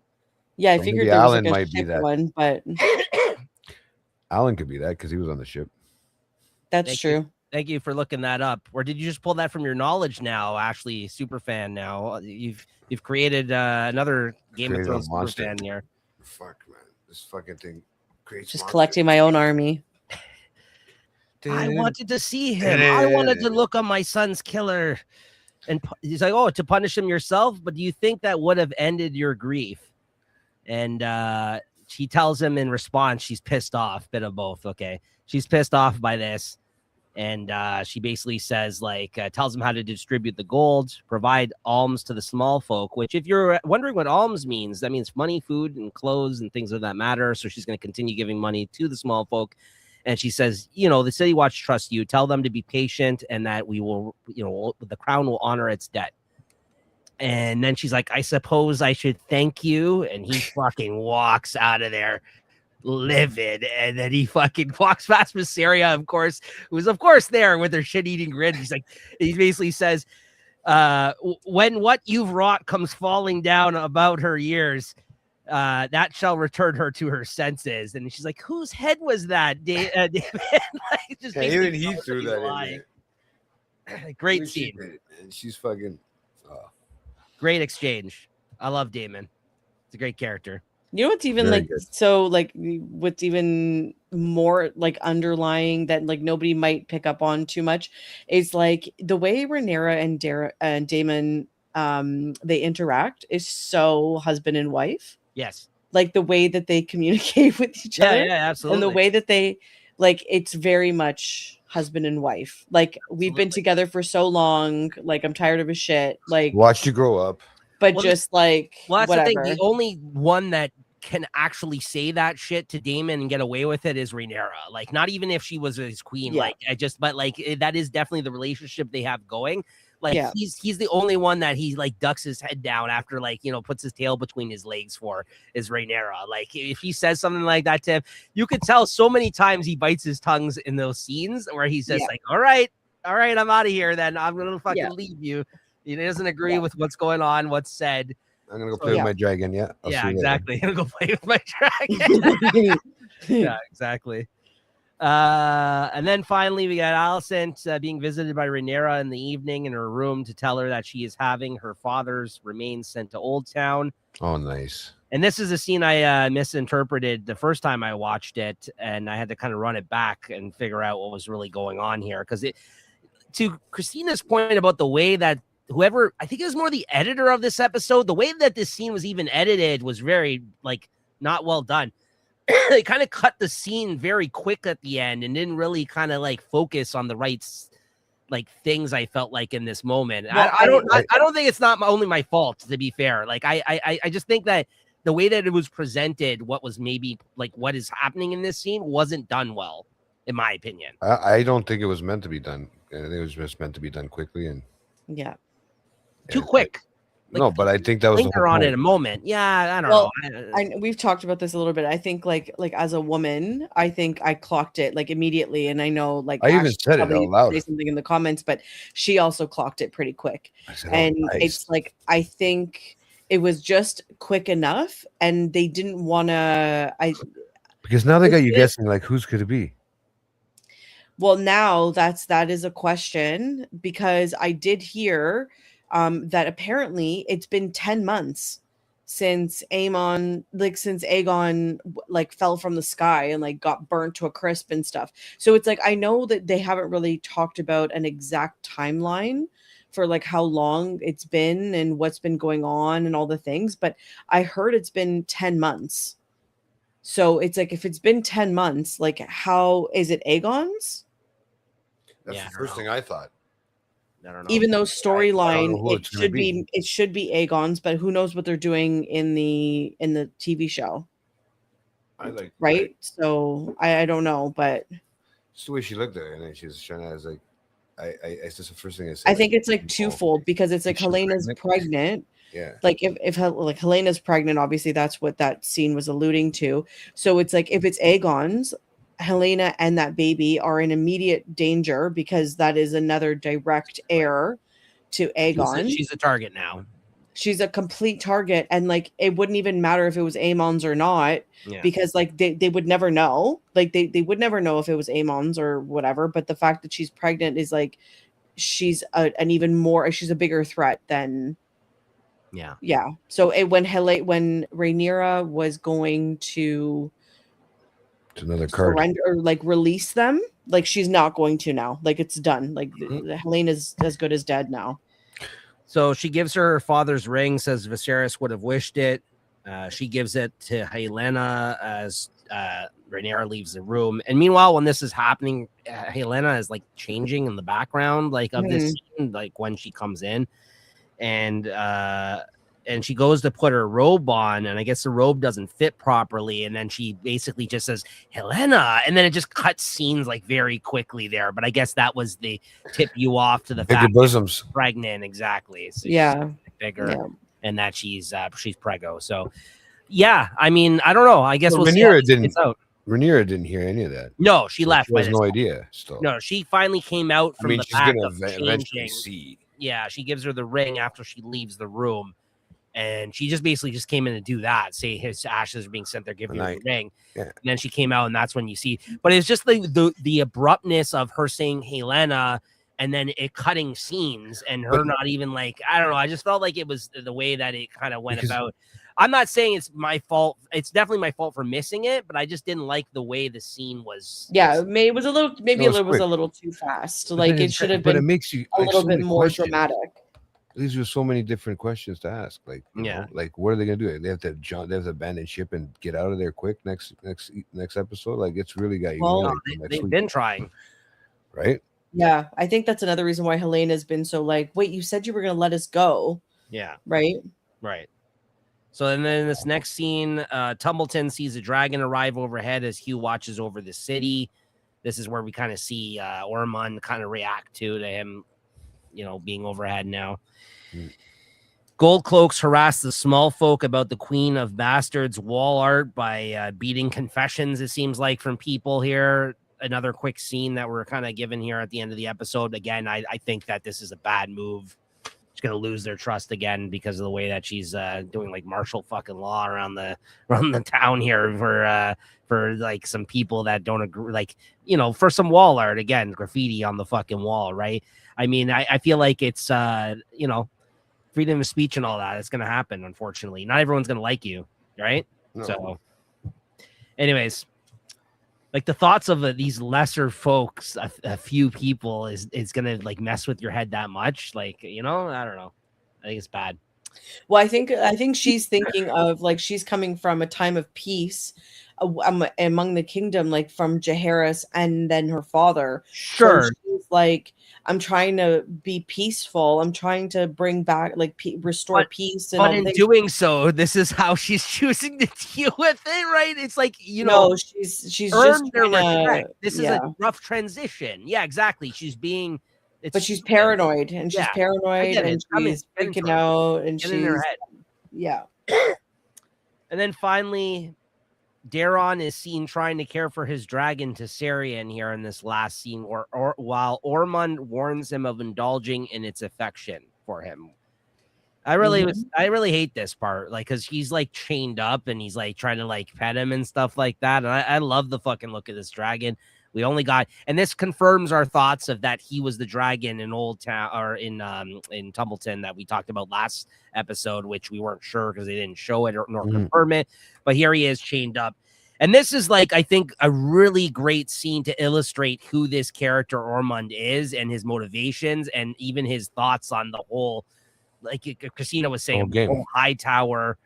I figured there Alan was like a might be that one, but Alan could be that because he was on the ship. That's true. Thank you for looking that up. Or did you just pull that from your knowledge now, Ashley, super fan now? You've created another Game of Thrones super fan here. Fuck, man. This fucking thing creates just collecting my own army. I wanted to see him. I wanted to look on my son's killer. And he's like, oh, to punish him yourself? But do you think that would have ended your grief? And she tells him in response, she's pissed off. Bit of both, okay? She's pissed off by this. And she basically says, like, tells him how to distribute the gold, provide alms to the small folk, which if you're wondering what alms means, that means money, food, and clothes and things of that matter. So she's going to continue giving money to the small folk. And she says, you know, the City Watch trusts you. Tell them to be patient and that we will, you know, the crown will honor its debt. And then she's like, I suppose I should thank you. And he fucking walks out of there livid. And then he fucking walks past Mysaria, of course, who's of course there with her shit-eating grin. He's like, he basically says, when what you've wrought comes falling down about her years, that shall return her to her senses. And she's like, whose head was that, David? Like, just even he threw that in. Great scene. She's fucking great exchange. I love Damon. It's a great character. You know what's even Very like good. so like what's even more like underlying that like nobody might pick up on too much is like the way Rhaenyra and Daemon they interact is so husband and wife. Yes. Like the way that they communicate with each other. Yeah, absolutely. And the way that they like it's very much husband and wife. Like we've been together for so long. Like I'm tired of his shit. Like watched you grow up. But just like that's whatever. the thing. The only one that can actually say that shit to Daemon and get away with it is Rhaenyra. Like not even if she was his queen. Yeah. But that is definitely the relationship they have going. Like he's the only one that he like ducks his head down after like, you know, puts his tail between his legs for is Rhaenyra. Like if he says something like that to him, you could tell so many times he bites his tongues in those scenes where he's just like, all right, I'm out of here. Then I'm going to fucking leave you. He doesn't agree with what's going on, what's said. I'm going to go play with my dragon. Yeah. Yeah, exactly. I'm going to go play with my dragon. Yeah, exactly. And then finally, we got Alicent being visited by Rhaenyra in the evening in her room to tell her that she is having her father's remains sent to Old Town. Oh, nice. And this is a scene I misinterpreted the first time I watched it, and I had to kind of run it back and figure out what was really going on here. Because to Christina's point about the way that whoever, I think it was more the editor of this episode, the way that this scene was even edited was very, like, not well done. They kind of cut the scene very quick at the end and didn't really kind of like focus on the right like things I felt like in this moment. Well, I don't think it's not only my fault, to be fair. Like I just think that the way that it was presented, what was maybe like what is happening in this scene wasn't done well, in my opinion. I don't think it was meant to be done. I think it was just meant to be done quickly and too quick. Like, no, but I think that was linger on in a moment. Yeah, I don't know. We've talked about this a little bit. I think like as a woman, I think I clocked it like immediately, and I know like I even said it out loud. Say something in the comments, but she also clocked it pretty quick. And it's like I think it was just quick enough, and they didn't want to. Because now they got you guessing like who's could it be? Well, now that is a question because I did hear. That apparently it's been 10 months since Aegon fell from the sky and like got burnt to a crisp and stuff. So it's like I know that they haven't really talked about an exact timeline for like how long it's been and what's been going on and all the things, but I heard it's been 10 months. So it's like if it's been 10 months, like how is it Aegon's? That's the first thing I thought. I don't know. Even though storyline it should be Aegon's, but who knows what they're doing in the TV show. Right? So I don't know, but it's the way she looked at it, and then she's trying to like it's just the first thing I said. I think it's like twofold because it's like Helena's pregnant. Yeah. Like if like Helena's pregnant, obviously that's what that scene was alluding to. So it's like if it's Aegon's, Helena and that baby are in immediate danger because that is another direct heir to Aegon. She's a target now. she's a complete target, and like it wouldn't even matter if it was Amon's or not, because like they would never know. Like they would never know if it was Amon's or whatever. But the fact that she's pregnant is like she's an even more, she's a bigger threat than So when Rhaenyra was going to another card surrender or like release them, like she's not going to now. Like it's done. Like Helene is as good as dead now. So she gives her father's ring, says Viserys would have wished it. She gives it to Helena as Rhaenyra leaves the room. And meanwhile, when this is happening, Helena is like changing in the background, like of this scene, like when she comes in, and she goes to put her robe on, and I guess the robe doesn't fit properly, and then she basically just says Helena, and then it just cuts scenes like very quickly there. But I guess that was the tip you off to the bigger fact bosoms, that she's pregnant, exactly. So she's bigger, and that she's preggo. So yeah, I mean, I don't know. I guess we'll see how this gets out. Rhaenyra didn't hear any of that. No, she left. She has no idea. Still, no, she finally came out from the she's back gonna of eventually see. Yeah, she gives her the ring after she leaves the room. And she just basically just came in to do that. Say his ashes are being sent there, give her the ring. Yeah. And then she came out, and that's when you see. But it's just the abruptness of her saying Helena, and then it cutting scenes, and her not even like, I don't know. I just felt like it was the way that it kind of went about. I'm not saying it's my fault. It's definitely my fault for missing it, but I just didn't like the way the scene was. Yeah, it was a little, maybe it was a little too fast. Like it should have been. But it makes you a little bit more dramatic. These are so many different questions to ask. Like, you know, like what are they gonna do? They have to jump. They have to abandon ship and get out of there quick. Next episode. Like it's really got you. Well, they've been trying, right? Yeah, I think that's another reason why Helena's been so like, wait, you said you were gonna let us go. Yeah. Right. So and then in this next scene, Tumbleton sees a dragon arrive overhead as Hugh watches over the city. This is where we kind of see Ormond kind of react to him, you know, being overhead now. Gold cloaks harass the small folk about the Queen of Bastards wall art by beating confessions, it seems like, from people here. Another quick scene that we're kind of given here at the end of the episode. Again, I think that this is a bad move. She's going to lose their trust again because of the way that she's doing like martial fucking law around the town here for like some people that don't agree, like, you know, for some wall art, again, graffiti on the fucking wall, right? I mean, I feel like it's, you know, freedom of speech and all that. It's going to happen, unfortunately. Not everyone's going to like you, right? No. So, anyways, like the thoughts of these lesser folks, a few people is going to like mess with your head that much. Like, you know, I don't know. I think it's bad. Well, I think she's thinking of like she's coming from a time of peace among the kingdom, like from Jaehaerys and then her father. Sure. So she's like, I'm trying to be peaceful. I'm trying to bring back, like, restore peace. But in doing so, this is how she's choosing to deal with it, right? It's like, you know, she's just this is a rough transition. Yeah, exactly. She's being, but she's paranoid, and she's paranoid, and she's freaking out, and she's in her head. Yeah. And then finally, Daron is seen trying to care for his dragon to Tyrion here in this last scene, or while Ormond warns him of indulging in its affection for him. I really hate this part, like, because he's like chained up and he's like trying to like pet him and stuff like that. And I love the fucking look of this dragon. We only got, and this confirms our thoughts of that he was the dragon in Old Town or in Tumbleton that we talked about last episode, which we weren't sure because they didn't show it nor confirm it. But here he is chained up. And this is like, I think, a really great scene to illustrate who this character Ormond is and his motivations and even his thoughts on the whole, like Christina was saying, the whole Hightower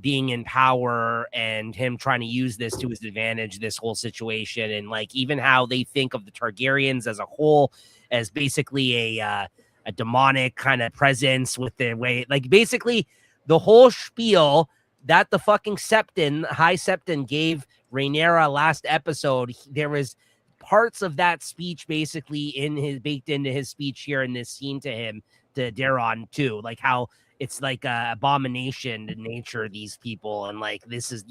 being in power and him trying to use this to his advantage, this whole situation. And like even how they think of the Targaryens as a whole as basically a demonic kind of presence with the way, like basically the whole spiel that the fucking High Septon gave Rhaenyra last episode. There was parts of that speech basically baked into his speech here in this scene to him, to Daron too, like how it's like a abomination to nature, these people. And like, this is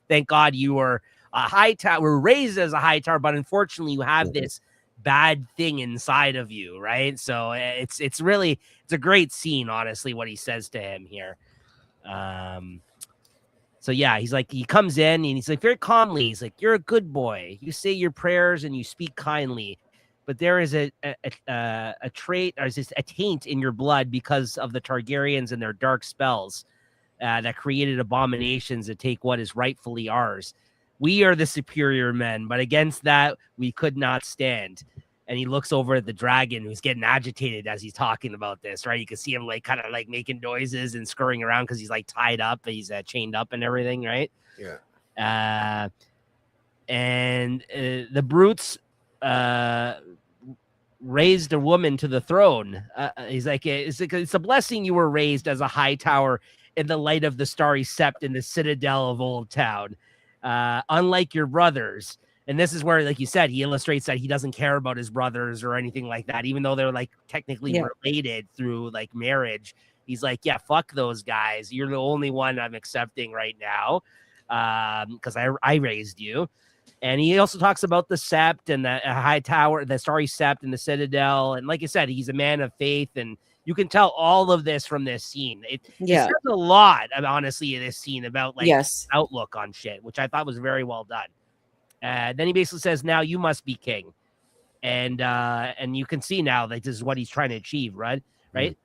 thank God you were a Hightower, raised as a Hightower, but unfortunately you have this bad thing inside of you, right? So it's a great scene, honestly, what he says to him here. So yeah, he's like, he comes in and he's like very calmly, he's like, you're a good boy. You say your prayers and you speak kindly, but there is a trait, or is this a taint in your blood because of the Targaryens and their dark spells that created abominations that take what is rightfully ours. We are the superior men, but against that we could not stand. And he looks over at the dragon, who's getting agitated as he's talking about this, right? You can see him like kind of like making noises and scurrying around because he's like tied up, he's chained up and everything, right? Yeah. And the brutes raised a woman to the throne. He's like, it's a blessing you were raised as a high tower in the light of the starry sept in the citadel of Old Town. Unlike your brothers. And this is where, like you said, he illustrates that he doesn't care about his brothers or anything like that, even though they're like technically related through like marriage. He's like, yeah, fuck those guys. You're the only one I'm accepting right now because I raised you. And he also talks about the sept and the high tower, the starry sept and the citadel. And like I said, he's a man of faith. And you can tell all of this from this scene. It says a lot, honestly, in this scene about like outlook on shit, which I thought was very well done. Then he basically says, now you must be king. And you can see now that this is what he's trying to achieve, right? Right.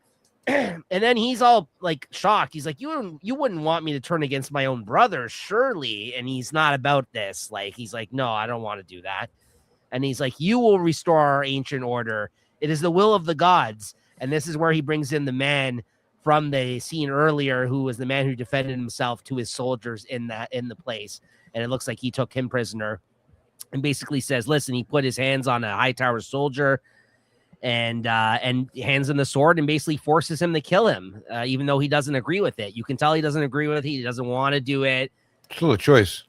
And then he's all like shocked. He's like, you wouldn't want me to turn against my own brother, surely. And he's not about this. Like, he's like, no, I don't want to do that. And he's like, you will restore our ancient order. It is the will of the gods. And this is where he brings in the man from the scene earlier, who was the man who defended himself to his soldiers in the place. And it looks like he took him prisoner and basically says, listen, he put his hands on a high tower soldier and hands him the sword and basically forces him to kill him, even though he doesn't agree with it. You can tell he doesn't agree with it. He doesn't want to do it. Still a choice.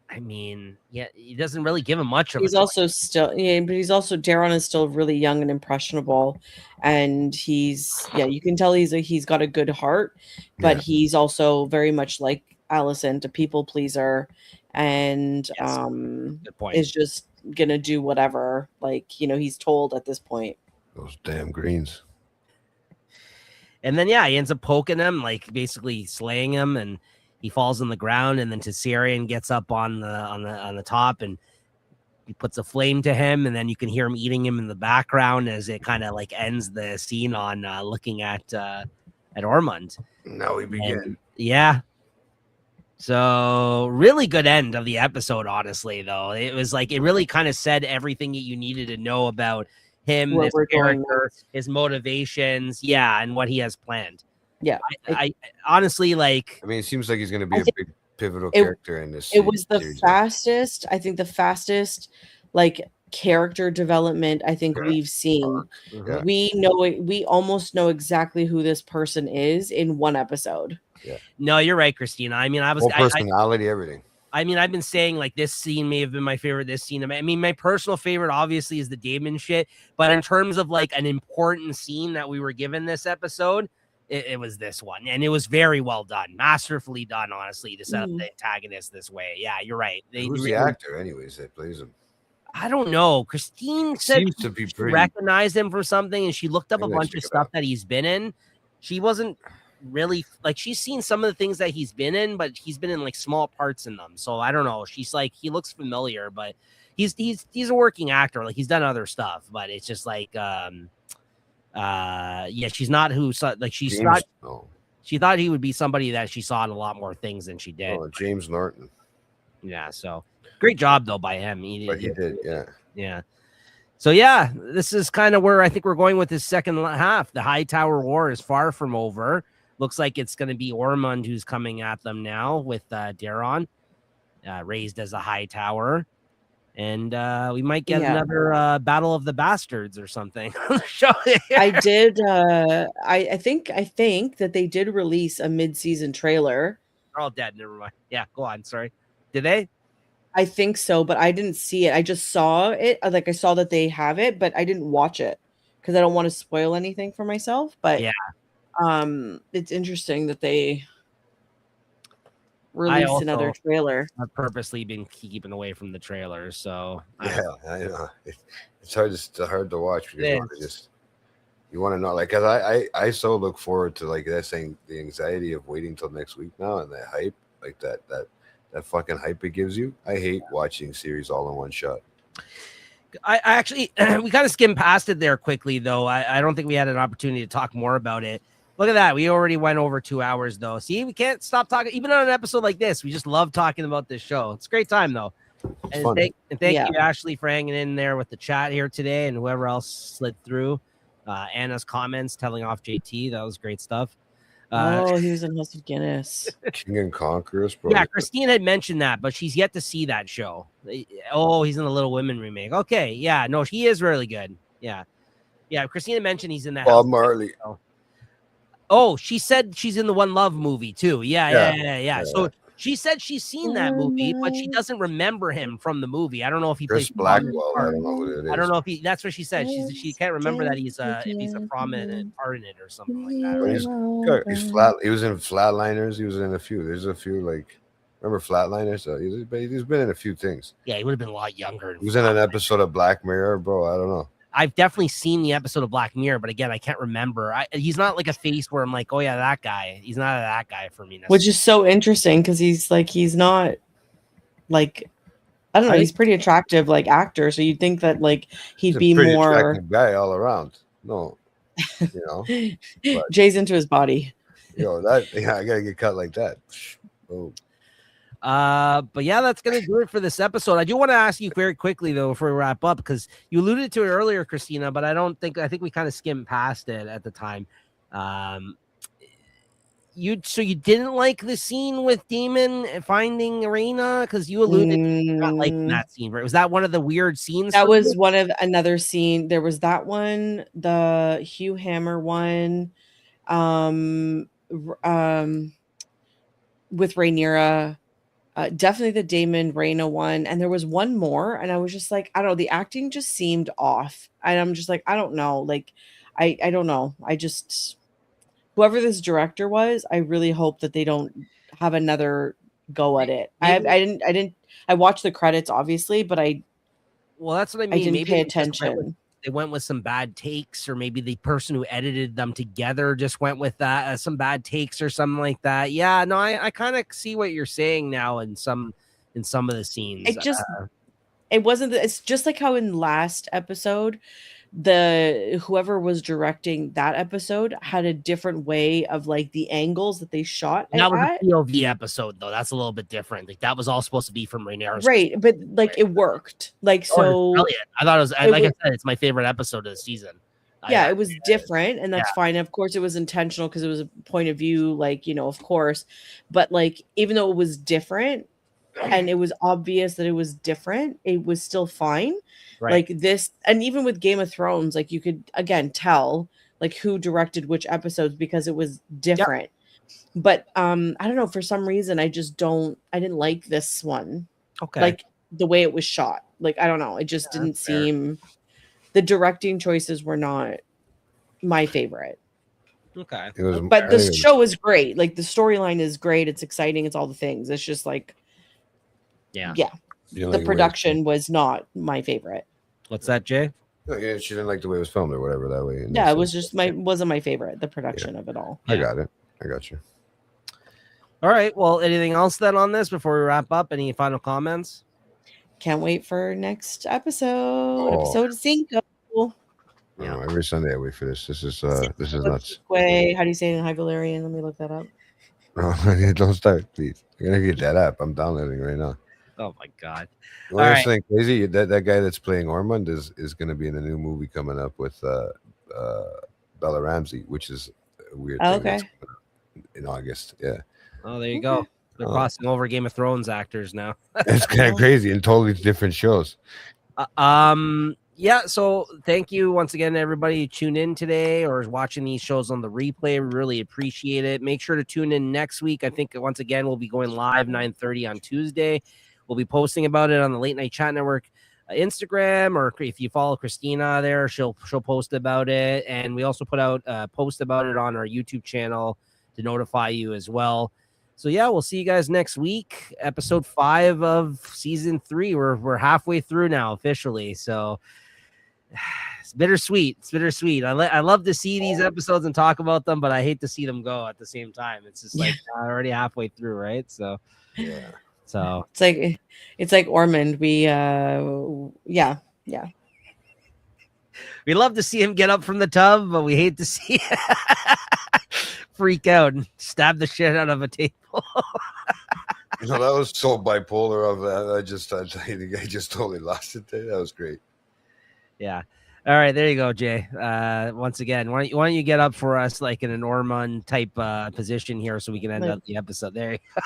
I mean, yeah, he doesn't really give him much of He's also still, but he's also, Daron is still really young and impressionable. And he's, you can tell he's got a good heart, but he's also very much like Alicent, a people pleaser, and good point. Is just gonna do whatever, like, he's told at this point. Those damn greens. And then he ends up poking him, like basically slaying him, and he falls on the ground. And then Tessarion gets up on the top, and he puts a flame to him, and then you can hear him eating him in the background as it kind of like ends the scene on looking at Ormond. Now we begin. So really good end of the episode, honestly, though. It was like, it really kind of said everything that you needed to know about him, his character, his motivations, and what he has planned. I honestly, like, I mean, it seems like he's going to be a big pivotal character in this. It was the fastest, I think the fastest, like, character development I think we've seen. We know it, we almost know exactly who this person is in one episode. No, you're right, Christina. I mean, personality, everything. I mean, I've been saying like this scene may have been my favorite. This scene, I mean, my personal favorite obviously is the Daemon shit, but in terms of like an important scene that we were given this episode, it was this one, and it was very well done, masterfully done, honestly, to set up the antagonist this way. Yeah, you're right. Who's the actor, anyways, that plays him? I don't know. Christine said she recognized him for something, and she looked up a bunch of stuff that he's been in. She wasn't really like, she's seen some of the things that he's been in, but he's been in like small parts in them. So I don't know. She's like, he looks familiar, but he's a working actor. Like, he's done other stuff, but it's just like, she's not who, like, she thought he would be somebody that she saw in a lot more things than she did. Oh, James Norton. Yeah. So great job though by him. He did. Yeah. So yeah, this is kind of where I think we're going with this second half. The High Tower War is far from over. Looks like it's going to be Ormond who's coming at them now with Daron, raised as a High Tower. And we might get another Battle of the Bastards or something. I think that they did release a mid-season trailer. They're all dead. Never mind. Yeah, go on. Sorry. Did they? I think so, but I didn't see it. I just saw it. Like, I saw that they have it, but I didn't watch it because I don't want to spoil anything for myself. But yeah. It's interesting that they release another trailer. I've purposely been keeping away from the trailers, so I know. It's hard to watch because you want to know, like, because I so look forward to, like, that saying, the anxiety of waiting till next week now, and that hype, like that fucking hype it gives you. I hate watching series all in one shot. I actually, we kind of skimmed past it there quickly, though. I don't think we had an opportunity to talk more about it. Look at that. We already went over 2 hours, though. See, we can't stop talking. Even on an episode like this, we just love talking about this show. It's a great time, though. And thank you, Ashley, for hanging in there with the chat here today, and whoever else slid through. Anna's comments telling off JT. That was great stuff. He was in House of Guinness. King and Conquerors, bro. Yeah, Christine had mentioned that, but she's yet to see that show. Oh, he's in the Little Women remake. Okay, yeah, no, he is really good. Yeah, Christina mentioned he's in that. Bob Marley. Oh, she said she's in the One Love movie too. Yeah. So she said she's seen that movie, but she doesn't remember him from the movie. I don't know if he plays Blackwell. I don't know who it is. I don't know if he. That's what she said. She can't remember that he's a prominent part in it or something like that. He's flat. He was in Flatliners. He was in a few. There's a few, like, remember Flatliners? He's been in a few things. Yeah, he would have been a lot younger. He was in an episode of Black Mirror, bro. I don't know. I've definitely seen the episode of Black Mirror, but again, I can't remember. He's not like a face where I'm like, oh yeah, that guy. He's not that guy for me. Which is so interesting because he's not like, I don't know. He's pretty attractive, like, actor. So you'd think that, like, he'd be more attractive guy all around. No, you know, Jay's into his body. I gotta get cut like that. Oh. But yeah, that's gonna do it for this episode. I do want to ask you very quickly though before we wrap up, because you alluded to it earlier, Christina, but I think we kind of skimmed past it at the time. You didn't like the scene with Damon finding Arena because you alluded to not liking that scene, right? Was that one of the weird scenes? That was one of another scene. There was that one, the Hugh Hammer one, with Rhaenyra. Definitely the Damon Reina one, and there was one more, and I was just like, I don't know, the acting just seemed off, and I'm just like, I don't know, like, I don't know, I just, whoever this director was, I really hope that they don't have another go at it. I watched the credits obviously, but that's what I mean. I didn't pay attention. They went with some bad takes, or maybe the person who edited them together just went with that some bad takes or something like that. Yeah, no, I kind of see what you're saying now in some of the scenes. It wasn't. It's just like how in last episode, whoever was directing that episode had a different way of, like, the angles that they shot. And that was a POV episode, though. That's a little bit different. Like, that was all supposed to be from Rhaenyra's, right? But like, it worked. Like, so brilliant. I thought it was. I said, it's my favorite episode of the season. Yeah, it was different, and that's fine. Of course, it was intentional because it was a point of view, like, of course. But, like, even though it was different, and it was obvious that it was different, it was still fine. Right. Like this, and even with Game of Thrones, like, you could again tell, like, who directed which episodes because it was different. Yep. But I don't know, for some reason I didn't like this one. Okay. Like the way it was shot. Like, I don't know. It just didn't seem, the directing choices were not my favorite. Okay. But the show is great. Like, the storyline is great. It's exciting. It's all the things. It's just like, yeah. The production was not my favorite. What's that, Jay? Yeah, she didn't like the way it was filmed or whatever that way. Yeah, it was just wasn't my favorite, the production of it all. I got it. I got you. All right. Well, anything else then on this before we wrap up? Any final comments? Can't wait for next episode. Episode 5. Yeah. Every Sunday I wait for this. This is nuts. How do you say it in High Valyrian? Let me look that up. No, don't start, please. I'm gonna get that app. I'm downloading right now. Oh my god! You want something crazy? That guy that's playing Ormond is going to be in a new movie coming up with Bella Ramsey, which is a weird thing. Okay. In August, yeah. Oh, there you go. They're crossing over Game of Thrones actors now. It's kind of crazy and totally different shows. Yeah. So thank you once again, everybody who tuned in today or is watching these shows on the replay. We really appreciate it. Make sure to tune in next week. I think once again we'll be going live 9:30 on Tuesday. We'll be posting about it on the Late Night Chat Network Instagram, or if you follow Christina there, she'll post about it. And we also put out a post about it on our YouTube channel to notify you as well. So yeah, we'll see you guys next week. Episode 5 of season 3. We're halfway through now officially. So it's bittersweet. It's bittersweet. I love to see these episodes and talk about them, but I hate to see them go at the same time. It's just like already halfway through, right? So yeah. So it's like Ormond. We we love to see him get up from the tub, but we hate to see freak out and stab the shit out of a table. That was so bipolar of that. I think I just totally lost it there. That was great. Yeah. All right, there you go, Jay. Once again, why don't you get up for us like in an Ormond type position here so we can end up the episode. There you go.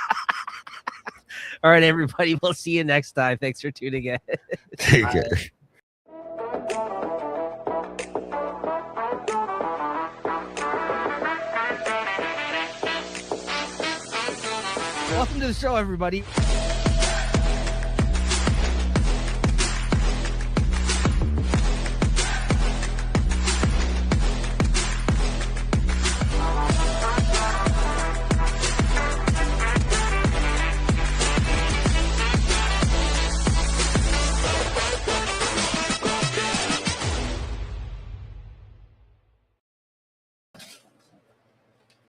All right, everybody. We'll see you next time. Thanks for tuning in. Take care. Welcome to the show, everybody.